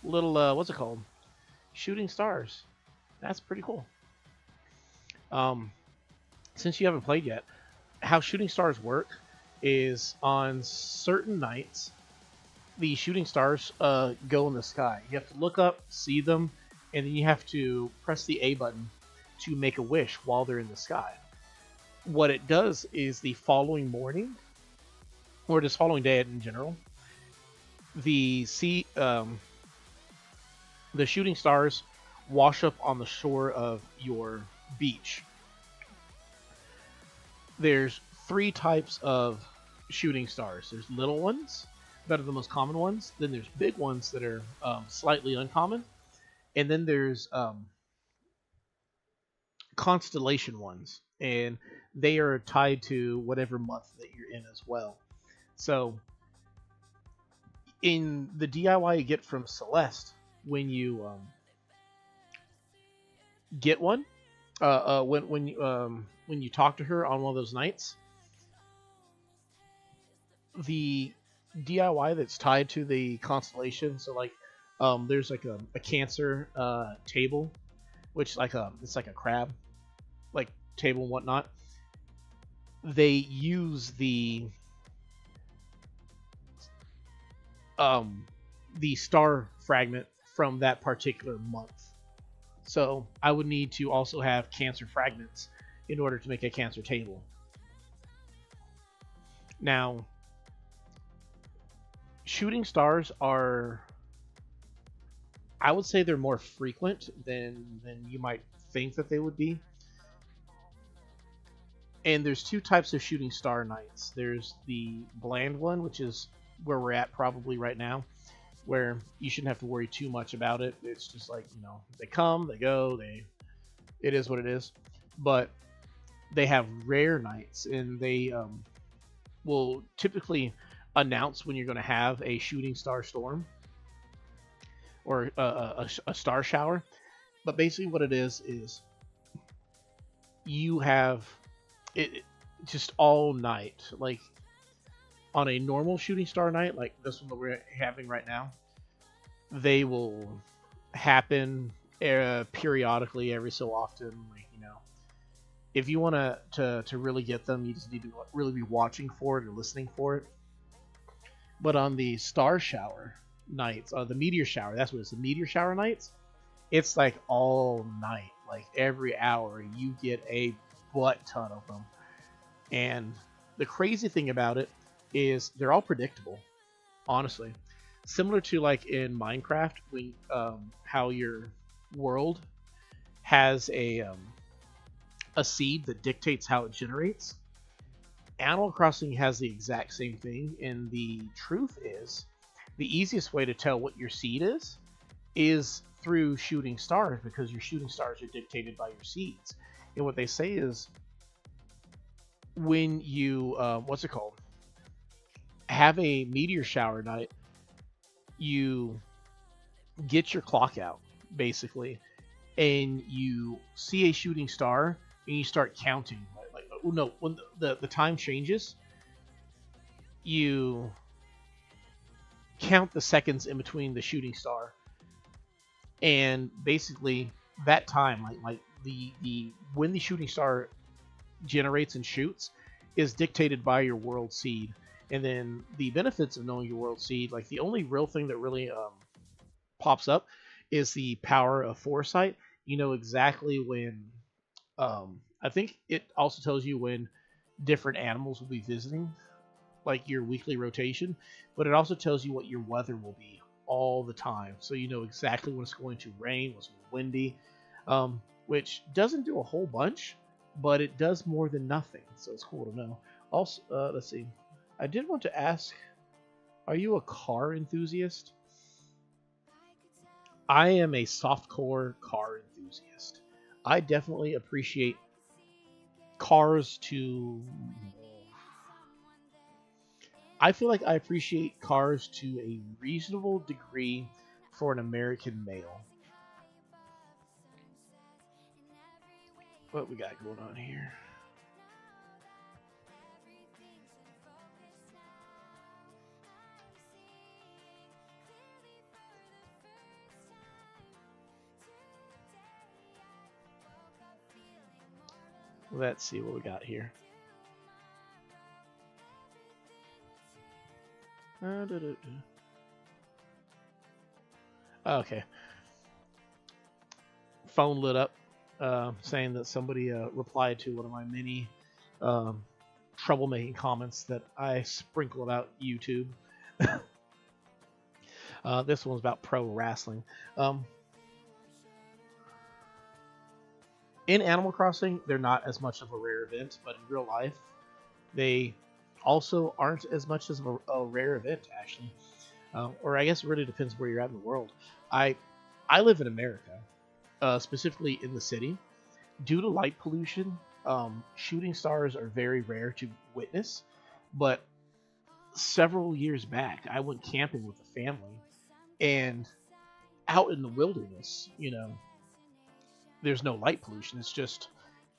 little what's it called? Shooting stars. That's pretty cool. Um, since you haven't played yet, how shooting stars work is on certain nights, the shooting stars go in the sky. You have to look up, see them, and then you have to press the A button to make a wish while they're in the sky. What it does is the following morning, or just following day in general, the shooting stars wash up on the shore of your beach. There's three types of shooting stars. There's little ones that are the most common ones. Then there's big ones that are slightly uncommon, and then there's constellation ones, and they are tied to whatever month that you're in as well. So in the DIY you get from Celeste, when you get one, when you talk to her on one of those nights, the DIY that's tied to the constellation. So like, there's like a Cancer table, which like it's like a crab, like table and whatnot. They use the star fragment from that particular month. So I would need to also have Cancer fragments in order to make a Cancer table. Now, shooting stars are, I would say they're more frequent than you might think that they would be. And there's two types of shooting star nights. There's the bland one, which is where we're at probably right now, where you shouldn't have to worry too much about it. It's just like, they come, they go, it is what it is. But they have rare nights, and they will typically announce when you're going to have a shooting star storm or a star shower. But basically, what it is you have it just all night. Like on a normal shooting star night, like this one that we're having right now, they will happen periodically, every so often. Like, if you want to really get them, you just need to really be watching for it or listening for it. But on the star shower nights, the meteor shower, that's what it's, the meteor shower nights, it's like all night, like every hour you get a butt ton of them. And the crazy thing about it is they're all predictable, honestly. Similar to like in Minecraft, when how your world has a seed that dictates how it generates. Animal Crossing has the exact same thing, and the truth is, the easiest way to tell what your seed is through shooting stars, because your shooting stars are dictated by your seeds. And what they say is, when you have a meteor shower night, you get your clock out basically, and you see a shooting star, and you start counting. When the time changes, you count the seconds in between the shooting star, and basically that time, like the when the shooting star generates and shoots, is dictated by your world seed. And then the benefits of knowing your world seed, like the only real thing that really pops up is the power of foresight. You know exactly when. I think it also tells you when different animals will be visiting, like your weekly rotation, but it also tells you what your weather will be all the time. So you know exactly when it's going to rain, when it's windy, which doesn't do a whole bunch, but it does more than nothing. So it's cool to know. Also, let's see. I did want to ask, are you a car enthusiast? I am a softcore car enthusiast. I definitely appreciate cars I feel like I appreciate cars to a reasonable degree for an American male. What we got going on here? Let's see what we got here. Okay. Phone lit up, saying that somebody replied to one of my many troublemaking comments that I sprinkle about YouTube. This one's about pro wrestling. In Animal Crossing, they're not as much of a rare event, but in real life, they also aren't as much as a rare event, actually. Or I guess it really depends where you're at in the world. I live in America, specifically in the city. Due to light pollution, shooting stars are very rare to witness. But several years back, I went camping with a family, and out in the wilderness, there's no light pollution. It's just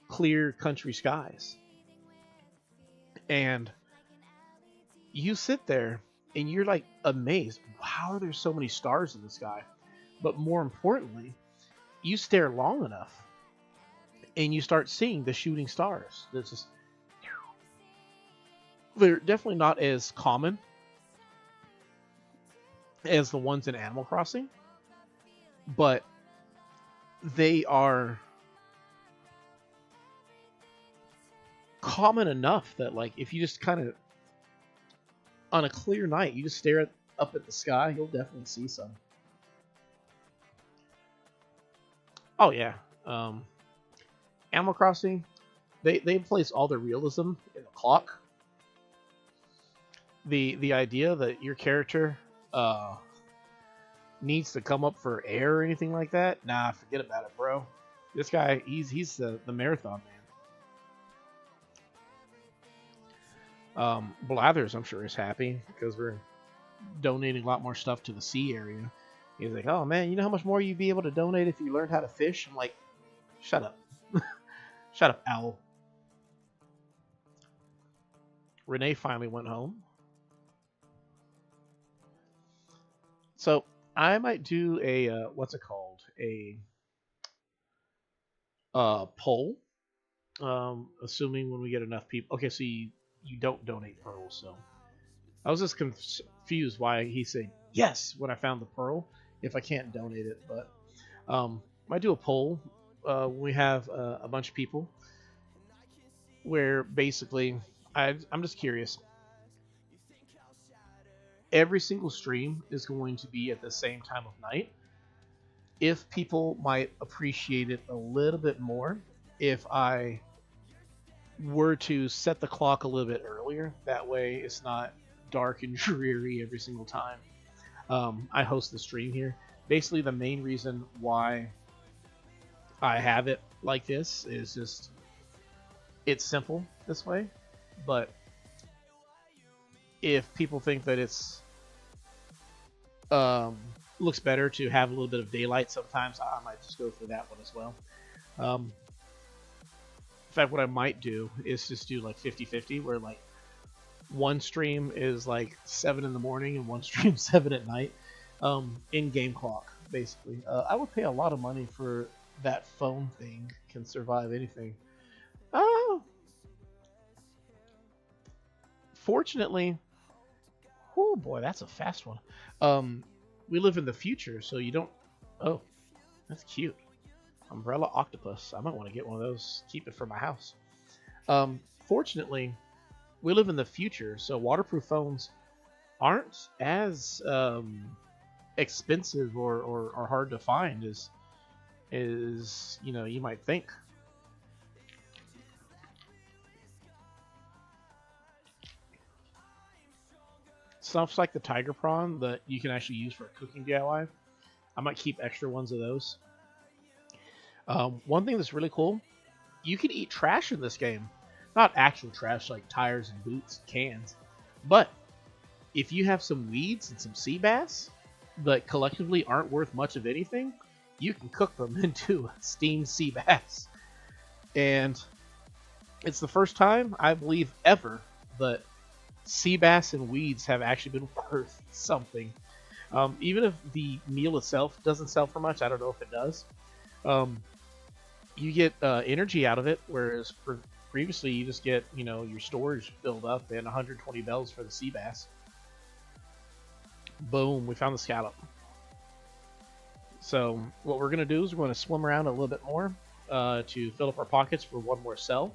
clear country skies. And you sit there and you're like amazed. How are there so many stars in the sky? But more importantly, you stare long enough and you start seeing the shooting stars. They're definitely not as common as the ones in Animal Crossing, but they are common enough that, like, if you just kind of on a clear night, you just stare up at the sky, you'll definitely see some. Oh yeah, Animal Crossing, they place all the realism in the clock. The idea that your character needs to come up for air or anything like that, nah, forget about it, bro. This guy, he's the marathon man. Blathers, I'm sure, is happy because we're donating a lot more stuff to the sea area. He's like, oh man, you know how much more you'd be able to donate if you learned how to fish? I'm like, shut up. Shut up, owl. Renee finally went home. So I might do a what's it called? A poll. Assuming when we get enough people. Okay, so you don't donate pearls, so I was just confused why he said yes when I found the pearl if I can't donate it. But I might do a poll. We have a bunch of people where basically I'm just curious. Every single stream is going to be at the same time of night. If people might appreciate it a little bit more if I were to set the clock a little bit earlier, that way it's not dark and dreary every single time I host the stream here. Basically, the main reason why I have it like this is just it's simple this way, but if people think that it's looks better to have a little bit of daylight sometimes, I might just go for that one as well. In fact, what I might do is just do like 50-50, where like one stream is like 7 in the morning and one stream 7 at night, in-game clock, basically. I would pay a lot of money for that phone thing. Can survive anything. Fortunately, oh boy, that's a fast one. We live in the future, so you don't... Oh, that's cute. Umbrella octopus. I might want to get one of those. Keep it for my house. Fortunately, we live in the future, so waterproof phones aren't as expensive or hard to find as you might think. Stuff like the tiger prawn that you can actually use for a cooking DIY. I might keep extra ones of those. One thing that's really cool, you can eat trash in this game. Not actual trash like tires and boots, cans. But if you have some weeds and some sea bass that collectively aren't worth much of anything, you can cook them into steamed sea bass. And it's the first time, I believe, ever that sea bass and weeds have actually been worth something. Even if the meal itself doesn't sell for much, I don't know if it does. You get energy out of it, whereas previously you just get your storage filled up and 120 bells for the sea bass. Boom, we found the scallop. So what we're going to do is we're going to swim around a little bit more to fill up our pockets for one more cell.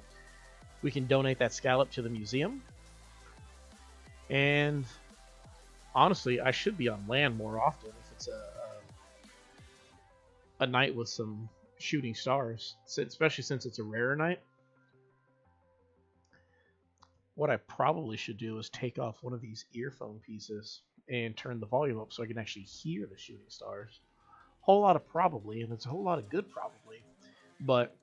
We can donate that scallop to the museum. And honestly, I should be on land more often if it's a night with some shooting stars, especially since it's a rarer night. What I probably should do is take off one of these earphone pieces and turn the volume up so I can actually hear the shooting stars. Whole lot of probably, and it's a whole lot of good probably, but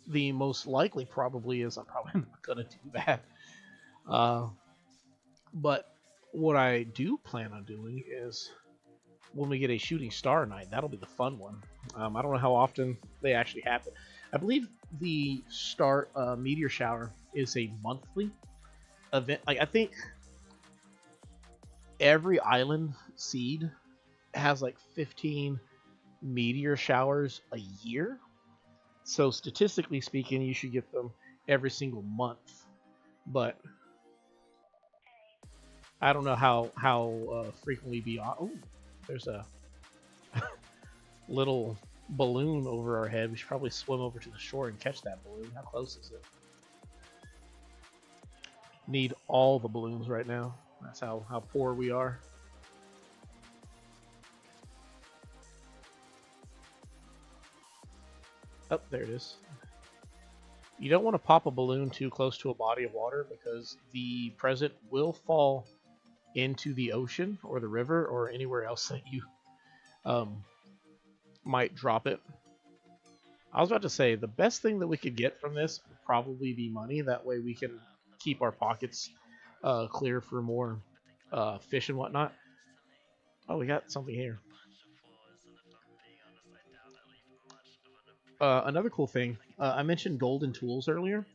the most likely probably is I'm probably not gonna do that. But what I do plan on doing is when we get a shooting star night, that'll be the fun one. I don't know how often they actually happen. I believe the star meteor shower is a monthly event. Like I think every island seed has like 15 meteor showers a year. So statistically speaking, you should get them every single month. But I don't know how frequently beyond. Oh, there's a little balloon over our head. We should probably swim over to the shore and catch that balloon. How close is it? Need all the balloons right now. That's how poor we are. Oh, there it is. You don't want to pop a balloon too close to a body of water because the present will fall into the ocean or the river or anywhere else that you um, might drop it. I was about to say the best thing that we could get from this would probably be money. That way we can keep our pockets clear for more fish and whatnot. Oh, we got something here. Another cool thing, I mentioned golden tools earlier.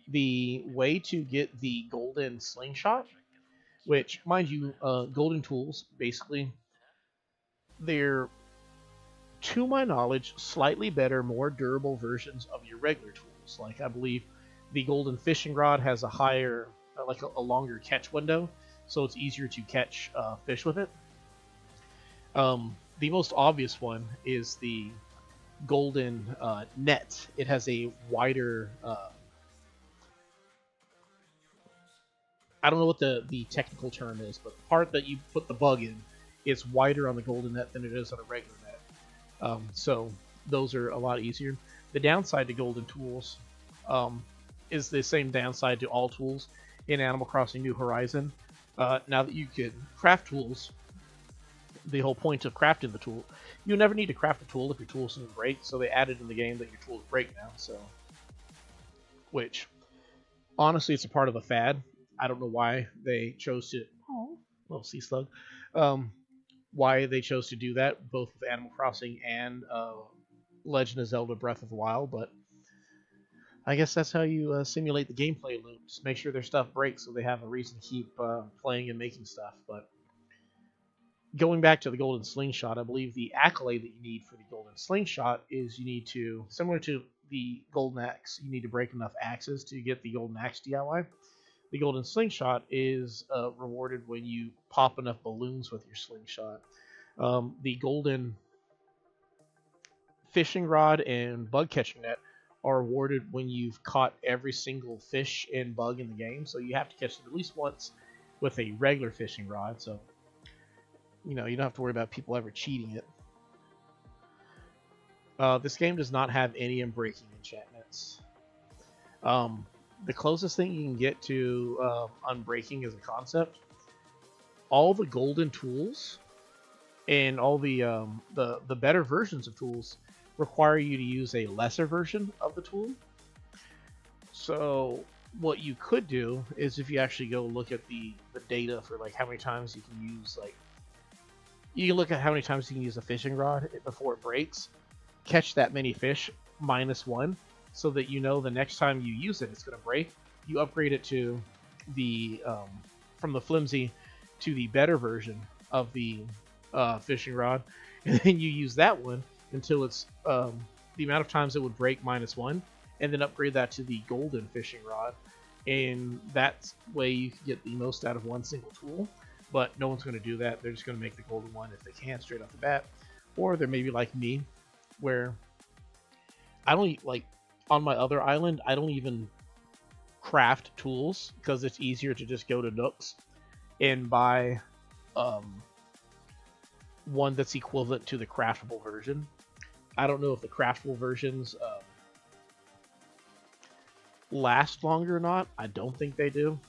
The way to get the golden slingshot, which, mind you, golden tools basically they're, to my knowledge, slightly better, more durable versions of your regular tools. Like I believe the golden fishing rod has a higher, like a longer catch window, so it's easier to catch fish with it. The most obvious one is the golden net. It has a wider. I don't know what the technical term is, but the part that you put the bug in is wider on the golden net than it is on a regular net. So those are a lot easier. The downside to golden tools is the same downside to all tools in Animal Crossing New Horizon. Now that you can craft tools, the whole point of crafting the tool, you never need to craft a tool if your tools didn't break. So they added in the game that your tools break now. So, which honestly, it's a part of a fad. I don't know why they chose to. Oh, little sea slug. Um, why they chose to do that, both with Animal Crossing and Legend of Zelda Breath of the Wild, but I guess that's how you simulate the gameplay loop. Just make sure their stuff breaks so they have a reason to keep playing and making stuff. But going back to the Golden Slingshot, I believe the accolade that you need for the Golden Slingshot is you need to, similar to the Golden Axe, you need to break enough axes to get the Golden Axe DIY. The Golden Slingshot is rewarded when you pop enough balloons with your slingshot. The Golden Fishing Rod and Bug Catching Net are awarded when you've caught every single fish and bug in the game. So you have to catch them at least once with a regular fishing rod. So, you don't have to worry about people ever cheating it. This game does not have any unbreaking enchantments. The closest thing you can get to unbreaking as a concept, all the golden tools and all the better versions of tools require you to use a lesser version of the tool. So what you could do is, if you actually go look at the data for like how many times you can use, like you can look at how many times you can use a fishing rod before it breaks, catch that many fish -1, so that the next time you use it, it's going to break. You upgrade it to the from the flimsy to the better version of the fishing rod, and then you use that one until it's the amount of times it would break -1, and then upgrade that to the golden fishing rod, and that way you can get the most out of one single tool. But no one's going to do that. They're just going to make the golden one if they can straight off the bat, or they're maybe like me, where I don't like. On my other island, I don't even craft tools because it's easier to just go to Nooks and buy one that's equivalent to the craftable version. I don't know if the craftable versions last longer or not. I don't think they do,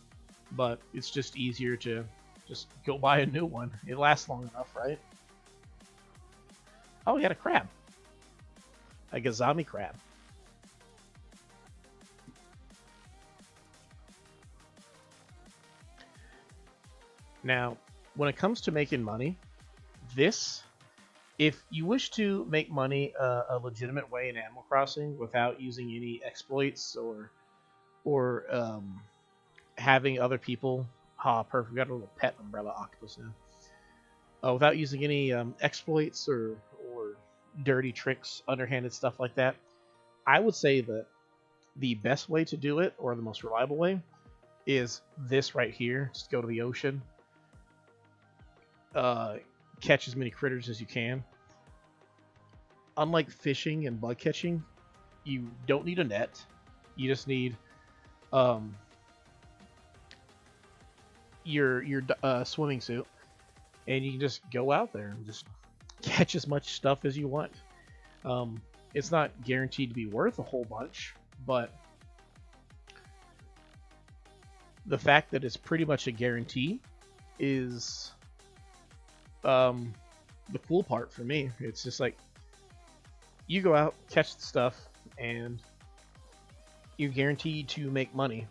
but it's just easier to just go buy a new one. It lasts long enough, right? Oh, we got a crab. A Gazami crab. Now, when it comes to making money, if you wish to make money a legitimate way in Animal Crossing without using any exploits or having other people, perfect, we got a little pet umbrella octopus now. Without using any exploits or dirty tricks, underhanded stuff like that, I would say that the best way to do it, or the most reliable way, is this right here. Just go to the ocean. Catch as many critters as you can. Unlike fishing and bug catching, you don't need a net. You just need your swimming suit, and you can just go out there and just catch as much stuff as you want. It's not guaranteed to be worth a whole bunch, but the fact that it's pretty much a guarantee is um, the cool part for me. It's just like you go out, catch the stuff, and you're guaranteed to make money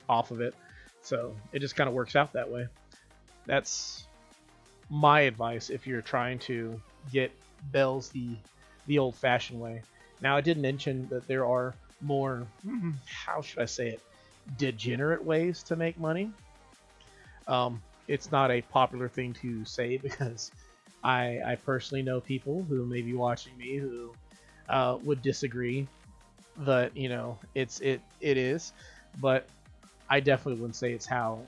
off of it. So it just kind of works out that way. That's my advice if you're trying to get bells the old-fashioned way. Now, I did mention that there are more, how should I say it, degenerate ways to make money. It's not a popular thing to say because I personally know people who may be watching me who would disagree that it is, but I definitely wouldn't say it's how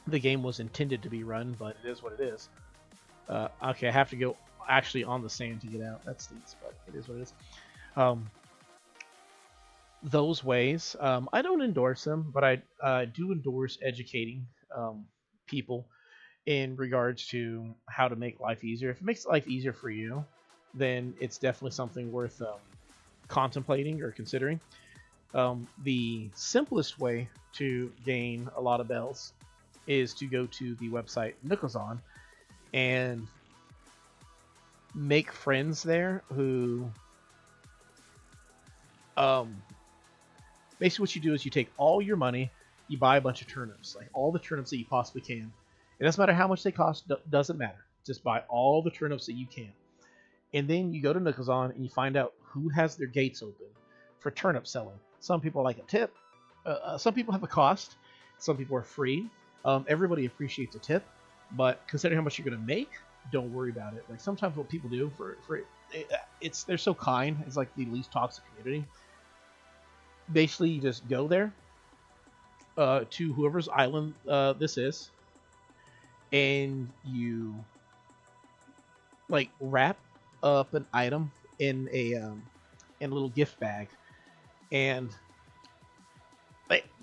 the game was intended to be run, but it is what it is. Okay, I have to go actually on the sand to get out. That stinks, but it is what it is. Those ways, I don't endorse them, but I do endorse educating people in regards to how to make life easier. If it makes life easier for you, then it's definitely something worth contemplating or considering. The simplest way to gain a lot of bells is to go to the website Nookazon and make friends there who basically what you do is you take all your money, you buy a bunch of turnips, like all the turnips that you possibly can. It doesn't matter how much they cost, doesn't matter. Just buy all the turnips that you can. And then you go to Nookazon and you find out who has their gates open for turnip selling. Some people like a tip. Some people have a cost. Some people are free. Everybody appreciates a tip, but considering how much you're going to make, don't worry about it. Like sometimes what people do they're so kind. It's like the least toxic community. Basically, you just go there to whoever's island this is, and you like wrap up an item in a little gift bag, and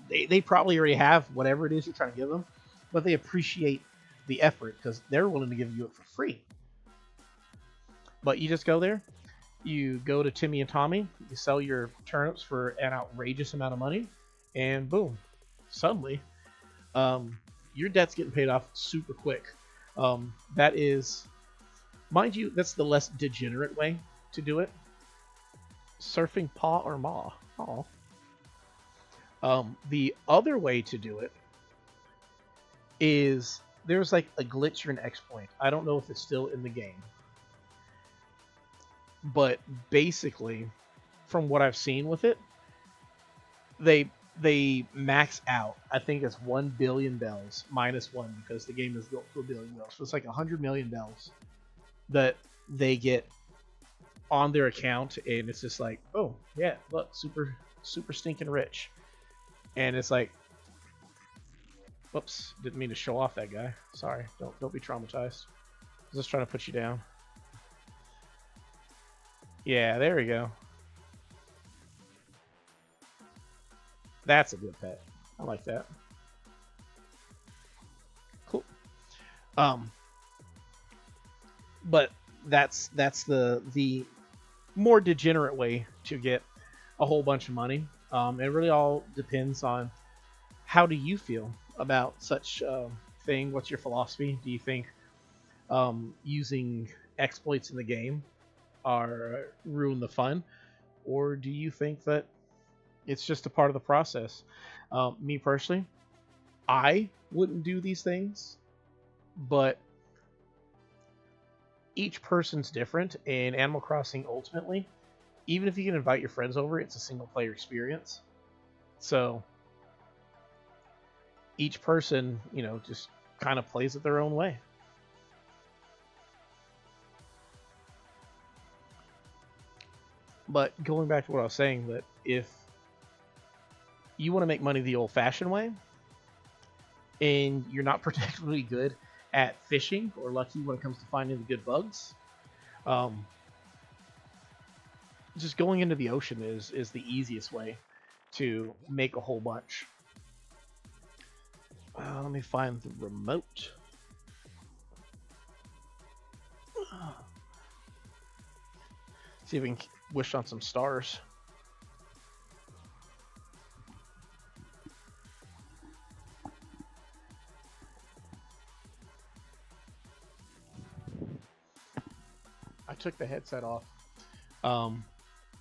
they probably already have whatever it is you're trying to give them, but they appreciate the effort because they're willing to give you it for free. But you just go there, you go to Timmy and Tommy, you sell your turnips for an outrageous amount of money, and boom, suddenly your debt's getting paid off super quick. That is, mind you, that's the less degenerate way to do it. Surfing paw or maw. Aw. The other way to do it is there's like a glitch or an exploit. I don't know if it's still in the game. But basically, from what I've seen with it, they max out. I think it's 1 billion bells minus one because the game is built for 1 billion bells. So it's like 100 million bells that they get on their account, and it's just like, oh yeah, look, super stinking rich. And it's like, whoops, didn't mean to show off that guy. Sorry, don't be traumatized. I was just trying to put you down. Yeah, there we go. That's a good pet. I like that. Cool. But that's the more degenerate way to get a whole bunch of money. It really all depends on how do you feel about such thing. What's your philosophy? Do you think using exploits in the game are ruin the fun, or do you think that it's just a part of the process? Me personally, I wouldn't do these things, but each person's different. In Animal Crossing, ultimately, even if you can invite your friends over, it's a single player experience. So each person, just kind of plays it their own way. But going back to what I was saying, that if you want to make money the old-fashioned way, and you're not particularly good at fishing or lucky when it comes to finding the good bugs, just going into the ocean is the easiest way to make a whole bunch. Let me find the remote. See if we can wish on some stars. took the headset off um,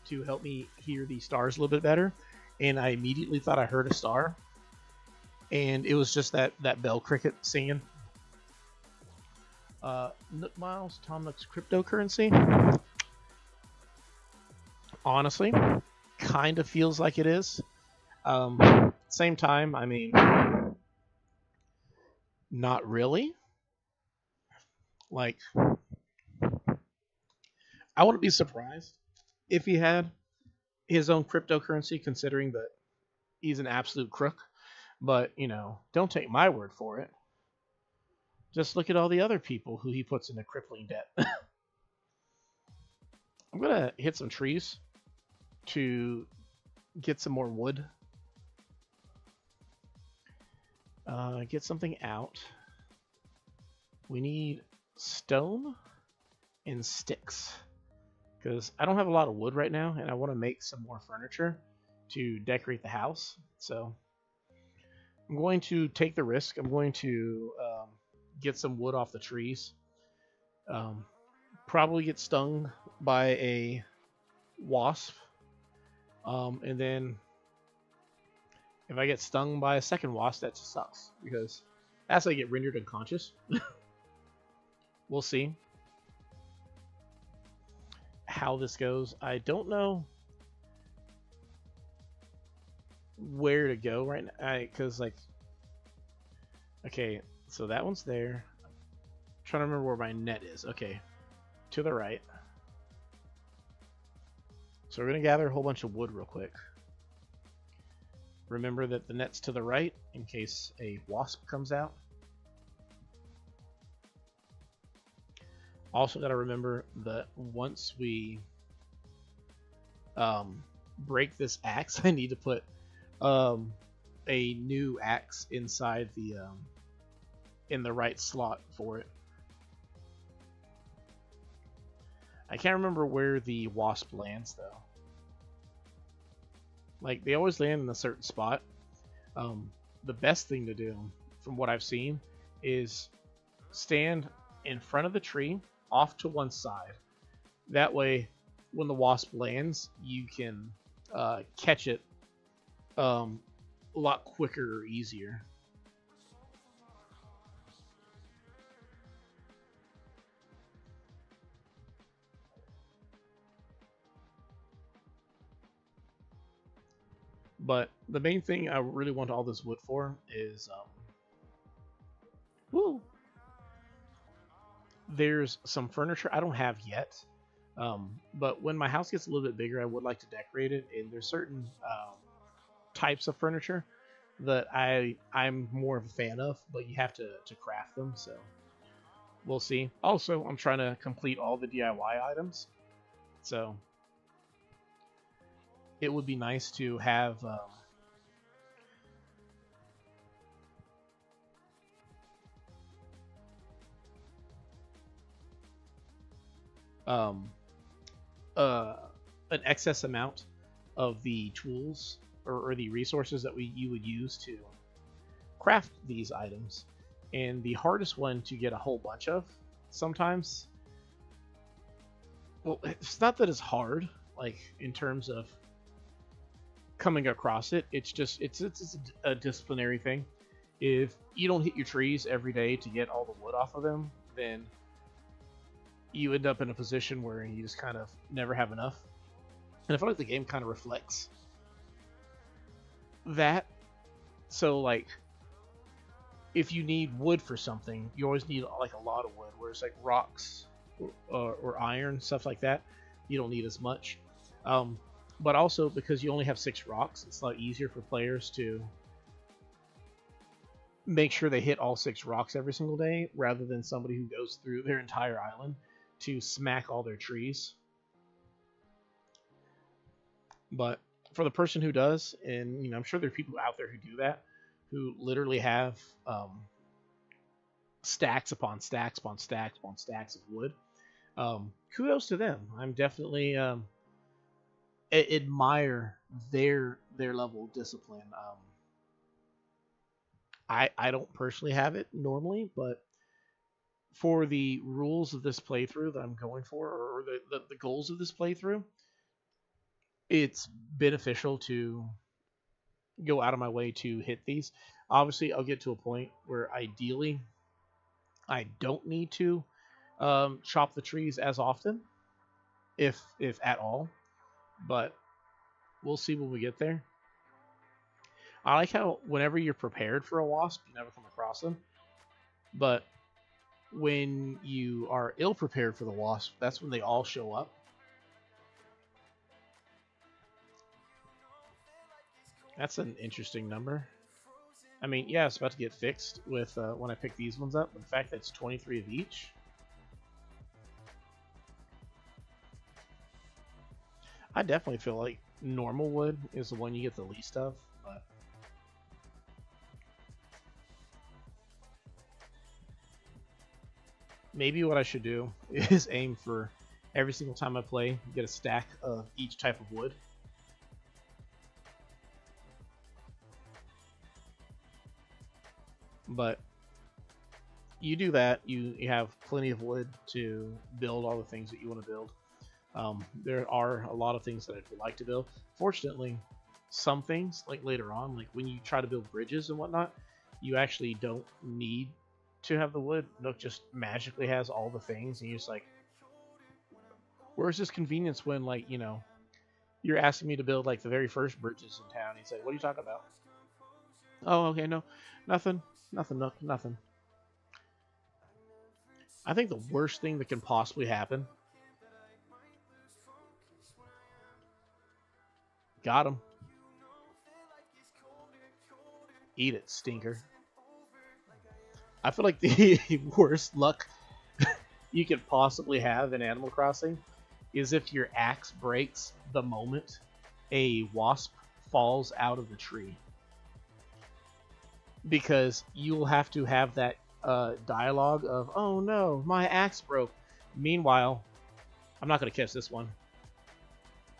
to help me hear the stars a little bit better, and I immediately thought I heard a star, and it was just that bell cricket singing. Nook Miles, Tom Nook's cryptocurrency. Honestly, kind of feels like it is. Same time, I mean, not really. Like, I wouldn't be surprised if he had his own cryptocurrency, considering that he's an absolute crook. But, don't take my word for it. Just look at all the other people who he puts into crippling debt. I'm going to hit some trees to get some more wood. Get something out. We need stone and sticks, because I don't have a lot of wood right now, and I want to make some more furniture to decorate the house. So I'm going to take the risk. I'm going to get some wood off the trees. Probably get stung by a wasp, and then if I get stung by a second wasp, that just sucks, because that's how I get rendered unconscious. We'll see how this goes. I don't know where to go right now, because okay, so that one's there. I'm trying to remember where my net is. Okay, to the right. So we're gonna gather a whole bunch of wood real quick. Remember that the net's to the right in case a wasp comes out. Also gotta remember that once we break this axe, I need to put a new axe inside the in the right slot for it. I can't remember where the wasp lands though. Like, they always land in a certain spot. The best thing to do, from what I've seen, is stand in front of the tree, off to one side. That way, when the wasp lands, you can catch it a lot quicker or easier. But the main thing I really want all this wood for is, woo, there's some furniture I don't have yet. But when my house gets a little bit bigger, I would like to decorate it. And there's certain types of furniture that I'm more of a fan of, but you have to craft them. So we'll see. Also, I'm trying to complete all the DIY items. So it would be nice to have an excess amount of the tools or the resources that you would use to craft these items. And the hardest one to get a whole bunch of sometimes, well, it's not that it's hard, like in terms of coming across it. It's just it's a disciplinary thing. If you don't hit your trees every day to get all the wood off of them, then you end up in a position where you just kind of never have enough. And I feel like the game kind of reflects that. So, like, if you need wood for something, you always need like a lot of wood, whereas like rocks or iron, stuff like that, you don't need as much. But also, because you only have 6 rocks, it's a lot easier for players to make sure they hit all 6 rocks every single day, rather than somebody who goes through their entire island to smack all their trees. But for the person who does, and I'm sure there are people out there who do that, who literally have stacks upon stacks upon stacks upon stacks of wood, kudos to them. I'm definitely admire their level of discipline. I don't personally have it normally, but for the rules of this playthrough that I'm going for, or the goals of this playthrough, it's beneficial to go out of my way to hit these. Obviously, I'll get to a point where ideally I don't need to chop the trees as often, if at all. But we'll see when we get there. I like how whenever you're prepared for a wasp, you never come across them. But when you are ill prepared for the wasp, that's when they all show up. That's an interesting number. I mean, yeah, it's about to get fixed with when I pick these ones up, but the fact that it's 23 of each. I definitely feel like normal wood is the one you get the least of, but maybe what I should do is aim for every single time I play, get a stack of each type of wood. But you do that, you have plenty of wood to build all the things that you want to build. There are a lot of things that I'd like to build. Fortunately, some things, like later on, like when you try to build bridges and whatnot, you actually don't need to have the wood. Nook just magically has all the things, and you're just like, where's this convenience when, like, you know, you're asking me to build like the very first bridges in town. He's like, what are you talking about? Oh, okay, no, nothing, Nook, nothing. I think the worst thing that can possibly happen. Got him. Eat it, stinker. I feel like the worst luck you could possibly have in Animal Crossing is if your axe breaks the moment a wasp falls out of the tree. Because you'll have to have that dialogue of, oh no, my axe broke. Meanwhile, I'm not going to catch this one.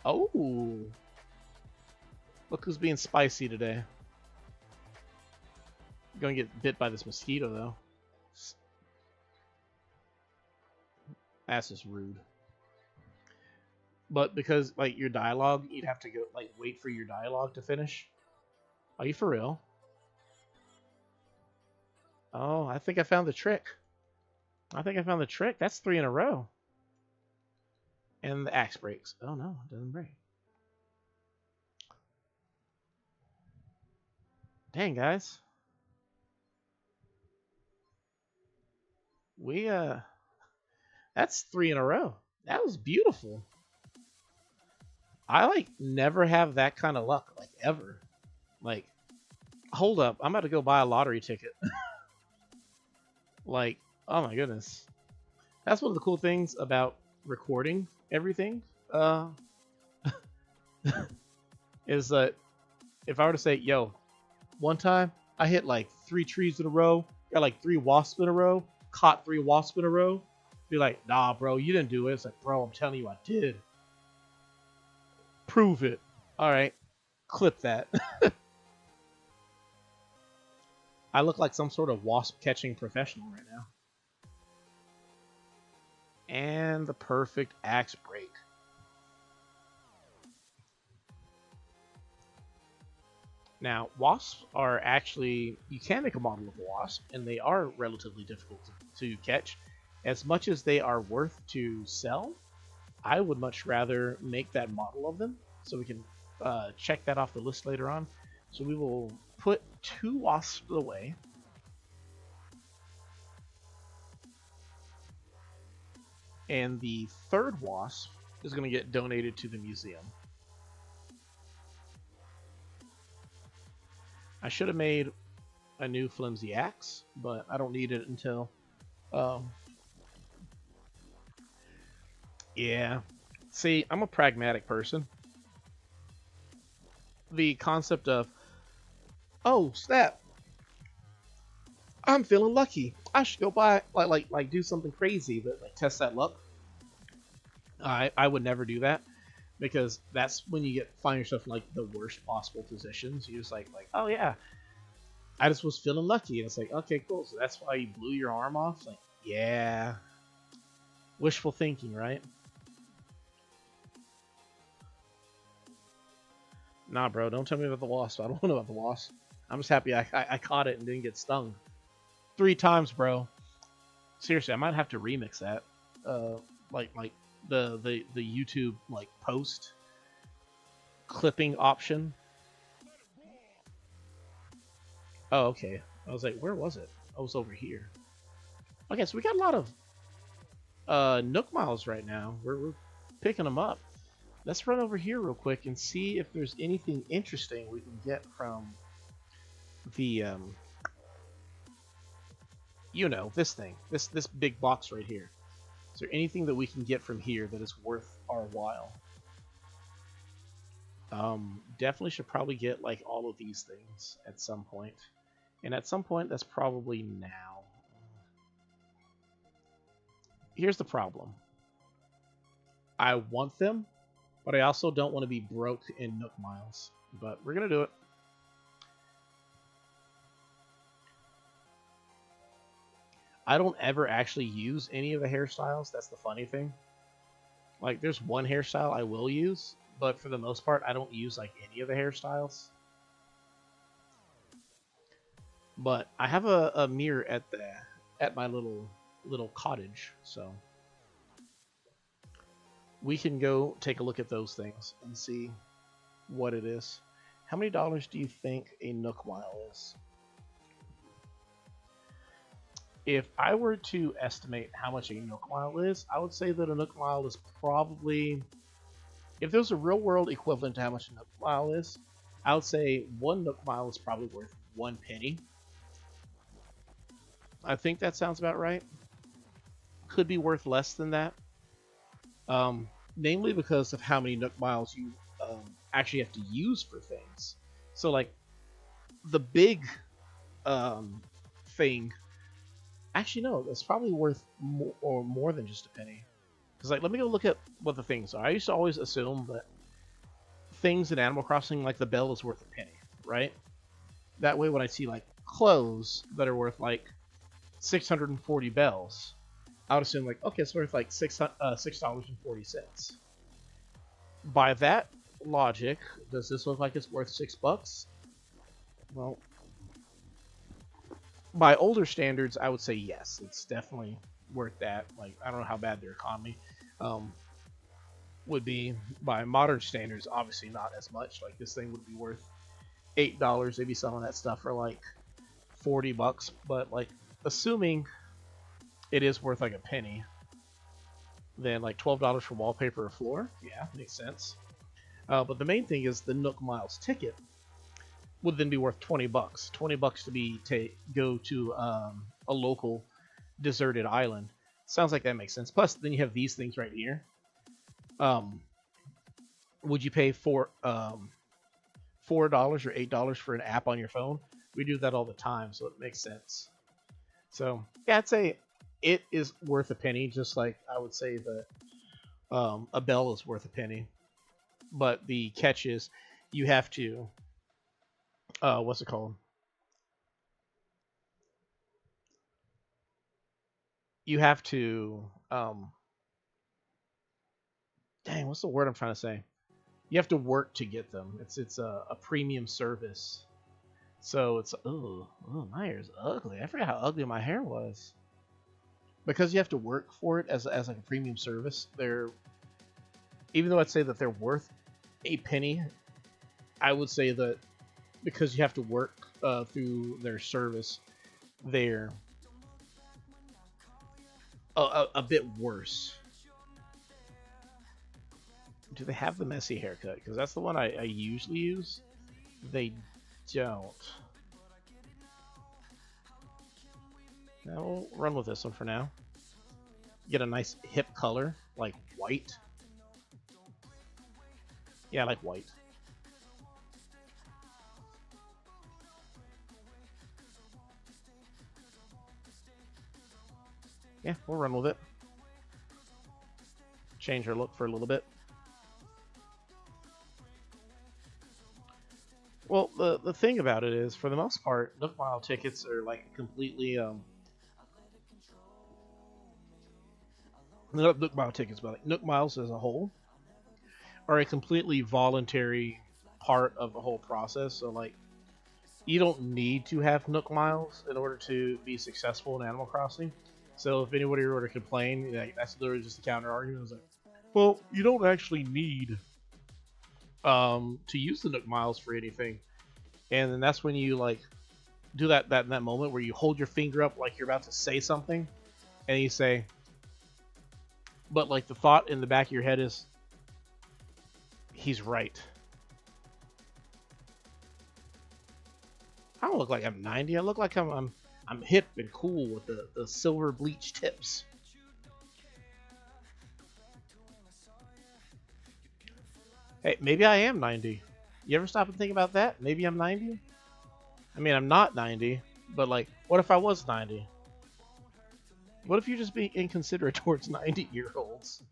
Oh, look who's being spicy today. Going to get bit by this mosquito, though. That's just rude. But because, like, your dialogue, you'd have to go, like, wait for your dialogue to finish. Are you for real? Oh, I think I found the trick. I think I found the trick. That's 3 in a row. And the axe breaks. Oh, no, it doesn't break. Dang, guys. We, that's 3 in a row. That was beautiful. I, like, never have that kind of luck, like, ever. Like, hold up. I'm about to go buy a lottery ticket. Like, oh my goodness. That's one of the cool things about recording everything. Is that if I were to say, yo, one time I hit like 3 trees in a row, got like 3 wasps in a row, caught 3 wasps in a row, be like, nah, bro, you didn't do it. It's like, bro, I'm telling you I did. Prove it. All right, clip that. I look like some sort of wasp catching professional right now. And the perfect axe break. Now, wasps are actually, you can make a model of a wasp, and they are relatively difficult to catch. As much as they are worth to sell, I would much rather make that model of them, so we can check that off the list later on. So we will put 2 wasps away. And the 3rd wasp is going to get donated to the museum. I should have made a new flimsy axe, but I don't need it until... yeah. See, I'm a pragmatic person. The concept of, oh, snap, I'm feeling lucky. I should go buy, like do something crazy, but like test that luck. I would never do that, because that's when you find yourself in like the worst possible positions. You're just like, oh yeah, I just was feeling lucky, and it's like, okay, cool. So that's why you blew your arm off. Like, Yeah. Wishful thinking, right? Nah, bro, don't tell me about the wasp. I don't know about the wasp. I'm just happy I caught it and didn't get stung. 3 times, bro. Seriously, I might have to remix that. Uh, like the YouTube like post clipping option. Oh, okay. I was like, where was it? I was over here. Okay, so we got a lot of Nook Miles right now. We're picking them up. Let's run over here real quick and see if there's anything interesting we can get from the you know, this thing, this big box right here. Is there anything that we can get from here that is worth our while? Definitely should probably get like all of these things at some point, and at some point that's probably now. Here's the problem. I want them, but I also don't want to be broke in Nook Miles. But we're gonna do it. I don't ever actually use any of the hairstyles. That's the funny thing. Like, there's one hairstyle I will use, but for the most part, I don't use like any of the hairstyles. But I have a mirror at my little cottage, so we can go take a look at those things and see what it is. How many dollars do you think a Nook Mile is? If I were to estimate how much a Nook Mile is, I would say that a Nook Mile is probably, if there's a real world equivalent to how much a Nook Mile is, I would say one Nook Mile is probably worth 1 penny. I think that sounds about right. Could be worth less than that. Namely because of how many Nook Miles you actually have to use for things. So like the big thing, actually no, that's probably worth more than just a penny. Because like, let me go look at what the things are. I used to always assume that things in Animal Crossing, like the bell, is worth a penny, right? That way, when I see like clothes that are worth like 640 bells, I would assume like, okay, it's worth like $6.40. By that logic, does this look like it's worth $6? Well, by older standards, I would say yes. It's definitely worth that. Like, I don't know how bad their economy would be. By modern standards, obviously not as much. Like, this thing would be worth $8. They'd be selling that stuff for like $40. But like, assuming it is worth like a penny, then like $12 for wallpaper or floor, yeah, makes sense. But the main thing is the Nook Miles ticket would then be worth $20. $20 to be go to a local deserted island. Sounds like that makes sense. Plus, then you have these things right here. Would you pay $4 or $8 for an app on your phone? We do that all the time, so it makes sense. So yeah, I'd say it is worth a penny, just like I would say that a bell is worth a penny. But the catch is you have to what's it called? You have to dang, what's the word I'm trying to say? You have to work to get them. It's a premium service. So it's my hair's ugly. I forgot how ugly my hair was. Because you have to work for it as like a premium service, they're, even though I'd say that they're worth a penny, I would say that because you have to work through their service, they're a bit worse. Do they have the messy haircut? Because that's the one I usually use. They don't. Now we'll run with this one for now. Get a nice hip color, like white. Yeah, I like white. Yeah, we'll run with it. Change her look for a little bit. Well, the thing about it is, for the most part, Nook Mile tickets are like completely not Nook Mile tickets, but like Nook Miles as a whole are a completely voluntary part of the whole process. So like you don't need to have Nook Miles in order to be successful in Animal Crossing. So if anybody were to complain, like, that's literally just a counter argument. I was like, well, you don't actually need to use the Nook Miles for anything. And then that's when you like do that in that moment where you hold your finger up like you're about to say something, and you say, but like the thought in the back of your head is, he's right. I don't look like I'm 90. I look like I'm hip and cool with the silver bleach tips. Hey, maybe I am 90. You ever stop and think about that? Maybe I'm 90? I mean, I'm not 90, but like, what if I was 90? What if you're just being inconsiderate towards 90-year-olds?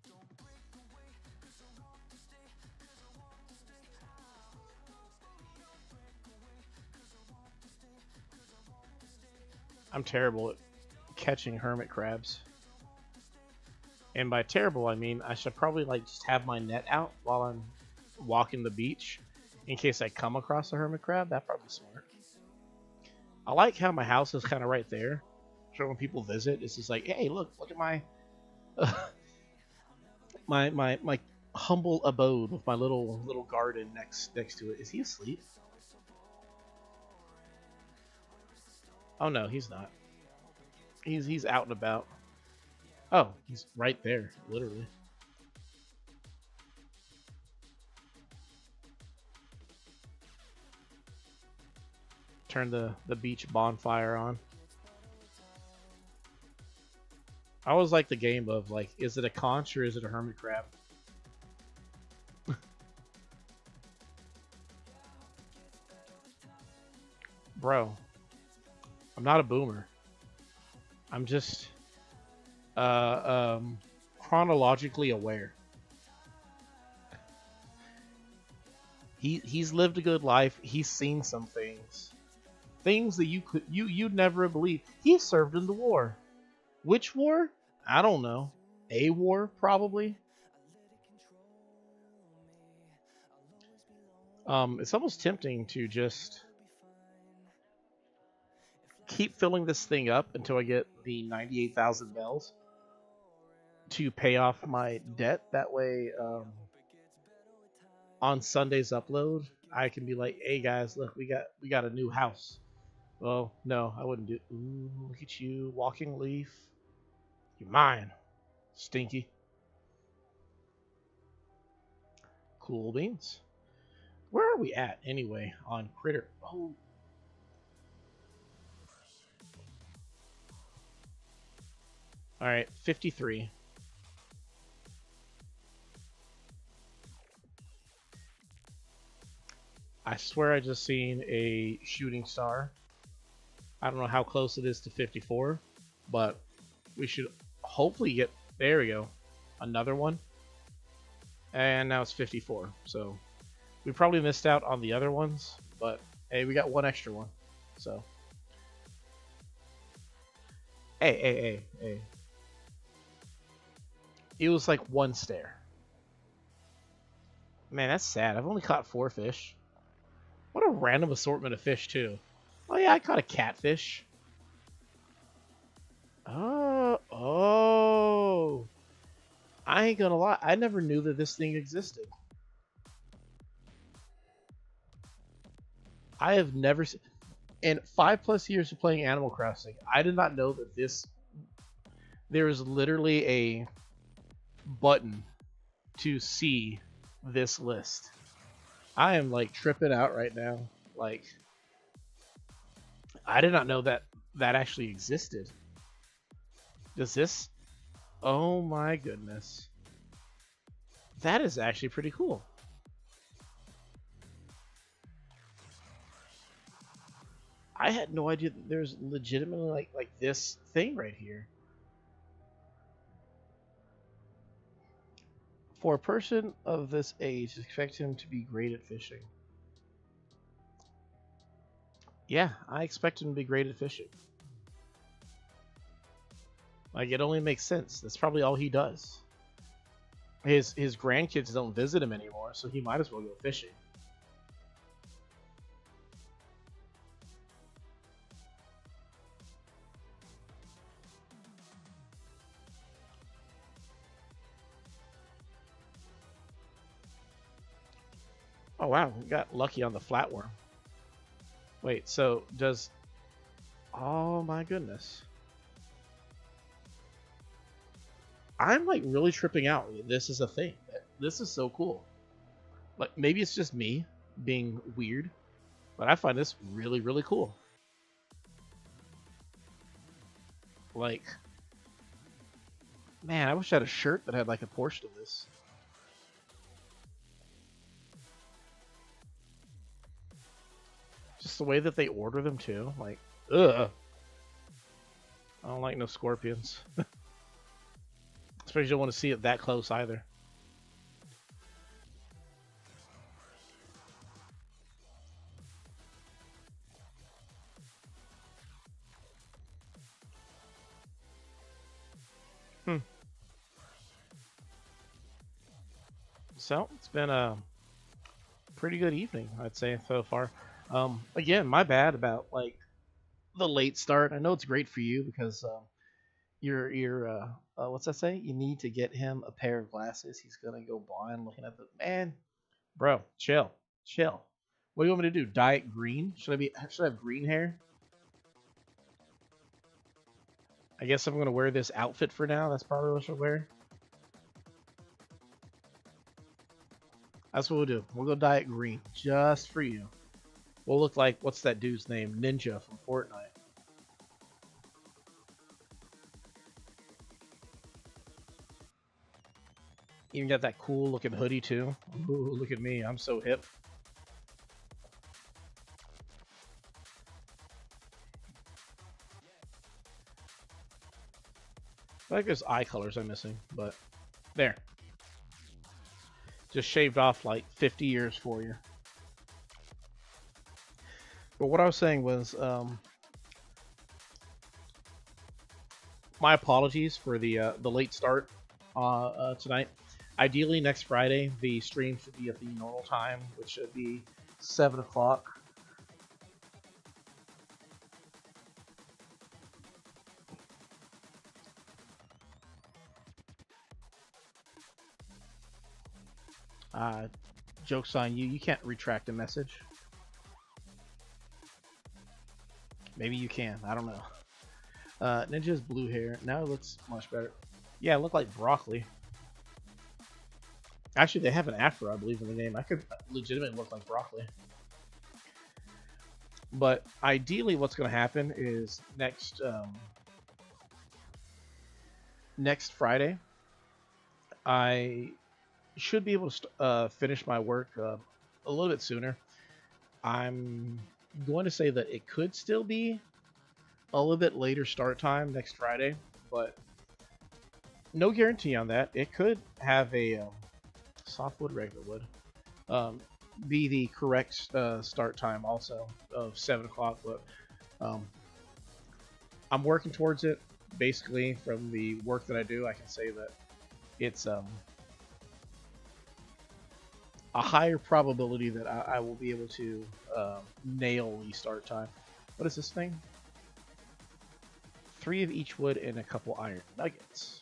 I'm terrible at catching hermit crabs. And by terrible, I mean I should probably like just have my net out while I'm walking the beach in case I come across a hermit crab. That'd probably be smart. I like how my house is kind of right there. So when people visit, it's just like, hey, look at my my humble abode with my little garden next to it. Is he asleep? Oh no, he's not. He's out and about. Oh, he's right there, literally. Turn the beach bonfire on. I always like the game of like, is it a conch or is it a hermit crab? Bro, I'm not a boomer. I'm just chronologically aware. He's lived a good life. He's seen some things that you'd never believe. He served in the war. Which war? I don't know. A war probably. It's almost tempting to just keep filling this thing up until I get the 98,000 bells to pay off my debt. That way, on Sunday's upload, I can be like, "Hey guys, look, we got a new house." Well, no, I wouldn't do. Ooh, look at you, walking leaf. You're mine, stinky. Cool beans. Where are we at anyway on Critter? Oh, all right, 53. I swear I just seen a shooting star. I don't know how close it is to 54, but we should hopefully get. There we go. Another one. And now it's 54. So we probably missed out on the other ones, but hey, we got one extra one. So hey. It was like one stare. Man, that's sad. I've only caught 4 fish. What a random assortment of fish too. Oh yeah, I caught a catfish. Oh. I ain't gonna lie. I never knew that this thing existed. I have never seen. In 5+ years of playing Animal Crossing, I did not know that there is literally a button to see this list. I am like tripping out right now. Like, I did not know that actually existed. Does this? Oh my goodness. That is actually pretty cool. I had no idea that there's legitimately like this thing right here. For a person of this age, expect him to be great at fishing. Yeah, I expect him to be great at fishing. Like, it only makes sense. That's probably all he does. His grandkids don't visit him anymore, so he might as well go fishing. Oh wow, we got lucky on the flatworm. Wait, so does... Oh my goodness. I'm like really tripping out. This is a thing. This is so cool. Like, maybe it's just me being weird, but I find this really, really cool. Like, man, I wish I had a shirt that had like a portion of this. Just the way that they order them too. Like, ugh. I don't like no scorpions. Especially don't want to see it that close either. Hmm. So it's been a pretty good evening, I'd say so far. Again, my bad about like the late start. I know it's great for you because what's that say? You need to get him a pair of glasses. He's gonna go blind looking at the man. Bro, chill, chill. What do you want me to do? Dye it green? Should I have green hair? I guess I'm gonna wear this outfit for now. That's probably what I should wear. That's what we'll do. We'll go dye it green just for you. We'll look like, what's that dude's name? Ninja from Fortnite. Even got that cool looking hoodie too. Ooh, look at me. I'm so hip. I think there's eye colors I'm missing, but there. Just shaved off like 50 years for you. But what I was saying was, my apologies for the late start tonight. Ideally, next Friday the stream should be at the normal time, which should be 7 o'clock. Joke's on you. You can't retract a message. Maybe you can. I don't know. Ninja's blue hair. Now it looks much better. Yeah, it looked like broccoli. Actually, they have an afro, I believe, in the name. I could legitimately look like broccoli. But ideally, what's going to happen is next Friday, I should be able to finish my work a little bit sooner. I'm going to say that it could still be a little bit later start time next Friday, but no guarantee on that. It could have a softwood, regular wood, be the correct start time also of 7 o'clock, but I'm working towards it. Basically, from the work that I do, I can say that it's a higher probability that I will be able to nail the start time. What is this thing? 3 of each wood and a couple iron nuggets.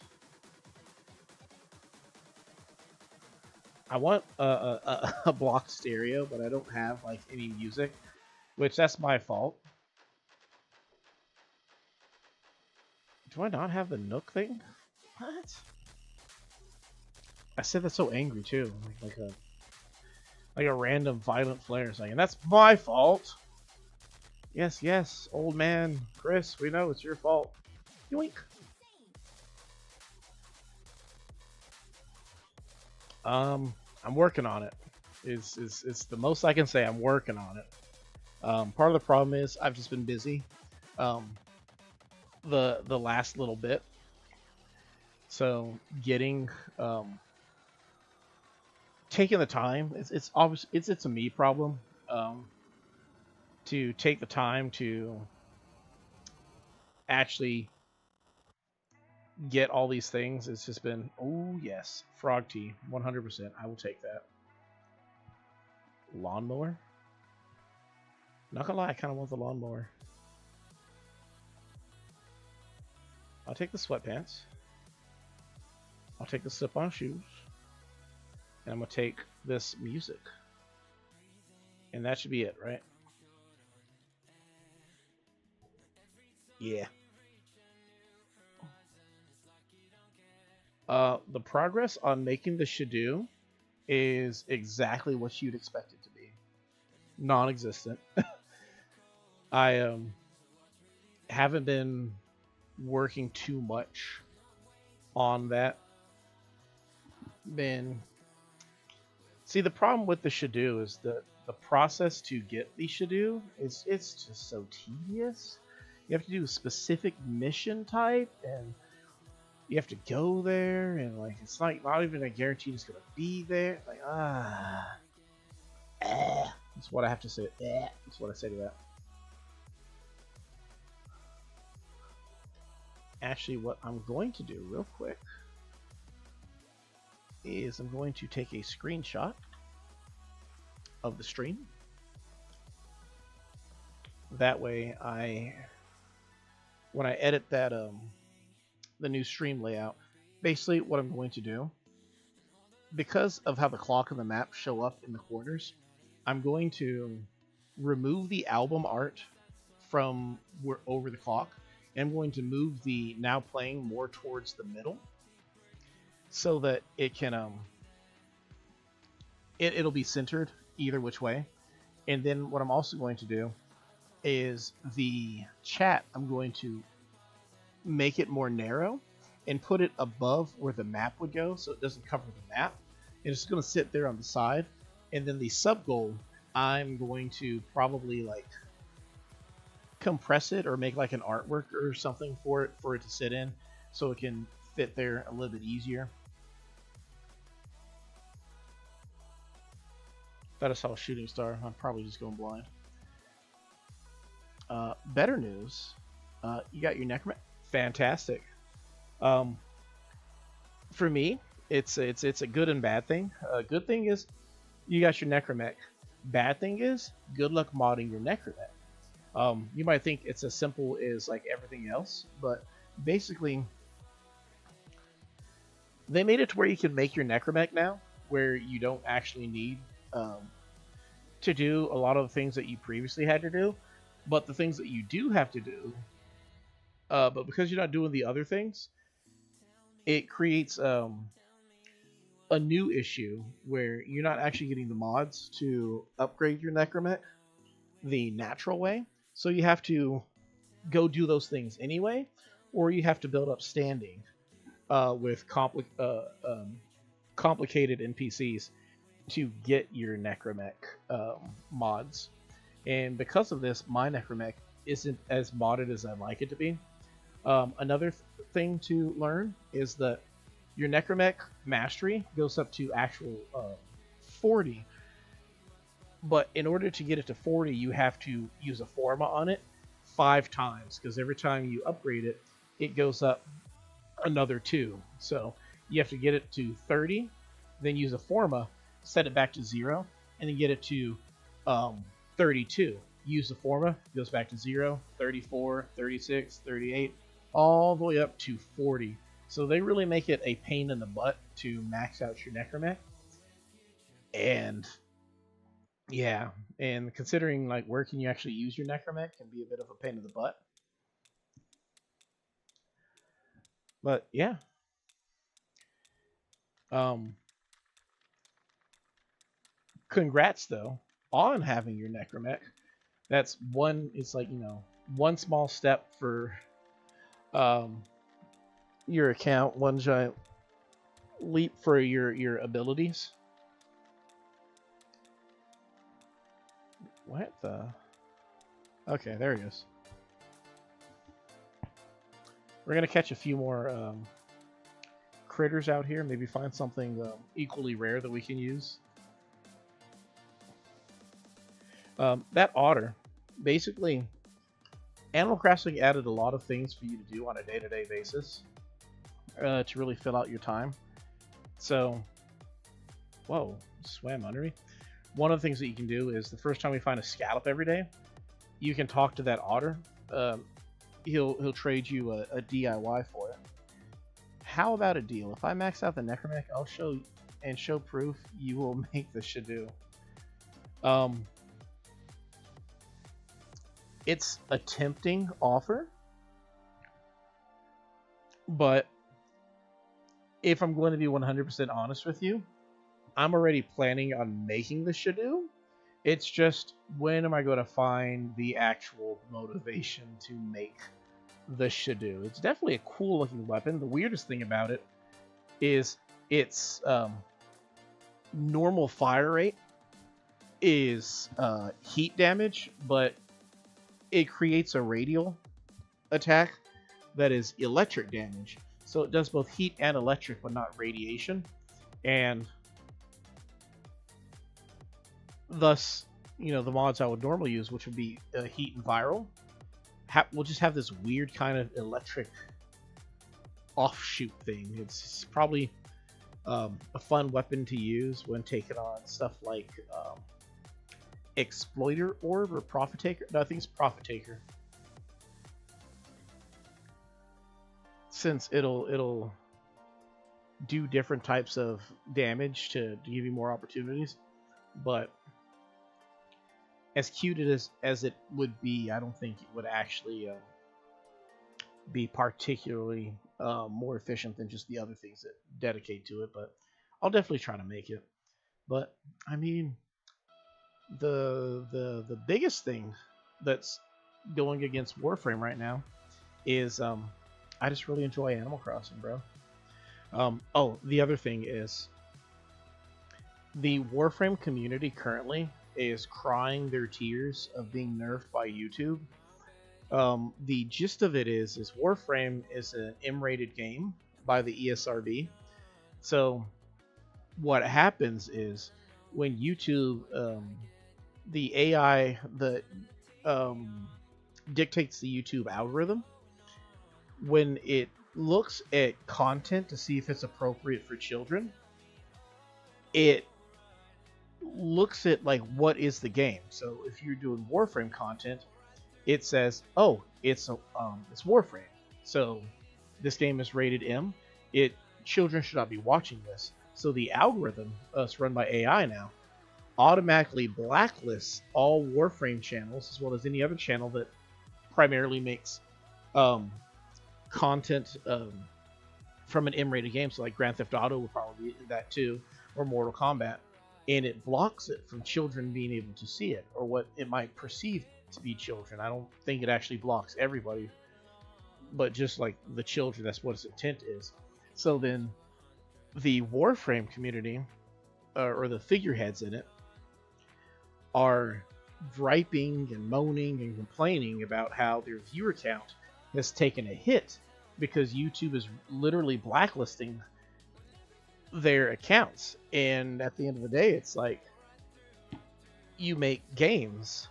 I want a block stereo, but I don't have like any music, which that's my fault. Do I not have the Nook thing? What? I said that so angry too, like a random violent flare saying, that's my fault. Yes, yes, old man Chris, we know it's your fault. Yoink. I'm working on it. It's the most I can say. I'm working on it. Part of the problem is I've just been busy. The last little bit. So getting taking the time. It's obvious. It's a me problem. To take the time to actually get all these things. It's just been, oh yes, frog tea, 100%. I will take that. Lawnmower. Not gonna lie, I kind of want the lawnmower. I'll take the sweatpants. I'll take the slip-on shoes. And I'm gonna take this music. And that should be it, right? Yeah. The progress on making the Shadoo is exactly what you'd expect it to be. Non-existent. I haven't been working too much on that. Been see the problem with the Shadoo is that the process to get the Shadoo is it's just so tedious. You have to do a specific mission type, and you have to go there, and like it's not even a guarantee it's gonna be there. Like that's what I have to say. That's what I say to that. Actually, what I'm going to do real quick is I'm going to take a screenshot of the stream. That way, when I edit that the new stream layout, basically what I'm going to do, because of how the clock and the map show up in the corners, I'm going to remove the album art from over the clock, and I'm going to move the now playing more towards the middle, so that it can it'll be centered either which way. And then what I'm also going to do is the chat, I'm going to make it more narrow and put it above where the map would go, so it doesn't cover the map. And it's going to sit there on the side. And then the sub goal, I'm going to probably like compress it or make like an artwork or something for it to sit in, so it can fit there a little bit easier. Thought I saw a shooting star. I'm probably just going blind. Better news, you got your necromancer. Fantastic. For me, it's a good and bad thing. Good thing is you got your necromech. Bad thing is good luck modding your necromech. You might think it's as simple as like everything else, but basically they made it to where you can make your necromech now, where you don't actually need to do a lot of the things that you previously had to do. But the things that you do have to do, but because you're not doing the other things, it creates a new issue where you're not actually getting the mods to upgrade your necromech the natural way. So you have to go do those things anyway, or you have to build up standing with complicated NPCs to get your necromech mods. And because of this, my necromech isn't as modded as I'd like it to be. Another thing to learn is that your necromech mastery goes up to actual 40. But in order to get it to 40, you have to use a forma on it 5 times, because every time you upgrade it, it goes up another 2. So you have to get it to 30, then use a forma, set it back to 0, and then get it to 32. Use the forma, goes back to 0, 34, 36, 38, all the way up to 40. So they really make it a pain in the butt to max out your necromech. And yeah, and considering like where can you actually use your necromech can be a bit of a pain in the butt. But yeah. Congrats though on having your necromech. That's one, it's like, you know, one small step for your account, one giant leap for your abilities. What the? Okay, there he is. We're gonna catch a few more critters out here. Maybe find something equally rare that we can use. That otter, basically, Animal Crossing added a lot of things for you to do on a day-to-day basis. to really fill out your time. So, whoa, swam under me. One of the things that you can do is the first time you find a scallop every day, you can talk to that otter. Um, he'll trade you a DIY for it. How about a deal? If I max out the necromech, I'll show proof you will make the Shadoo. Um, it's a tempting offer, but if I'm going to be 100% honest with you, I'm already planning on making the Shadoo. It's just when am I going to find the actual motivation to make the Shadoo? It's definitely a cool looking weapon. The weirdest thing about it is its normal fire rate is heat damage, but it creates a radial attack that is electric damage. So it does both heat and electric, but not radiation. And thus, the mods I would normally use, which would be heat and viral, will just have this weird kind of electric offshoot thing. It's probably a fun weapon to use when taking on stuff like Exploiter Orb or Profit Taker. No, I think it's Profit Taker. Since it'll do different types of damage to give you more opportunities, but as cute as it would be, I don't think it would actually be particularly more efficient than just the other things that dedicate to it. But I'll definitely try to make it. But I mean, the biggest thing that's going against Warframe right now is I just really enjoy Animal Crossing, bro. Oh, the other thing is the Warframe community currently is crying their tears of being nerfed by YouTube. The gist of it is Warframe is an M-rated game by the ESRB. So what happens is when YouTube, the AI that dictates the YouTube algorithm, when it looks at content to see if it's appropriate for children, it looks at like what is the game. So if you're doing Warframe content, it says, oh, it's Warframe, so this game is rated M. Children should not be watching this. So the algorithm, it's run by AI now, automatically blacklists all Warframe channels as well as any other channel that primarily makes content from an M-rated game. So like Grand Theft Auto would probably be that too, or Mortal Kombat, and it blocks it from children being able to see it or what it might perceive to be children. I don't think it actually blocks everybody, but just like the children, that's what its intent is. So then the Warframe community, or the figureheads in it, are griping and moaning and complaining about how their viewer count has taken a hit because YouTube is literally blacklisting their accounts. And at the end of the day, it's like, you make games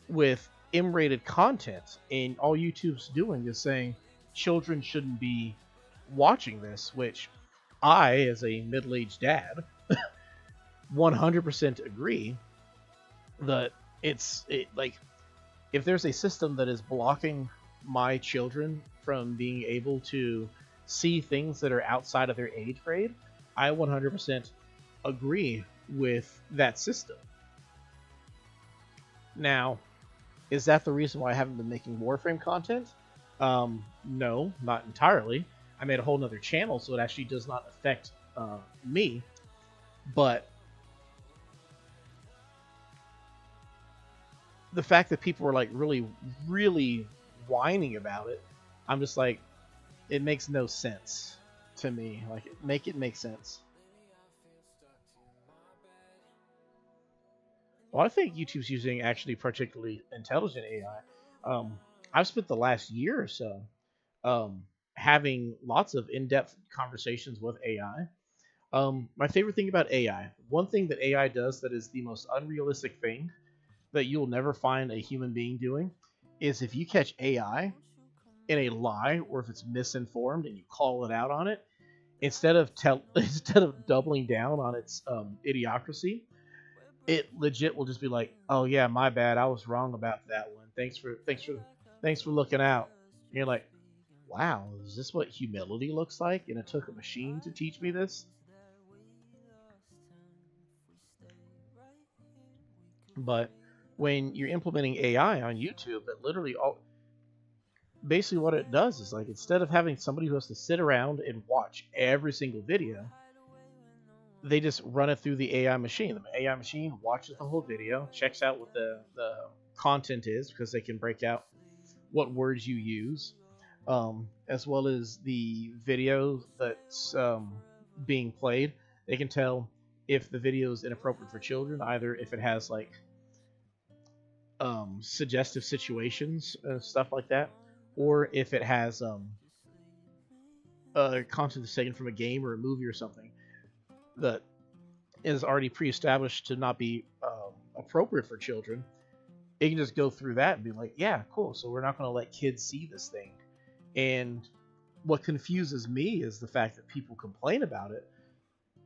with M-rated content, and all YouTube's doing is saying children shouldn't be watching this, which I, as a middle-aged dad, 100% agree that like, if there's a system that is blocking my children from being able to see things that are outside of their age grade, I 100% agree with that system. Now, is that the reason why I haven't been making Warframe content? No, not entirely. I made a whole nother channel, so it actually does not affect me. But the fact that people were like really, really whining about it, I'm just like, it makes no sense to me. Like, make it make sense. Well, I think YouTube's using actually particularly intelligent AI. I've spent the last year or so having lots of in-depth conversations with AI. My favorite thing about AI, one thing that AI does that is the most unrealistic thing that you'll never find a human being doing, is if you catch AI in a lie or if it's misinformed and you call it out on it, instead of instead of doubling down on its idiocracy, it legit will just be like, "Oh yeah, my bad. I was wrong about that one. Thanks for looking out." And you're like, "Wow, is this what humility looks like?" And it took a machine to teach me this. But when you're implementing AI on YouTube, that literally all basically what it does is like instead of having somebody who has to sit around and watch every single video, they just run it through the AI machine. The AI machine watches the whole video, checks out what the content is because they can break out what words you use, as well as the video that's being played. They can tell if the video is inappropriate for children, either if it has like suggestive situations and stuff like that, or if it has content that's taken from a game or a movie or something that is already pre-established to not be appropriate for children. It can just go through that and be like, yeah, cool, so we're not going to let kids see this thing. And what confuses me is the fact that people complain about it,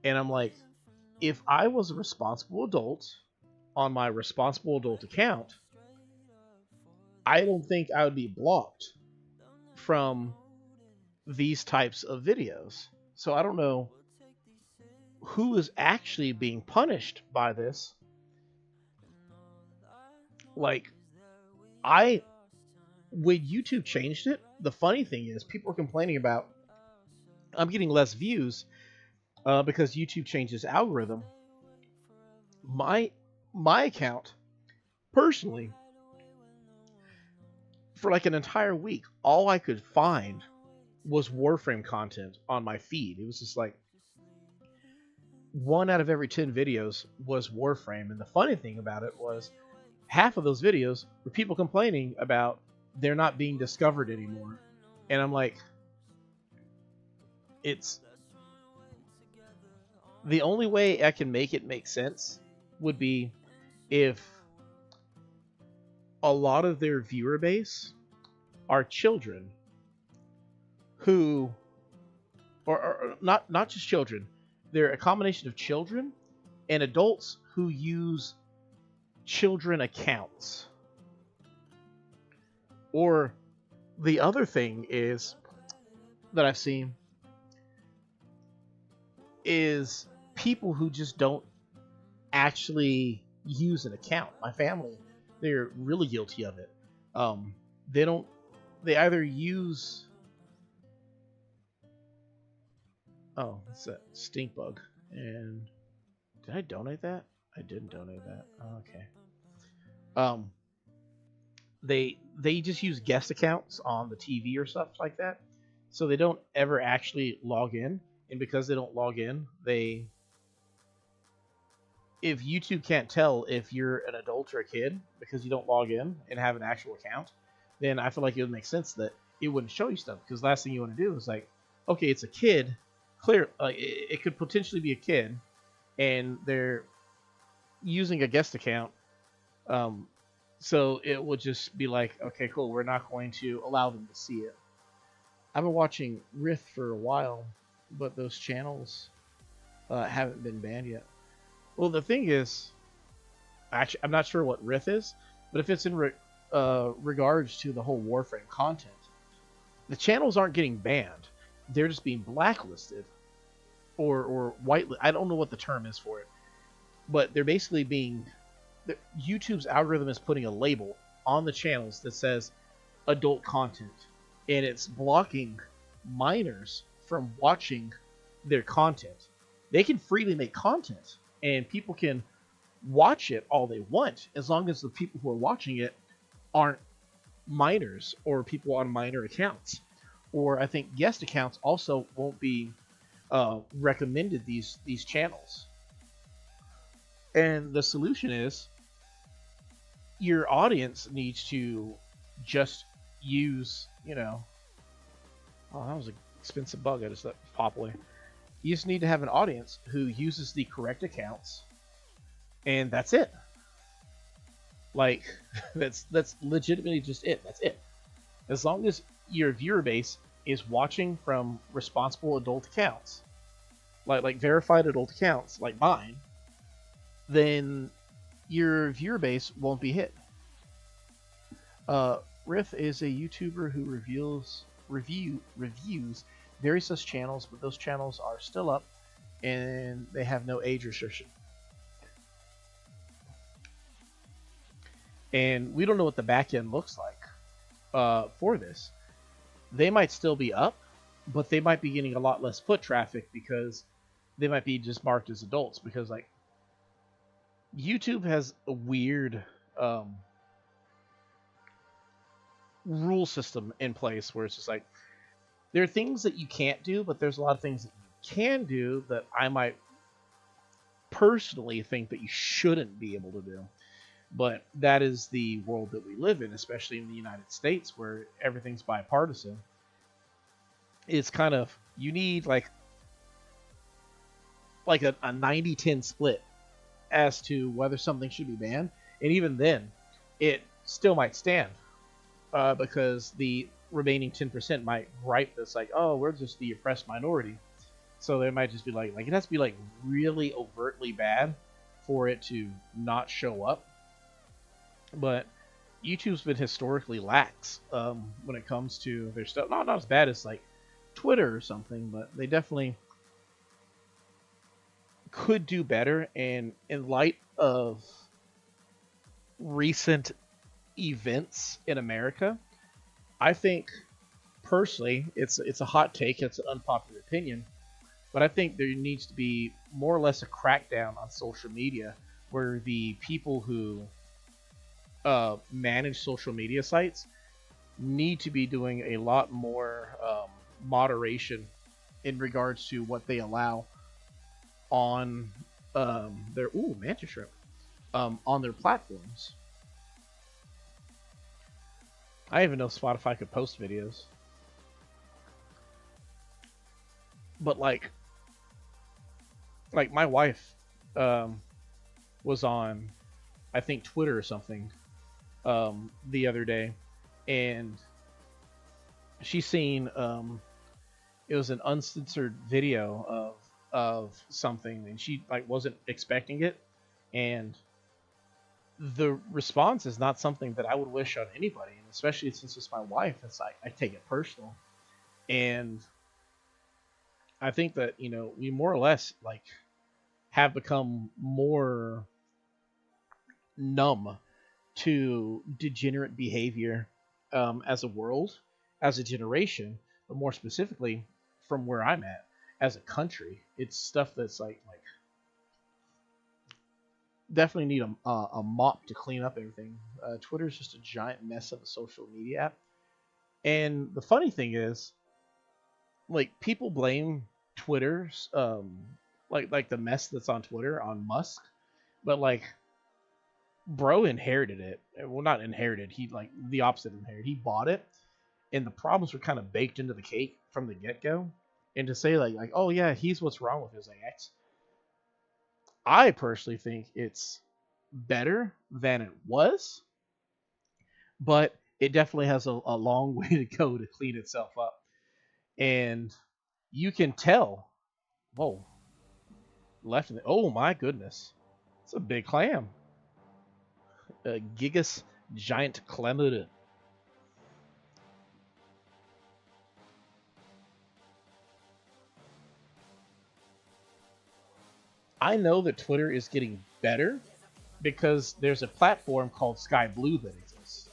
and I'm like, if I was a responsible adult on my responsible adult account, I don't think I would be blocked from these types of videos. So I don't know who is actually being punished by this. Like, when YouTube changed it, the funny thing is people are complaining about I'm getting less views because YouTube changes algorithm. My account, personally, for like an entire week, all I could find was Warframe content on my feed. It was just like 1 out of every 10 videos was Warframe. And the funny thing about it was half of those videos were people complaining about they're not being discovered anymore. And I'm like, it's the only way I can make it make sense would be if a lot of their viewer base are children who, or not just children, they're a combination of children and adults who use children accounts. Or the other thing is that I've seen is people who just don't actually use an account. My family, they're really guilty of it. They either use, oh, it's a stink bug. And did I donate that? I didn't donate that. Oh, okay. They just use guest accounts on the TV or stuff like that, so they don't ever actually log in. And because they don't log in, if YouTube can't tell if you're an adult or a kid because you don't log in and have an actual account, then I feel like it would make sense that it wouldn't show you stuff. Because the last thing you want to do is like, okay, it's a kid, clear, it could potentially be a kid, and they're using a guest account. So it would just be like, okay, cool, we're not going to allow them to see it. I've been watching Rift for a while, but those channels haven't been banned yet. Well, the thing is, actually, I'm not sure what Rift is, but if it's in regards to the whole Warframe content, the channels aren't getting banned. They're just being blacklisted or whitelisted. I don't know what the term is for it, but they're basically being... YouTube's algorithm is putting a label on the channels that says adult content, and it's blocking minors from watching their content. They can freely make content, and people can watch it all they want, as long as the people who are watching it aren't minors or people on minor accounts. Or I think guest accounts also won't be recommended these channels. And the solution is your audience needs to just use, oh, that was an expensive bug I just let pop away. You just need to have an audience who uses the correct accounts, and that's it. Like, that's legitimately just it. That's it. As long as your viewer base is watching from responsible adult accounts, like verified adult accounts like mine, then your viewer base won't be hit. Riff is a YouTuber who reviews various such channels, but those channels are still up and they have no age restriction. And we don't know what the back end looks like for this. They might still be up, but they might be getting a lot less foot traffic because they might be just marked as adults, because like YouTube has a weird rule system in place where it's just like there are things that you can't do, but there's a lot of things that you can do that I might personally think that you shouldn't be able to do. But that is the world that we live in, especially in the United States, where everything's bipartisan. It's kind of, you need like a 90-10 split as to whether something should be banned. And even then, it still might stand because the remaining 10% might gripe this like, oh, we're just the oppressed minority. So they might just be like it has to be like really overtly bad for it to not show up. But YouTube's been historically lax when it comes to their stuff. Not as bad as like Twitter or something, but they definitely could do better. And in light of recent events in America, I think personally it's a hot take, it's an unpopular opinion, but I think there needs to be more or less a crackdown on social media where the people who manage social media sites need to be doing a lot more moderation in regards to what they allow on their mantis shrimp on their platforms. I didn't even know Spotify could post videos, but like my wife was on, I think, Twitter or something the other day, and she seen it was an uncensored video of something, and she like wasn't expecting it, and the response is not something that I would wish on anybody, and especially since it's my wife, it's like I take it personal. And I think that, you know, we more or less like have become more numb to degenerate behavior as a world, as a generation, but more specifically from where I'm at as a country. It's stuff that's like definitely need a mop to clean up everything. Twitter is just a giant mess of a social media app. And the funny thing is, like, people blame Twitter's like the mess that's on Twitter on Musk, but like bro inherited it. Well, not inherited. He like the opposite of inherited. He bought it, and the problems were kind of baked into the cake from the get go. And to say like oh yeah, he's what's wrong with his ex. I personally think it's better than it was, but it definitely has a long way to go to clean itself up. And you can tell, whoa, left in the, oh my goodness, it's a big clam. A Gigas giant clamida. I know that Twitter is getting better because there's a platform called Sky Blue that exists.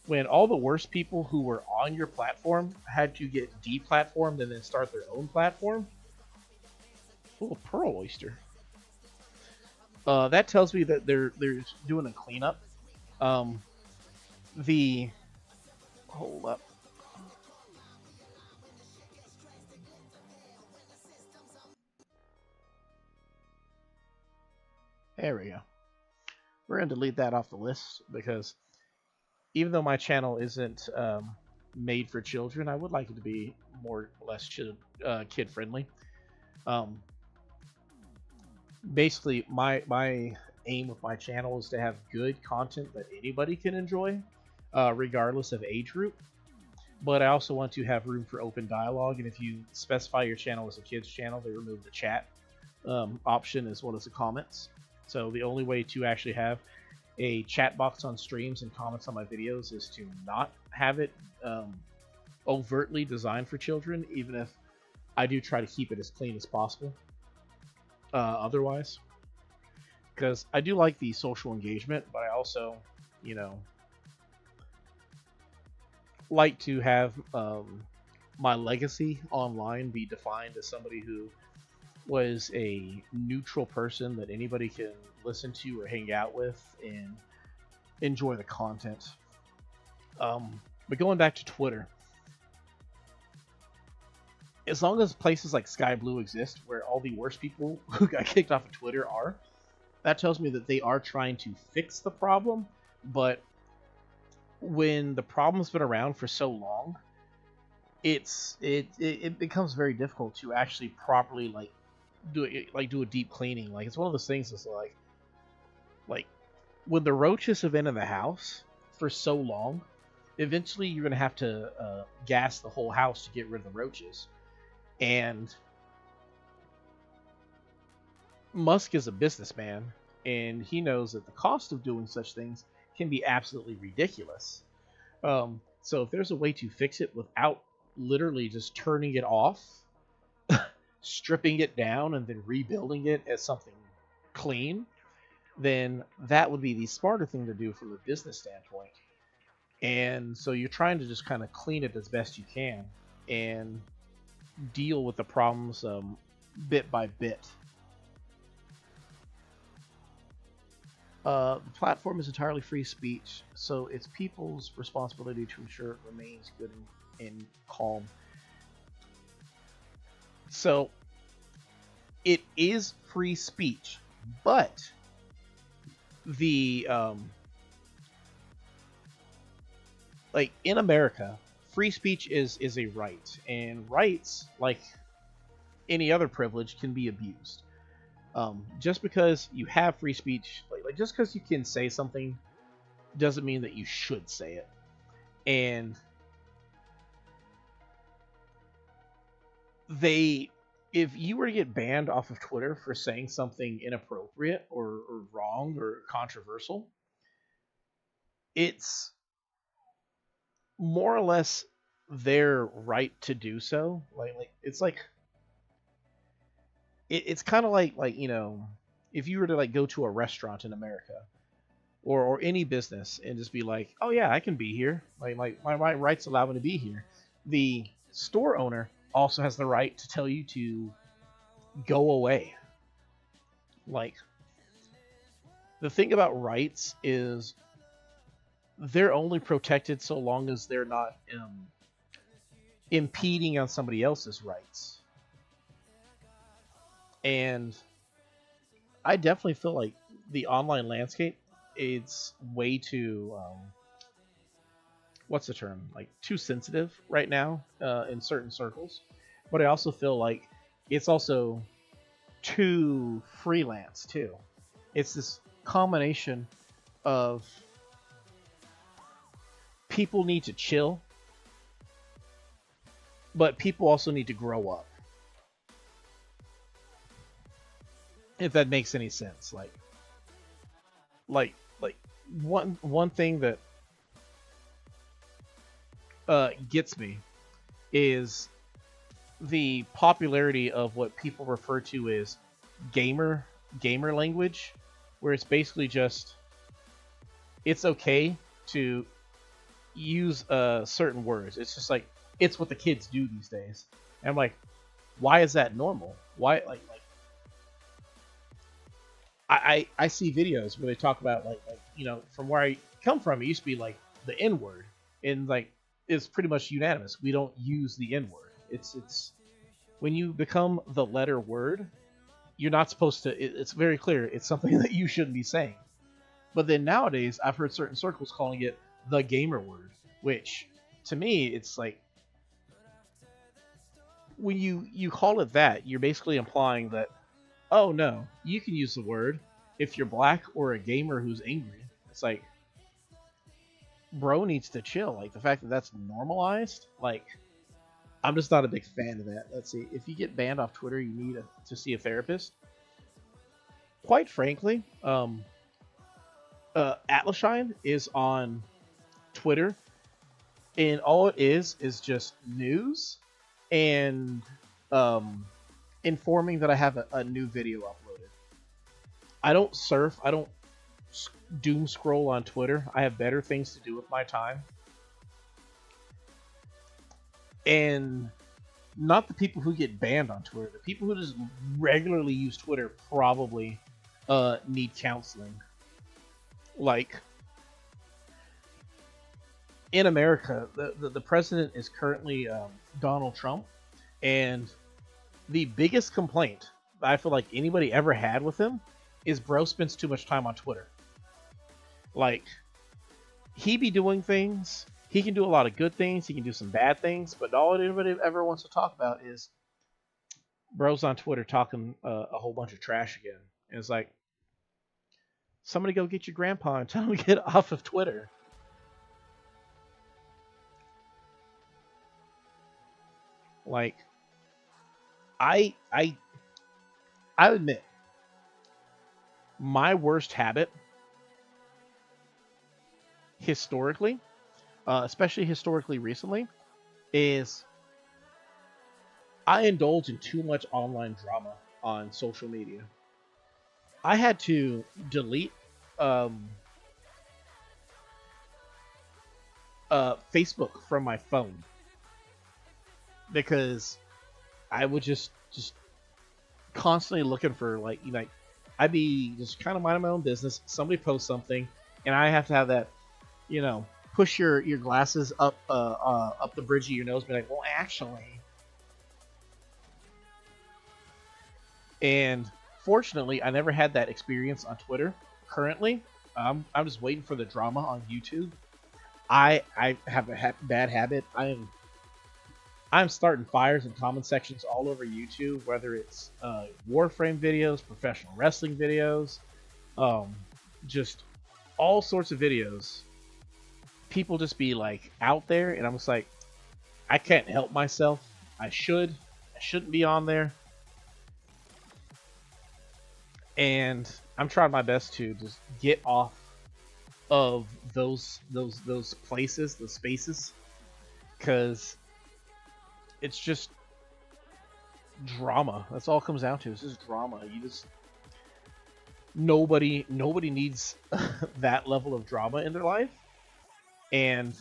When all the worst people who were on your platform had to get deplatformed and then start their own platform. Oh, a pearl oyster. That tells me that they're doing a cleanup. Hold up. There we go. We're going to delete that off the list because even though my channel isn't made for children, I would like it to be more or less kid friendly. Basically, my aim with my channel is to have good content that anybody can enjoy, regardless of age group. but I also want to have room for open dialogue. And if you specify your channel as a kids channel, they remove the chat option as well as the comments. So the only way to actually have a chat box on streams and comments on my videos is to not have it overtly designed for children, even if I do try to keep it as clean as possible. Otherwise, because I do like the social engagement, but I also, you know, like to have my legacy online be defined as somebody who was a neutral person that anybody can listen to or hang out with and enjoy the content. But going back to Twitter, as long as places like Sky Blue exist, where all the worst people who got kicked off of Twitter are, that tells me that they are trying to fix the problem. But when the problem's been around for so long, it becomes very difficult to actually properly do a deep cleaning. Like, it's one of those things that's like when the roaches have been in the house for so long, eventually you're gonna have to gas the whole house to get rid of the roaches. And Musk is a businessman, and he knows that the cost of doing such things can be absolutely ridiculous. So if there's a way to fix it without literally just turning it off, stripping it down, and then rebuilding it as something clean, then that would be the smarter thing to do from a business standpoint. And so you're trying to just kind of clean it as best you can and deal with the problems bit by bit. The platform is entirely free speech, so it's people's responsibility to ensure it remains good and calm. So it is free speech, but the like in America, free speech is a right, and rights, like any other privilege, can be abused. Just because you have free speech, like just because you can say something, doesn't mean that you should say it. And if you were to get banned off of Twitter for saying something inappropriate or wrong or controversial, it's more or less their right to do so. It's kind of like if you were to go to a restaurant in America or any business and just be like, oh yeah, I can be here, my rights allow me to be here. The store owner also has the right to tell you to go away. Like, the thing about rights is they're only protected so long as they're not impeding on somebody else's rights. And I definitely feel like the online landscape is way too what's the term? Too sensitive right now in certain circles. But I also feel like it's also too freelance too. It's this combination of people need to chill, but people also need to grow up. If that makes any sense. Like one thing that gets me is the popularity of what people refer to as gamer language, where it's basically just it's okay to use certain words. It's just like it's what the kids do these days. And I'm like, why is that normal? Why I see videos where they talk about from where I come from, it used to be the N word, and it's pretty much unanimous. We don't use the N word. It's when you become the letter word, you're not supposed to. It's very clear. It's something that you shouldn't be saying. But then nowadays, I've heard certain circles calling it the gamer word, which to me, it's like when you call it that, you're basically implying that, oh no, you can use the word if you're black or a gamer who's angry. It's like, bro needs to chill. Like the fact that that's normalized, like I'm just not a big fan of that. Let's see. If you get banned off Twitter, you need to see a therapist. Quite frankly, Atlasshine is on Twitter, and all it is just news and um, informing that I have a new video uploaded. I don't surf. I don't doom scroll on Twitter. I have better things to do with my time. And not the people who get banned on Twitter. The people who just regularly use Twitter probably need counseling. Like in America, the president is currently Donald Trump, and the biggest complaint I feel like anybody ever had with him is bro spends too much time on Twitter. Like he be doing things. He can do a lot of good things. He can do some bad things, but all anybody ever wants to talk about is bro's on Twitter talking a whole bunch of trash again. And it's like, somebody go get your grandpa and tell him to get off of Twitter. Like, I admit, my worst habit historically, especially historically recently, is I indulge in too much online drama on social media. I had to delete Facebook from my phone because I would just constantly looking for like I'd be just kind of minding my own business. Somebody posts something, and I have to have that, push your glasses up up the bridge of your nose, be like, well, actually. And fortunately, I never had that experience on Twitter. Currently, I'm just waiting for the drama on YouTube. I have a bad habit. I'm starting fires in comment sections all over YouTube, whether it's Warframe videos, professional wrestling videos, just all sorts of videos. People just be like out there, and I'm just like, I can't help myself. I shouldn't be on there. And I'm trying my best to just get off of those places, those spaces, because it's just drama. That's all it comes down to. It's just drama. Nobody needs that level of drama in their life, and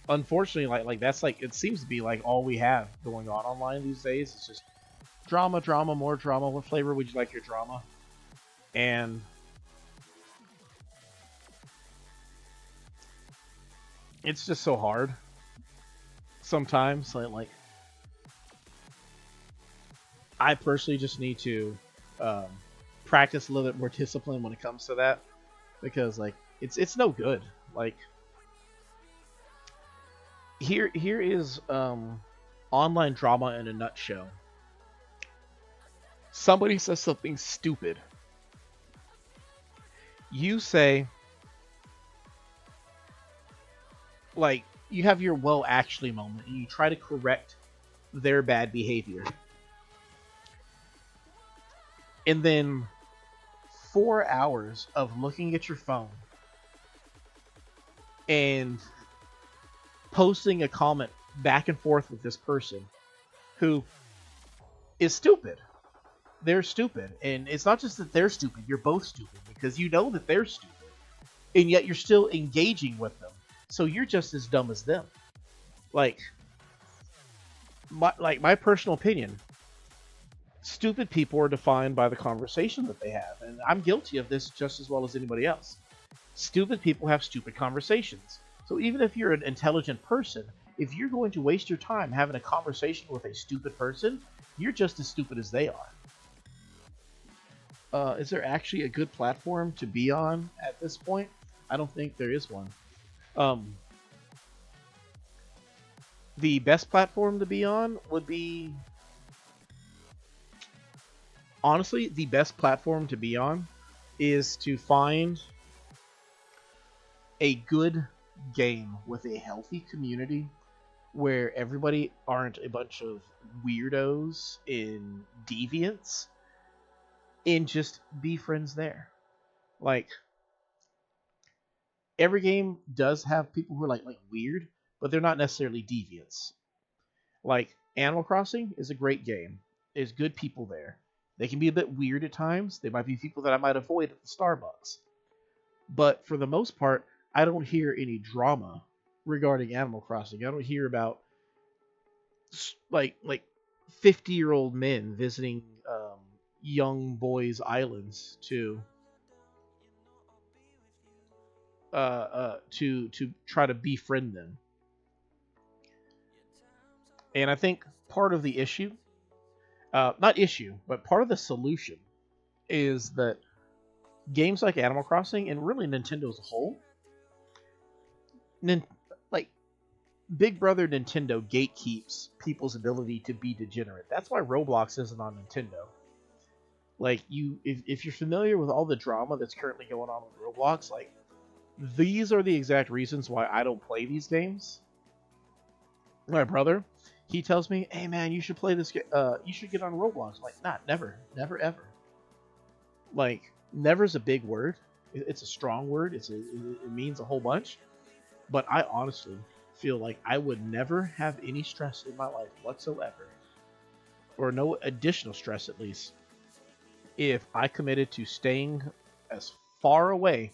unfortunately, like that's like it seems to be like all we have going on online these days. It's just drama, more drama. What flavor would you like your drama? And it's just so hard sometimes. Like I personally just need to practice a little bit more discipline when it comes to that, because like it's no good. Like here is online drama in a nutshell. Somebody says something stupid. You say, like, you have your well actually moment and you try to correct their bad behavior. And then 4 hours of looking at your phone and posting a comment back and forth with this person who is stupid. They're stupid. And it's not just that they're stupid, you're both stupid, because you know that they're stupid. And yet you're still engaging with them. So you're just as dumb as them. Like my personal opinion, stupid people are defined by the conversation that they have. And I'm guilty of this just as well as anybody else. Stupid people have stupid conversations. So even if you're an intelligent person, if you're going to waste your time having a conversation with a stupid person, you're just as stupid as they are. Is there actually a good platform to be on at this point? I don't think there is one. The best platform to be on would be... Honestly, the best platform to be on is to find a good game with a healthy community where everybody aren't a bunch of weirdos and deviants, and just be friends there. Like, every game does have people who are like weird, but they're not necessarily deviants. Like, Animal Crossing is a great game. There's good people there. They can be a bit weird at times. They might be people that I might avoid at the Starbucks. But for the most part, I don't hear any drama regarding Animal Crossing. I don't hear about like 50-year-old men visiting young boys' islands to try to befriend them. And I think part of the issue, not issue, but part of the solution is that games like Animal Crossing and really Nintendo as a whole, like Big Brother Nintendo gatekeeps people's ability to be degenerate. That's why Roblox isn't on Nintendo. Like, if you're familiar with all the drama that's currently going on with Roblox, like, these are the exact reasons why I don't play these games. My brother, he tells me, "Hey man, you should play this. You should get on Roblox." I'm like, nah, never, never, ever. Like, never is a big word. It's a strong word. It means a whole bunch. But I honestly feel like I would never have any stress in my life whatsoever, or no additional stress at least, if I committed to staying as far away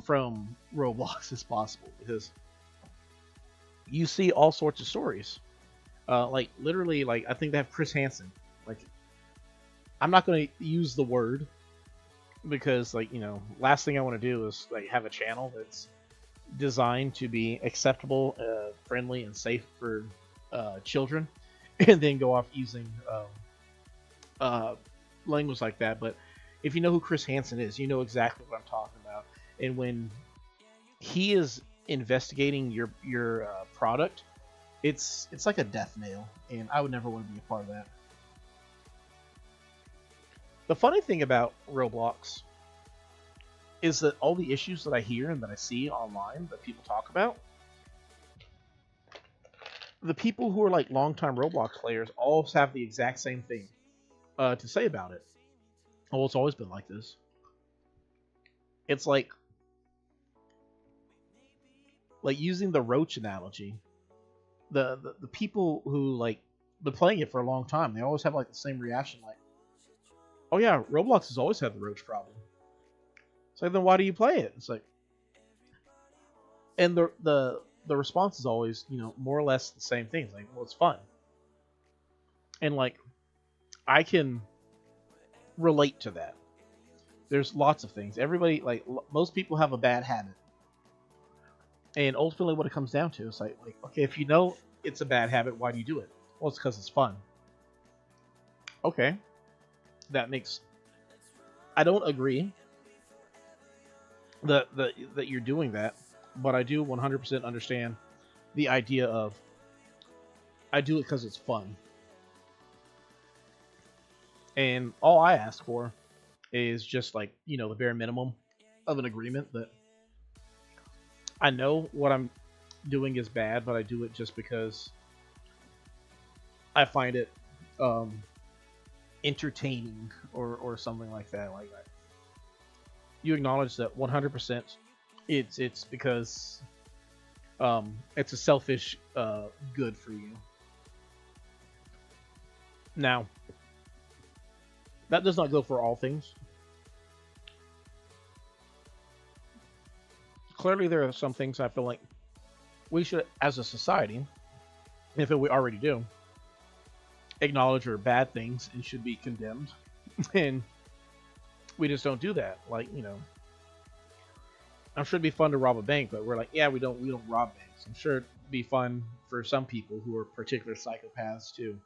from Roblox as possible, because you see all sorts of stories. Like, literally, like, I think they have Chris Hansen. Like, I'm not going to use the word because, like, last thing I want to do is like have a channel that's designed to be acceptable, friendly, and safe for children, and then go off using language like that. But if you know who Chris Hansen is, you know exactly what I'm talking about. And when he is investigating your product, it's like a death nail, and I would never want to be a part of that. The funny thing about Roblox is that all the issues that I hear and that I see online that people talk about, the people who are like longtime Roblox players all have the exact same thing to say about it. Oh, it's always been like this. It's like using the roach analogy. The people who like been playing it for a long time, they always have like the same reaction, like, "Oh yeah, Roblox has always had the roach problem." It's like, then why do you play it? It's like, and the response is always, more or less the same thing. It's like, well, it's fun, and like, I can relate to that. There's lots of things. Everybody, like, most people have a bad habit, and ultimately, what it comes down to is like, okay, if you know it's a bad habit, why do you do it? Well, it's because it's fun. Okay, that makes. I don't agree that you're doing that, but I do 100% understand the idea of I do it because it's fun. And all I ask for is just like, the bare minimum of an agreement that I know what I'm doing is bad, but I do it just because I find it entertaining or something like that. Like that. You acknowledge that 100% it's because it's a selfish good for you. Now, that does not go for all things. Clearly, there are some things I feel like we should, as a society, if we already do, acknowledge are bad things and should be condemned. And we just don't do that. Like, I'm sure it'd be fun to rob a bank, but we're like, yeah, we don't rob banks. I'm sure it'd be fun for some people who are particular psychopaths to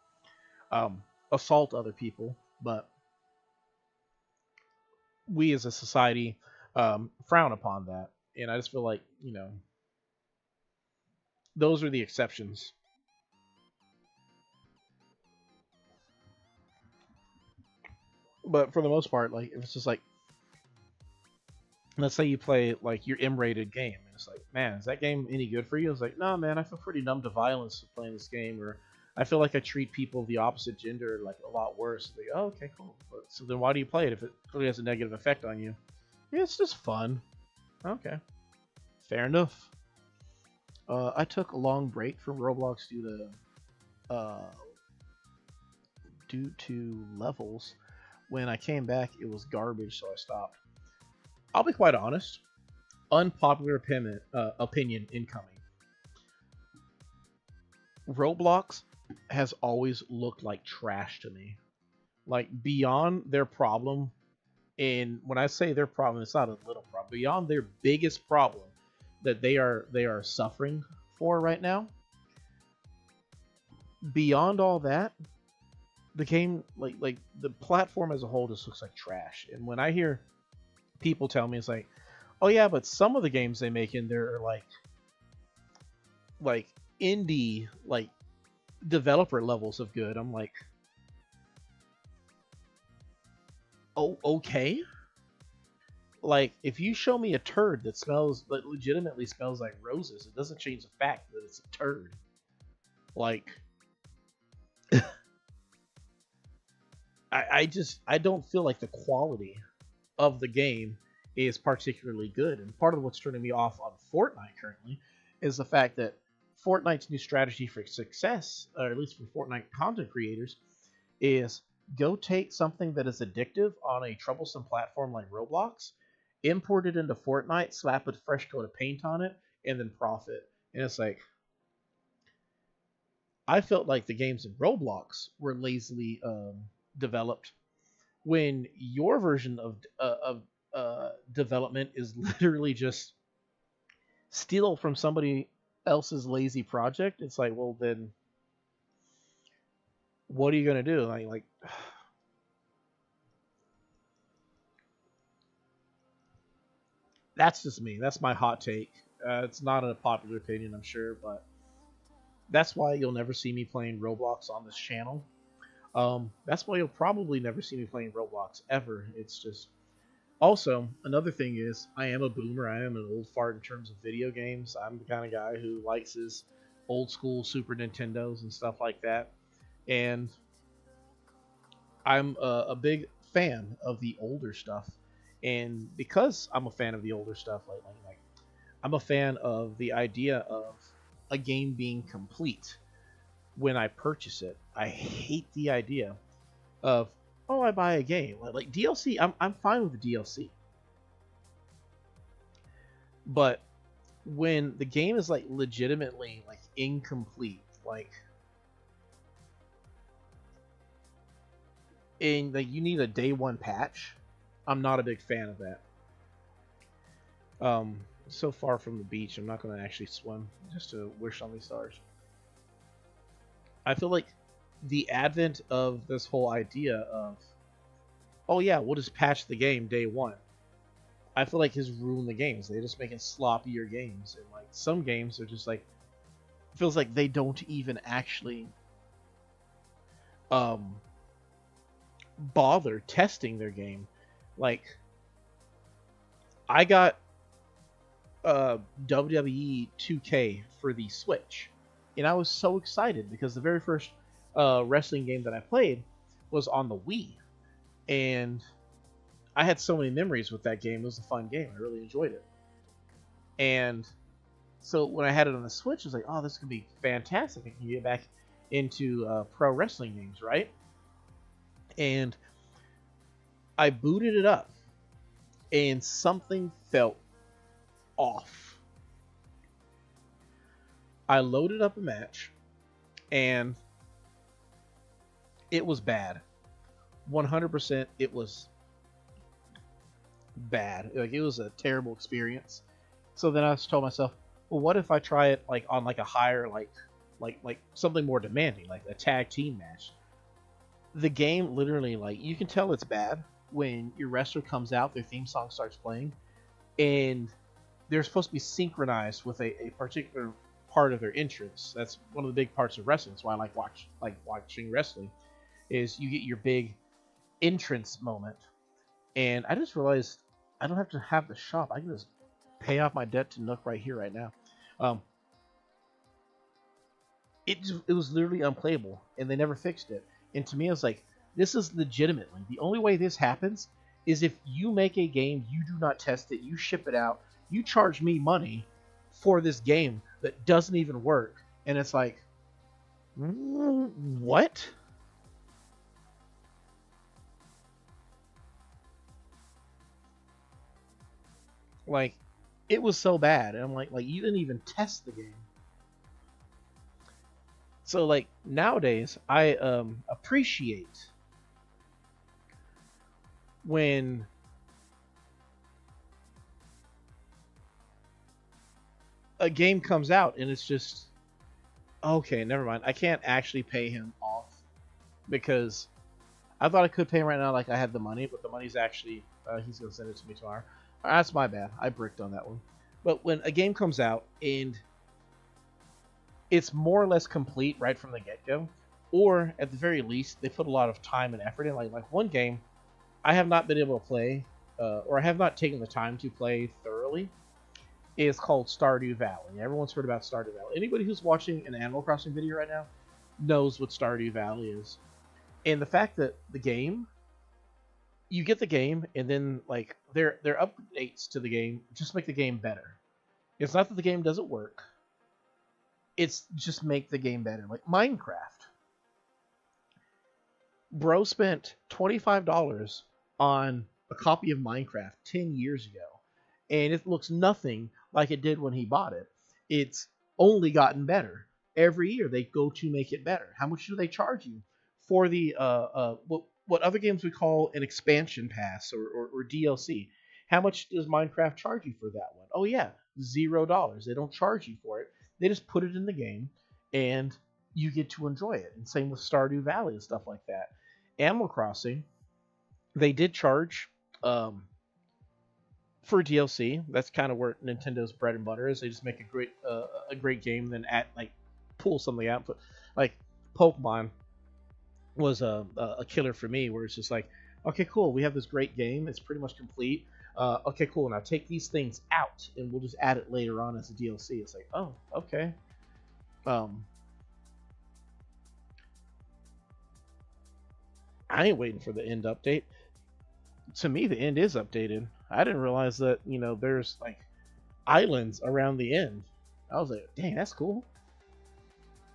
assault other people, but we as a society frown upon that. And I just feel like, those are the exceptions. But for the most part, like, if it's just like, let's say you play like your M-rated game, and it's like, man, is that game any good for you? It's like, no, man, I feel pretty numb to violence playing this game, or I feel like I treat people of the opposite gender like a lot worse. Like, oh, okay, cool. But, so then why do you play it if it clearly has a negative effect on you? Yeah, it's just fun. Okay, fair enough. I took a long break from Roblox due to levels. When I came back, it was garbage, so I stopped. I'll be quite honest. Unpopular opinion incoming. Roblox has always looked like trash to me. Like beyond their problem, and when I say their problem, it's not a little problem. Beyond their biggest problem that they are suffering for right now. Beyond all that, the game like the platform as a whole just looks like trash. And when I hear people tell me it's like, oh yeah, but some of the games they make in there are like indie like developer levels of good. I'm like, oh, okay. Like if you show me a turd that legitimately smells like roses, it doesn't change the fact that it's a turd. Like I don't feel like the quality of the game is particularly good. And part of what's turning me off on Fortnite currently is the fact that Fortnite's new strategy for success, or at least for Fortnite content creators, is go take something that is addictive on a troublesome platform like Roblox, import it into Fortnite, slap a fresh coat of paint on it, and then profit. And it's like, I felt like the games in Roblox were lazily developed when your version of development is literally just steal from somebody else's lazy project. It's like, well, then what are you gonna do? Like that's just me. That's my hot take. It's not a popular opinion, I'm sure, but that's why you'll never see me playing Roblox on this channel. That's why you'll probably never see me playing Roblox ever. It's just also another thing is I am a boomer. I am an old fart in terms of video games. I'm the kind of guy who likes his old school Super Nintendos and stuff like that, and I'm a big fan of the older stuff. And because I'm a fan of the older stuff, like I'm a fan of the idea of a game being complete when I purchase it. I hate the idea of, oh, I buy a game like DLC. I'm fine with the DLC, but when the game is like legitimately like incomplete, like in like you need a day one patch, I'm not a big fan of that. So far from the beach, I'm not going to actually swim just to wish on these stars. I feel like the advent of this whole idea of, oh yeah, we'll just patch the game day one, I feel like has ruined the games. They're just making sloppier games, and like some games are just like, feels like they don't even actually um bother testing their game. Like I got WWE 2K for the Switch, and I was so excited because the very first wrestling game that I played was on the Wii, and I had so many memories with that game. It was a fun game. I really enjoyed it. And so when I had it on the Switch, I was like, oh, this could be fantastic. I can get back into pro wrestling games, right? And I booted it up, and something felt off. I loaded up a match, and it was bad. 100% it was bad. Like it was a terrible experience. So then I told myself, well, what if I try it like on like a higher like something more demanding, like a tag team match. The game literally, like, you can tell it's bad when your wrestler comes out, their theme song starts playing, and they're supposed to be synchronized with a particular part of their entrance. That's one of the big parts of wrestling. That's why I like watching wrestling. Is you get your big entrance moment, and I just realized I don't have to have the shop. I can just pay off my debt to Nook right here, right now. Um, it was literally unplayable, and they never fixed it. And to me, I was like, this is legitimately the only way this happens is if you make a game, you do not test it, you ship it out, you charge me money for this game that doesn't even work, and it's like, what? Like, it was so bad, and I'm like you didn't even test the game. So like nowadays, I appreciate when a game comes out and it's just okay, never mind. I can't actually pay him off because I thought I could pay him right now, like I had the money, but the money's actually he's gonna send it to me tomorrow. That's my bad. I bricked on that one. But when a game comes out and it's more or less complete right from the get go, or at the very least they put a lot of time and effort in. Like one game, I have not been able to play, or I have not taken the time to play thoroughly. Is called Stardew Valley. Everyone's heard about Stardew Valley. Anybody who's watching an Animal Crossing video right now knows what Stardew Valley is. And the fact that the game, you get the game, and then like their updates to the game just make the game better. It's not that the game doesn't work. It's just make the game better. Like Minecraft. Bro spent $25 on a copy of Minecraft 10 years ago. And it looks nothing like it did when he bought it. It's only gotten better. Every year they go to make it better. How much do they charge you for the what other games we call an expansion pass or DLC? How much does Minecraft charge you for that one? Oh yeah, $0. They don't charge you for it. They just put it in the game and you get to enjoy it. And same with Stardew Valley and stuff like that. Animal Crossing, they did charge for DLC. That's kind of where Nintendo's bread and butter is. They just make a great game, then pull something out. But like Pokemon was a killer for me, where it's just like, okay, cool, we have this great game. It's pretty much complete. Okay, cool. Now take these things out, and we'll just add it later on as a DLC. It's like, oh, okay. I ain't waiting for the end update. To me, the end is updated. I didn't realize that, there's like islands around the end. I was like, dang, that's cool.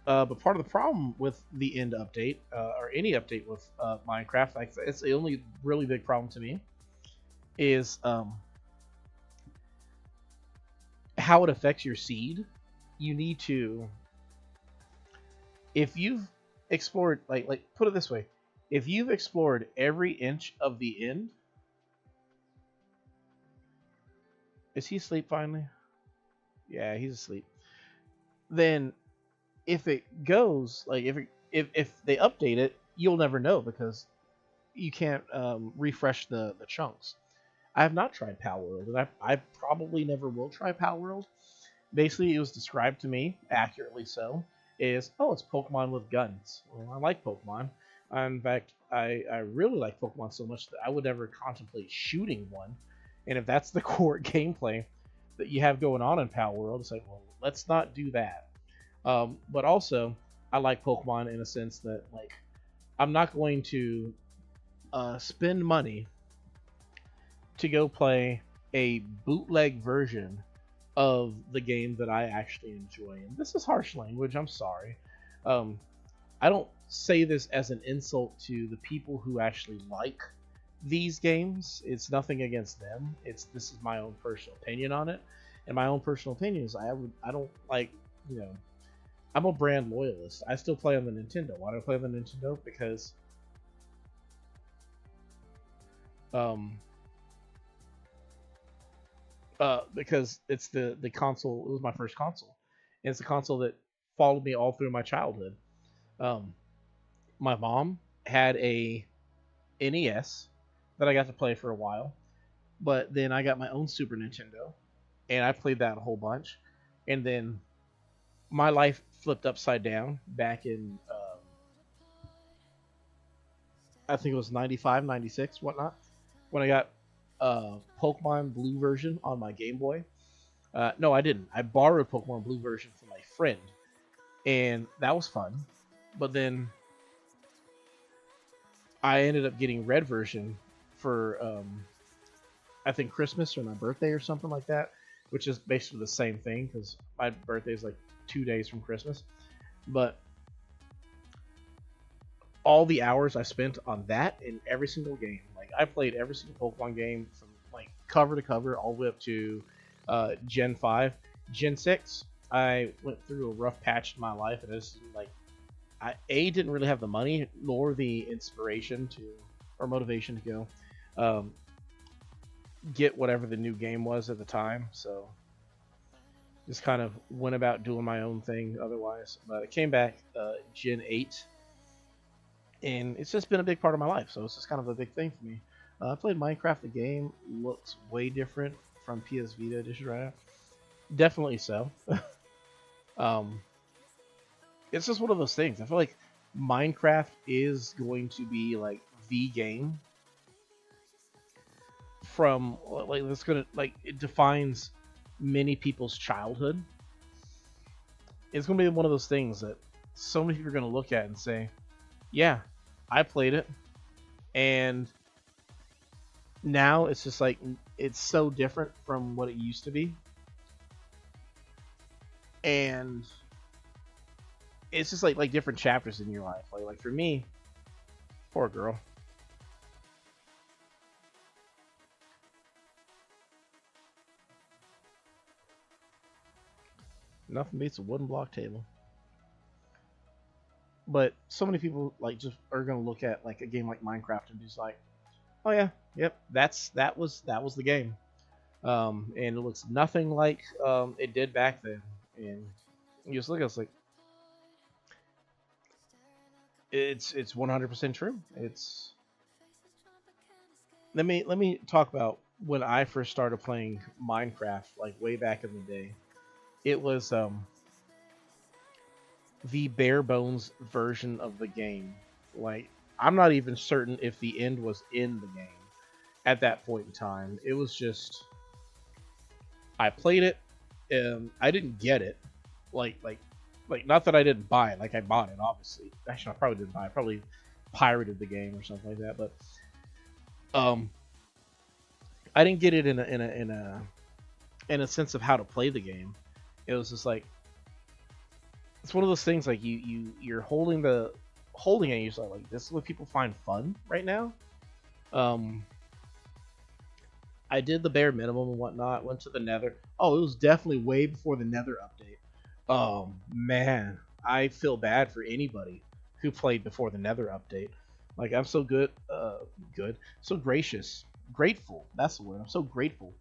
But part of the problem with the end update, or any update with Minecraft, like it's the only really big problem to me, is how it affects your seed. You need to, if you've explored, like put it this way, if you've explored every inch of the end. Is he asleep finally? Yeah, he's asleep. Then, if it goes like if they update it, you'll never know because you can't refresh the chunks. I have not tried Pal World, and I probably never will try Pal World. Basically, it was described to me accurately. So is it's Pokemon with guns. Well, I like Pokemon. In fact, I really like Pokemon so much that I would never contemplate shooting one. And if that's the core gameplay that you have going on in Pal World, it's like, well, let's not do that. But also, I like Pokemon in a sense that, like, I'm not going to spend money to go play a bootleg version of the game that I actually enjoy. And this is harsh language, I'm sorry. I don't say this as an insult to the people who actually like these games. It's nothing against them. This is my own personal opinion on it, and my own personal opinion is I don't like, I'm a brand loyalist. I still play on the Nintendo. Why do I play on the Nintendo? Because it's the console. It was my first console, and it's a console that followed me all through my childhood. My mom had a NES that I got to play for a while, but then I got my own Super Nintendo, and I played that a whole bunch, and then my life flipped upside down back in I think it was 95, 96, whatnot, when I got Pokemon Blue version on my Game Boy. No, I didn't. I borrowed Pokemon Blue version from my friend, and that was fun. But then I ended up getting Red version for I think Christmas or my birthday or something like that, which is basically the same thing because my birthday is like 2 days from Christmas. But all the hours I spent on that in every single game, like I played every single Pokemon game from like cover to cover all the way up to Gen 5, Gen 6. I went through a rough patch in my life, and it's like I didn't really have the money nor the inspiration to or motivation to go get whatever the new game was at the time. So just kind of went about doing my own thing otherwise. But I came back Gen 8, and it's just been a big part of my life. So it's just kind of a big thing for me. I played Minecraft. The game looks way different from PS Vita edition right now. Definitely so. um, it's just one of those things. I feel like Minecraft is going to be like the game from like that's gonna like it defines many people's childhood. It's gonna be one of those things that so many people are gonna look at and say, "Yeah, I played it," and now it's just like it's so different from what it used to be, and it's just like different chapters in your life. Like for me, poor girl. Nothing beats a wooden block table. But so many people like just are gonna look at like a game like Minecraft and just like, oh yeah, yep, that was the game. And it looks nothing like it did back then. And you just look at it, it's like it's 100% true. It's let me talk about when I first started playing Minecraft, like way back in the day. It was the bare bones version of the game. Like I'm not even certain if the end was in the game at that point in time. It was just I played it. I didn't get it. Like like not that I didn't buy it. Like I bought it, obviously. Actually, I probably didn't buy it. I probably pirated the game or something like that. But um, I didn't get it in a sense of how to play the game. It was just like it's one of those things like you're holding it. And you're just like this is what people find fun right now. Um, I did the bare minimum and whatnot. Went to the Nether. Oh, it was definitely way before the Nether update. Oh man, I feel bad for anybody who played before the Nether update. Like I'm so so gracious, grateful. That's the word. I'm so grateful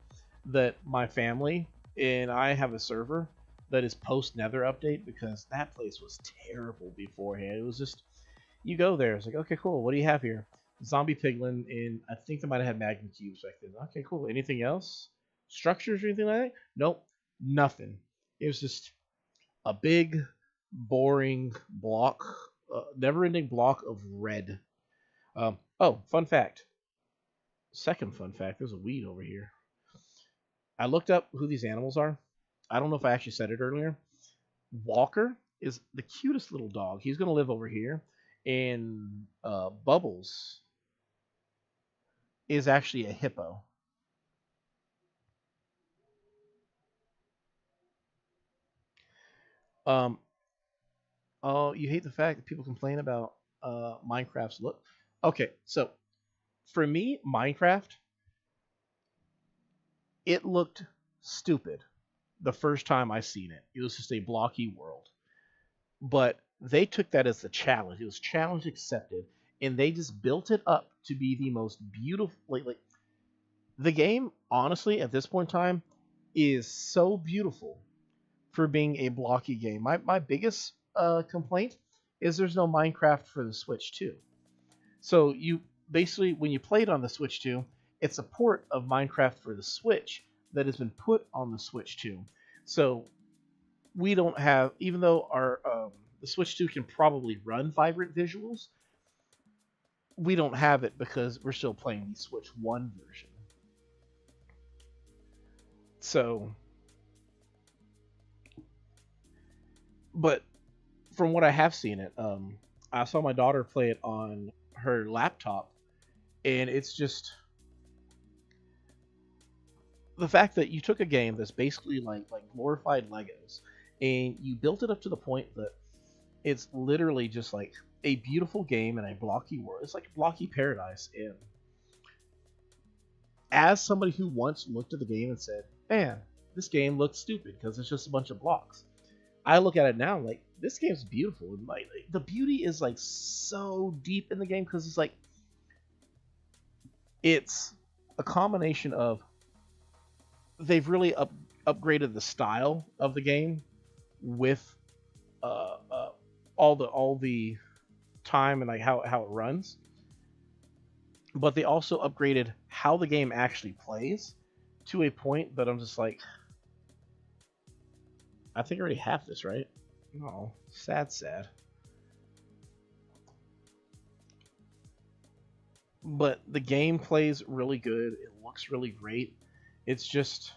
that my family and I have a server that is post Nether update because that place was terrible beforehand. It was just you go there. It's like okay, cool. What do you have here? Zombie piglin, and I think they might have had magma cubes back then. Okay, cool. Anything else? Structures or anything like that? Nope, nothing. It was just a big, boring block, never-ending block of red. Oh, fun fact. Second fun fact. There's a weed over here. I looked up who these animals are. I don't know if I actually said it earlier. Walker is the cutest little dog. He's gonna live over here, and Bubbles is actually a hippo. Um, oh, you hate the fact that people complain about Minecraft's look. Okay, so for me, Minecraft, it looked stupid the first time I seen it. It was just a blocky world. But they took that as a challenge. It was challenge accepted, and they just built it up to be the most beautiful. Like the game, honestly, at this point in time, is so beautiful for being a blocky game. My biggest complaint is there's no Minecraft for the Switch 2. So you basically when you play it on the Switch 2, it's a port of Minecraft for the Switch that has been put on the Switch 2. So we don't have, even though our the Switch 2 can probably run vibrant visuals, we don't have it because we're still playing the Switch 1 version. So, but from what I have seen it, I saw my daughter play it on her laptop, and it's just the fact that you took a game that's basically like glorified Legos, and you built it up to the point that it's literally just like a beautiful game in a blocky world. It's like a blocky paradise. And as somebody who once looked at the game and said, "Man, this game looks stupid because it's just a bunch of blocks," I look at it now like this game's beautiful, and like the beauty is like so deep in the game because it's like it's a combination of they've really upgraded the style of the game with uh, uh, all the time and like how it runs, but they also upgraded how the game actually plays to a point that I'm just like, I think I already have this, right? No, sad. But the game plays really good. It looks really great. It's just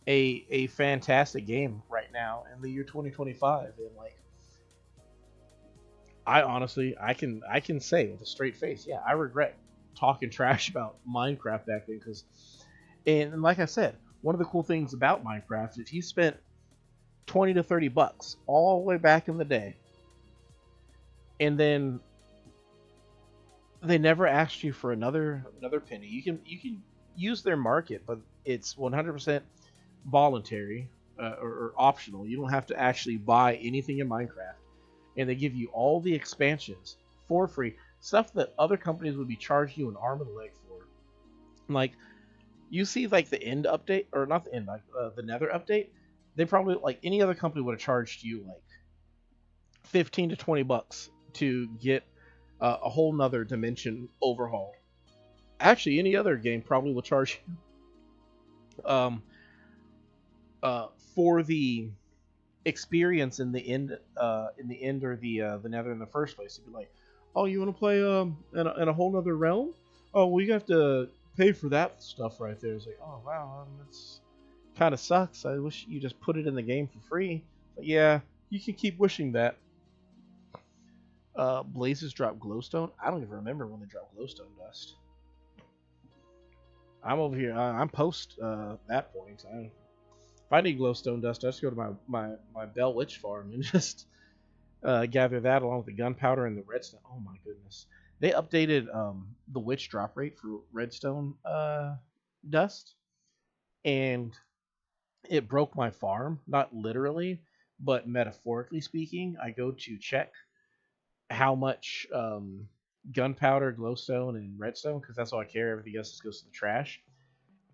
a fantastic game right now in the year 2025, and like I honestly I can say with a straight face, yeah, I regret talking trash about Minecraft back then because and like I said, one of the cool things about Minecraft is you spent 20 to 30 bucks all the way back in the day, and then they never asked you for another penny. You can use their market, but it's 100% voluntary or optional. You don't have to actually buy anything in Minecraft, and they give you all the expansions for free. Stuff that other companies would be charging you an arm and a leg for. Like you see, like the end update or not the end, like the Nether update. They probably like any other company would have charged you like 15 to 20 bucks to get a whole nother dimension overhaul. Actually, any other game probably will charge you for the experience in the end or the nether in the first place. It'd be like, oh, you want to play in a whole nother realm? Oh, well, you have to pay for that stuff right there. It's like, oh wow, that's kind of sucks. I wish you just put it in the game for free. But yeah, you can keep wishing that. Blazes drop glowstone. I don't even remember when they drop glowstone dust. I'm over here. I'm post that point. If I need glowstone dust, I just go to my Bell Witch farm and just gather that along with the gunpowder and the redstone. Oh my goodness. They updated the witch drop rate for redstone dust, and it broke my farm. Not literally, but metaphorically speaking. I go to check how much gunpowder, glowstone, and redstone, because that's all I care. Everything else just goes to the trash.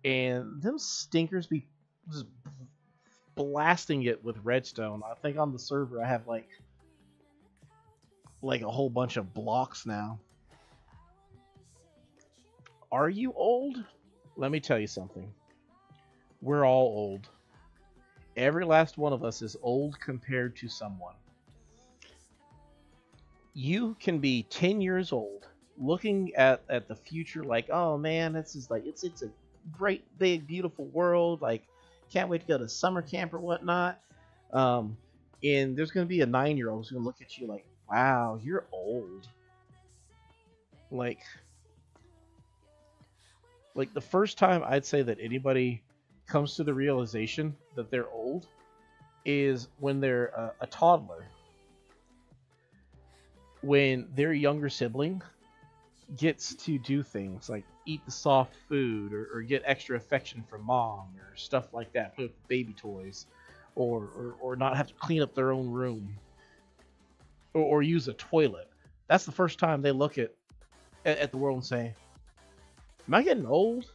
And them stinkers be just blasting it with redstone. I think on the server I have like a whole bunch of blocks now. Are you old? Let me tell you something. We're all old. Every last one of us is old compared to someone. You can be 10 years old looking at the future like, oh man, this is like it's a great big beautiful world, like can't wait to go to summer camp or whatnot. Um, and there's gonna be a 9-year-old who's gonna look at you like, wow, you're old. Like like the first time I'd say that anybody comes to the realization that they're old is when they're a toddler, when their younger sibling gets to do things like eat the soft food or get extra affection from mom or stuff like that, play with baby toys, or not have to clean up their own room or use a toilet. That's the first time they look at the world and say, "Am I getting old?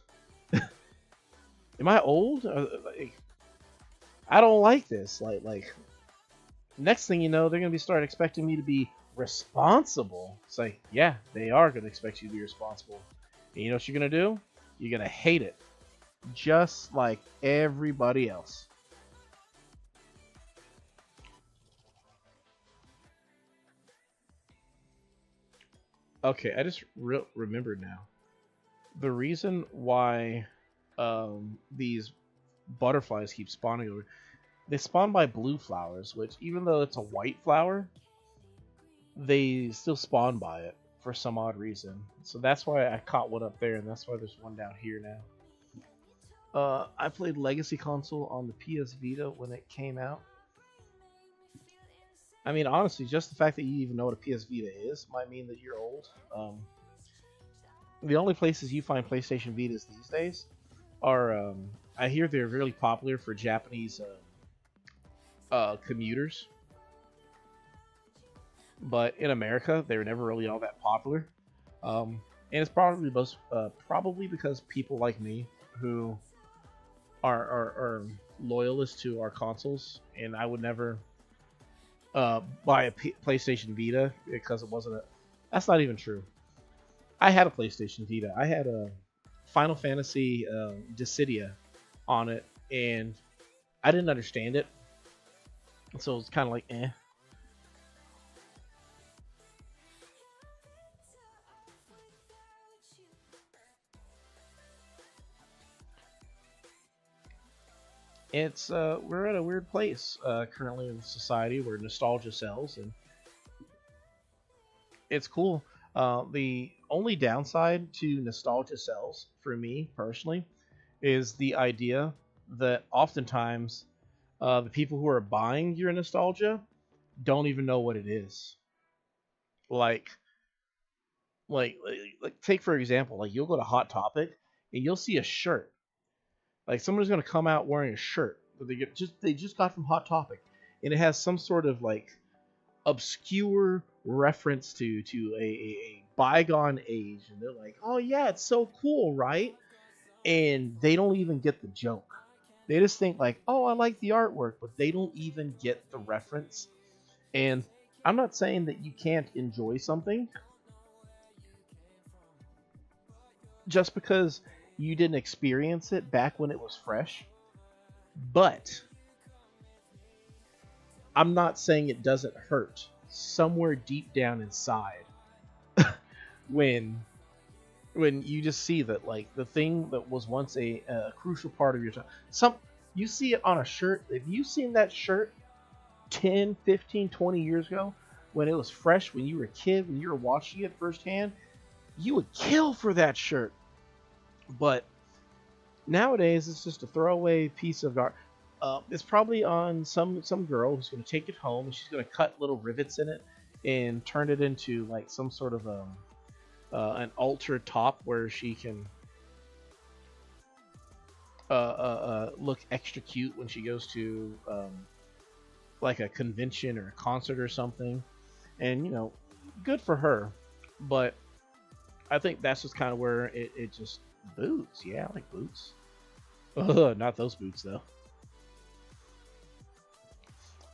Am I old? Like, I don't like this." Like next thing you know, they're gonna be start expecting me to be responsible. It's like, yeah, they are gonna expect you to be responsible. And you know what you're gonna do? You're gonna hate it, just like everybody else. Okay, I just remembered now. The reason why. these butterflies keep spawning over. They spawn by blue flowers, which even though it's a white flower, they still spawn by it for some odd reason. So that's why I caught one up there, and that's why there's one down here now. I played Legacy Console on the PS Vita when it came out. I mean, honestly, just the fact that you even know what a PS Vita is might mean that you're old. The only places you find PlayStation Vitas these days are, I hear they're really popular for Japanese commuters, but in America, they were never really all that popular. And it's probably because people like me who are loyalists to our consoles, and I would never buy a PlayStation Vita because it wasn't a. That's not even true. I had a PlayStation Vita. I had a Final Fantasy Dissidia on it, and I didn't understand it, so it was kind of like, eh. It's we're at a weird place currently in society where nostalgia sells, and it's cool. The only downside to nostalgia sells for me personally is the idea that oftentimes the people who are buying your nostalgia don't even know what it is. Like, like take for example, like you'll go to Hot Topic and you'll see a shirt. Like someone's gonna come out wearing a shirt that they just got from Hot Topic, and it has some sort of like obscure reference to a bygone age, and they're like, "Oh yeah, it's so cool, right?" And they don't even get the joke. They just think like, "Oh, I like the artwork," but they don't even get the reference. And I'm not saying that you can't enjoy something just because you didn't experience it back when it was fresh, but I'm not saying it doesn't hurt somewhere deep down inside when you just see that like the thing that was once a crucial part of your time, you see it on a shirt. If you've seen that shirt 10, 15, 20 years ago when it was fresh, when you were a kid, when you were watching it firsthand, you would kill for that shirt. But nowadays, it's just a throwaway piece of art. It's probably on some girl who's going to take it home and she's going to cut little rivets in it and turn it into like some sort of an altar top where she can look extra cute when she goes to like a convention or a concert or something. And you know, good for her. But I think that's just kind of where it just boots. Yeah, I like boots. Ugh, not those boots though.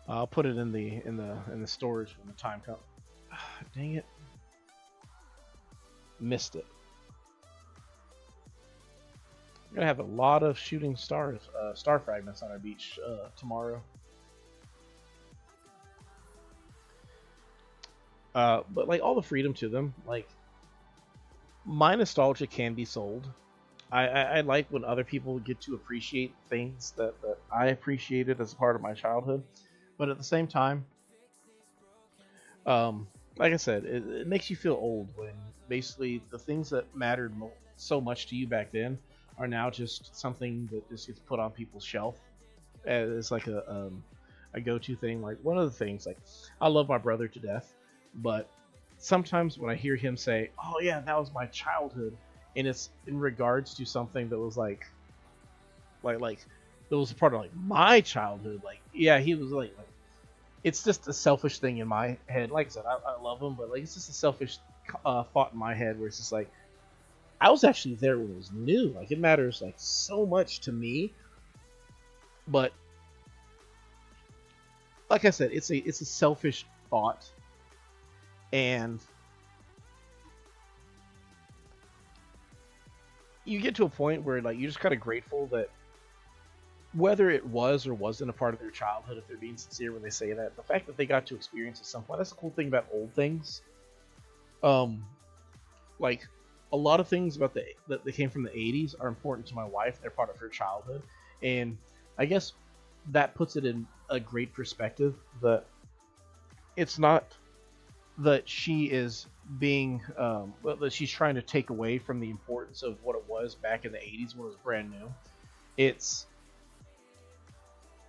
I'll put it in the storage when the time comes. Dang it. Missed it. We're gonna have a lot of shooting stars, star fragments on our beach tomorrow. But like all the freedom to them, like my nostalgia can be sold. I like when other people get to appreciate things that I appreciated as a part of my childhood. But at the same time, like I said, it makes you feel old when basically the things that mattered so much to you back then are now just something that just gets put on people's shelf as like a go-to thing. Like one of the things, like I love my brother to death, but sometimes when I hear him say, "Oh yeah, that was my childhood," and it's in regards to something that was like that was a part of like my childhood, like yeah, he was like it's just a selfish thing in my head. Like I said, I love him, but like it's just a selfish thought in my head where it's just like I was actually there when it was new. Like it matters like so much to me, but like I said, it's a selfish thought, and you get to a point where like you're just kind of grateful that whether it was or wasn't a part of their childhood, if they're being sincere when they say that, the fact that they got to experience at some point, that's the cool thing about old things. Like a lot of things about the that they came from the 80s are important to my wife. They're part of her childhood, and I guess that puts it in a great perspective that it's not that she is being well, that she's trying to take away from the importance of what it was back in the 80s when it was brand new. It's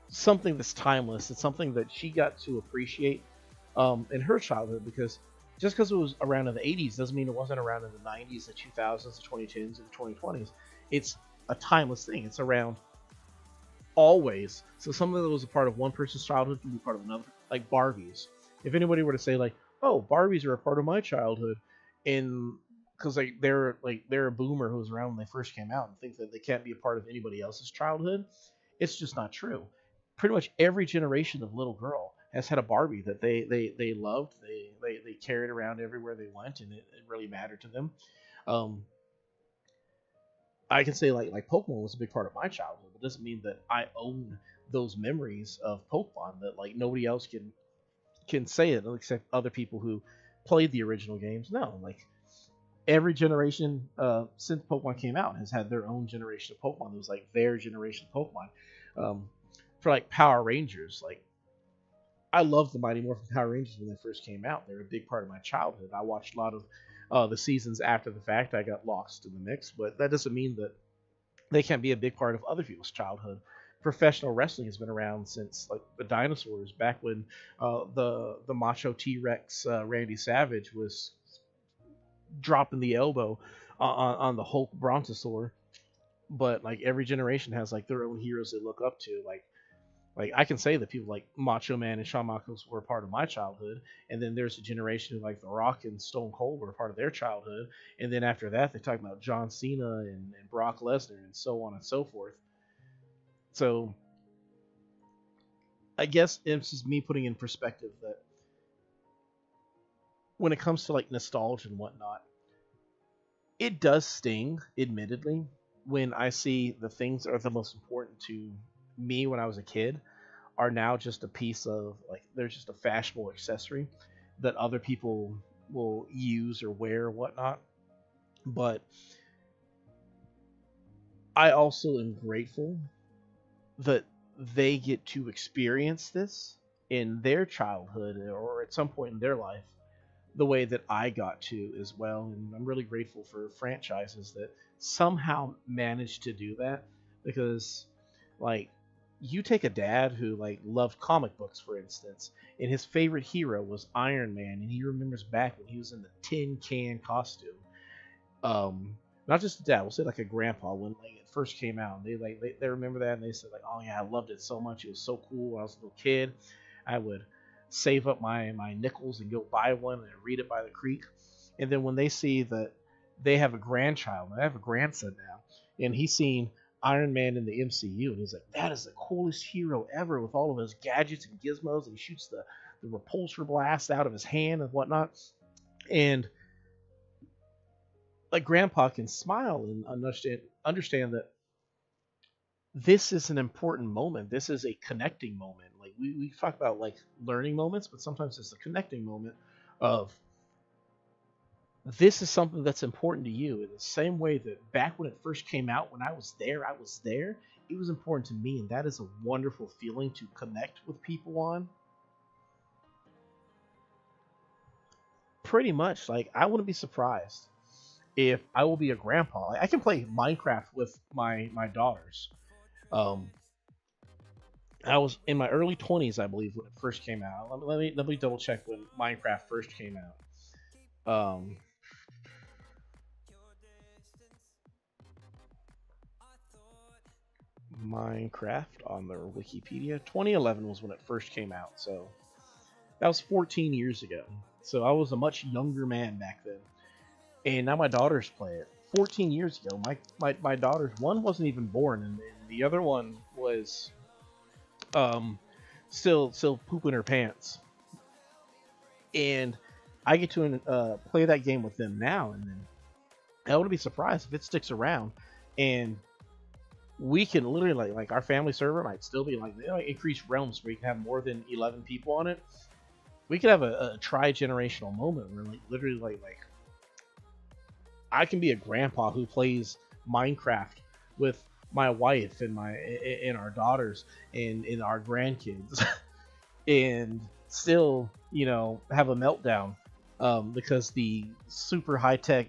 something that's timeless. It's something that she got to appreciate in her childhood, because just because it was around in the 80s doesn't mean it wasn't around in the 90s, the 2000s, the 2010s, and the 2020s. It's a timeless thing. It's around always. So something that was a part of one person's childhood can be part of another. Like Barbies. If anybody were to say like, "Oh, Barbies are a part of my childhood," in because they're a boomer who was around when they first came out and think that they can't be a part of anybody else's childhood, it's just not true. Pretty much every generation of little girl has had a Barbie that they loved. They carried around everywhere they went, and it really mattered to them. Um, I can say like Pokemon was a big part of my childhood, but it doesn't mean that I own those memories of Pokemon, that like nobody else can say it except other people who played the original games. No, like every generation since Pokemon came out has had their own generation of Pokemon. It was like their generation of Pokemon. For like Power Rangers, like I loved the Mighty Morphin Power Rangers when they first came out. They were a big part of my childhood. I watched a lot of the seasons after the fact. I got lost in the mix, but that doesn't mean that they can't be a big part of other people's childhood. Professional wrestling has been around since like the dinosaurs, back when the macho T-Rex Randy Savage was dropping the elbow on the Hulk Brontosaur. But like every generation has like their own heroes they look up to. Like I can say that people like Macho Man and Shawn Michaels were a part of my childhood, and then there's a generation who like The Rock and Stone Cold were a part of their childhood, and then after that they talk about John Cena and Brock Lesnar and so on and so forth. So I guess it's just me putting in perspective that when it comes to like nostalgia and whatnot, it does sting, admittedly, when I see the things that are the most important to me when I was a kid are now just a piece of like they're just a fashionable accessory that other people will use or wear or whatnot. But I also am grateful that they get to experience this in their childhood or at some point in their life the way that I got to as well. And I'm really grateful for franchises that somehow managed to do that, because like you take a dad who like loved comic books, for instance, and his favorite hero was Iron Man, and he remembers back when he was in the tin can costume. Not just a dad, we'll say like a grandpa when like it first came out. And they remember that, and they said like, "Oh yeah, I loved it so much. It was so cool when I was a little kid. I would save up my nickels and go buy one and read it by the creek." And then when they see that they have a grandchild, and I have a grandson now, and he's seen Iron Man in the MCU, and he's like, "That is the coolest hero ever with all of his gadgets and gizmos, and he shoots the repulsor blast out of his hand and whatnot." And like grandpa can smile and understand that this is an important moment. This is a connecting moment. Like we talk about like learning moments, but sometimes it's a connecting moment of this is something that's important to you in the same way that back when it first came out, when I was there, it was important to me. And that is a wonderful feeling to connect with people on. Pretty much, like I wouldn't be surprised if I will be a grandpa. I can play Minecraft with my daughters. Um, I was in my early 20s, I believe, when it first came out. Let me double check when Minecraft first came out. Minecraft on their Wikipedia. 2011 was when it first came out, so that was 14 years ago. So I was a much younger man back then, and now my daughters play it. 14 years ago, my daughters, one wasn't even born, and the other one was still pooping her pants. And I get to play that game with them now, and then I wouldn't be surprised if it sticks around, and we can literally like our family server might still be like, increased realms where you can have more than 11 people on it. We could have a tri-generational moment where like literally like I can be a grandpa who plays Minecraft with my wife and our daughters and our grandkids, and still, have a meltdown because the super high tech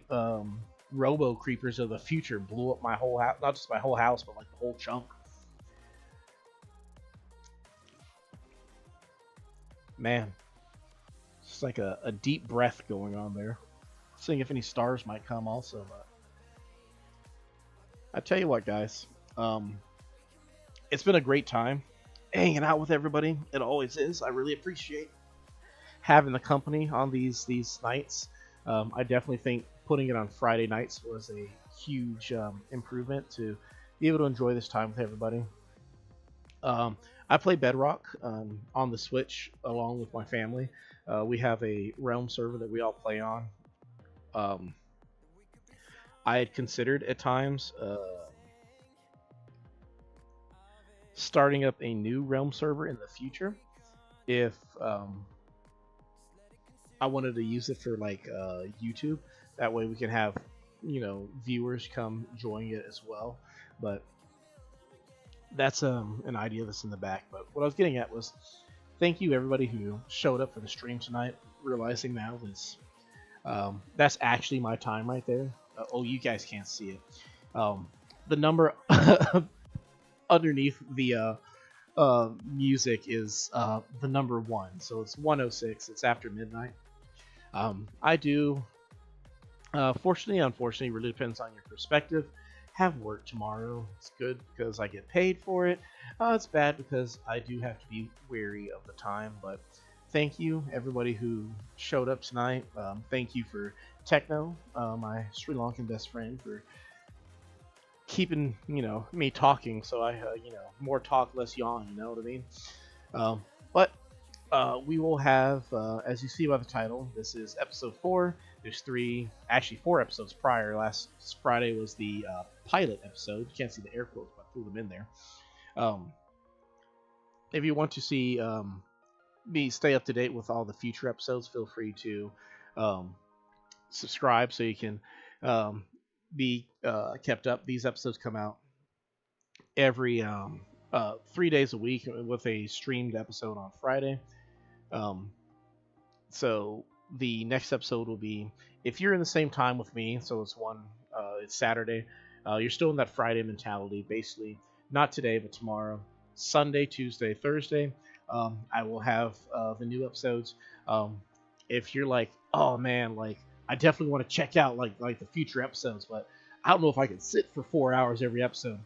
robo creepers of the future blew up my whole house. Not just my whole house, but like the whole chunk. Man, it's like a deep breath going on there. Seeing if any stars might come also, but I tell you what, guys, it's been a great time hanging out with everybody. It always is. I really appreciate having the company on these nights. I definitely think putting it on Friday nights was a huge improvement to be able to enjoy this time with everybody. I play Bedrock on the Switch along with my family. We have a Realm server that we all play on. I had considered at times starting up a new Realm server in the future if I wanted to use it for like YouTube. That way we can have viewers come join it as well. But that's an idea that's in the back. But what I was getting at was thank you everybody who showed up for the stream tonight. Realizing now is that's actually my time right there. Oh, you guys can't see it. The number underneath the music is the number 1, so it's 1:06. It's after midnight. I do, fortunately, unfortunately, really depends on your perspective, have work tomorrow. It's good because I get paid for it. It's bad because I do have to be wary of the time, but thank you everybody who showed up tonight. Thank you for Techno, my Sri Lankan best friend, for keeping me talking, so I more talk, less yawn, you know what I mean. But we will have, as you see by the title, this is episode 4. There's 4 episodes prior. Last Friday was the pilot episode. You can't see the air quotes, but I threw them in there. If you want to see me stay up to date with all the future episodes, feel free to subscribe so you can be kept up. These episodes come out every 3 days a week with a streamed episode on Friday. So the next episode will be, if you're in the same time with me, so it's Saturday, you're still in that Friday mentality, basically. Not today, but tomorrow, Sunday, Tuesday, Thursday. I will have the new episodes. If you're like, oh man, like I definitely want to check out like the future episodes, but I don't know if I can sit for 4 hours every episode.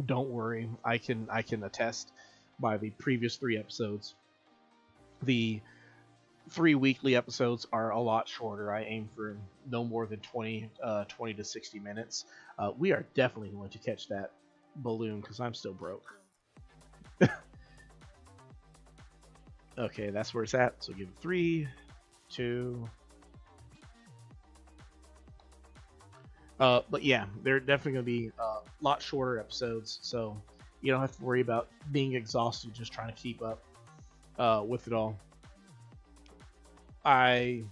Don't worry, I can attest by the previous 3 episodes. The 3 weekly episodes are a lot shorter. I aim for no more than 20 to 60 minutes. We are definitely going to catch that balloon because I'm still broke. Okay, that's where it's at. So give it 3, 2. But yeah, they're definitely going to be a lot shorter episodes, so you don't have to worry about being exhausted just trying to keep up with it all. The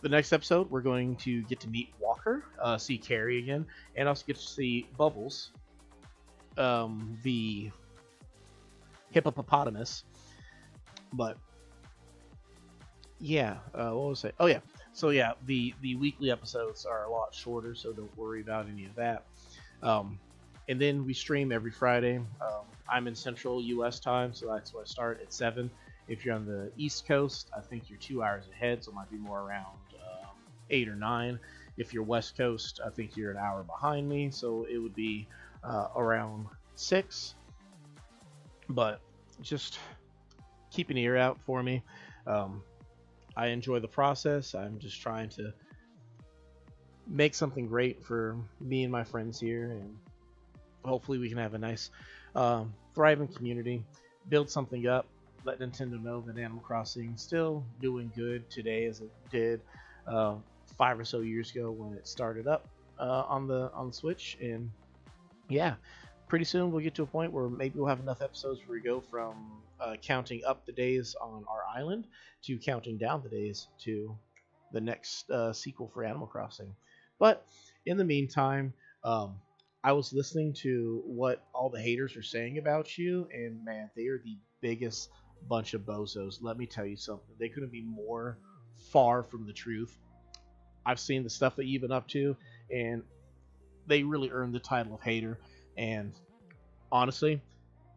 next episode, we're going to get to meet Walker, see Carrie again, and also get to see Bubbles, the hippopotamus. But yeah, what was I? Oh yeah. So yeah, the weekly episodes are a lot shorter, so don't worry about any of that. And then we stream every Friday. I'm in Central U.S. time, so that's why I start at 7. If you're on the East Coast, I think you're 2 hours ahead, so it might be more around 8 or 9. If you're West Coast, I think you're an hour behind me, so it would be around 6. But just keep an ear out for me. I enjoy the process. I'm just trying to make something great for me and my friends here, and hopefully we can have a nice thriving community, build something up, let Nintendo know that Animal Crossing still doing good today as it did 5 or so years ago when it started up on the Switch. And yeah, pretty soon we'll get to a point where maybe we'll have enough episodes where we go from counting up the days on our island to counting down the days to the next sequel for Animal Crossing. But in the meantime, um, I was listening to what all the haters are saying about you, and man, they are the biggest bunch of bozos. Let me tell you something. They couldn't be more far from the truth. I've seen the stuff that you've been up to, and they really earned the title of hater. And honestly,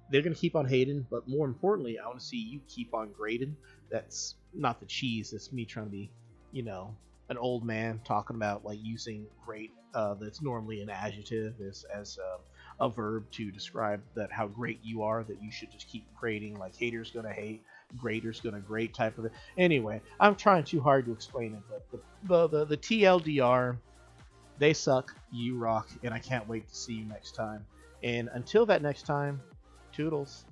they're going to keep on hating, but more importantly, I want to see you keep on grading. That's not the cheese. That's me trying to be, you know, an old man talking about like using great. That's normally an adjective as a verb to describe that how great you are. That you should just keep grading. Like haters gonna hate, grader's gonna grade type of it. Anyway, I'm trying too hard to explain it, but the TLDR, they suck. You rock, and I can't wait to see you next time. And until that next time, toodles.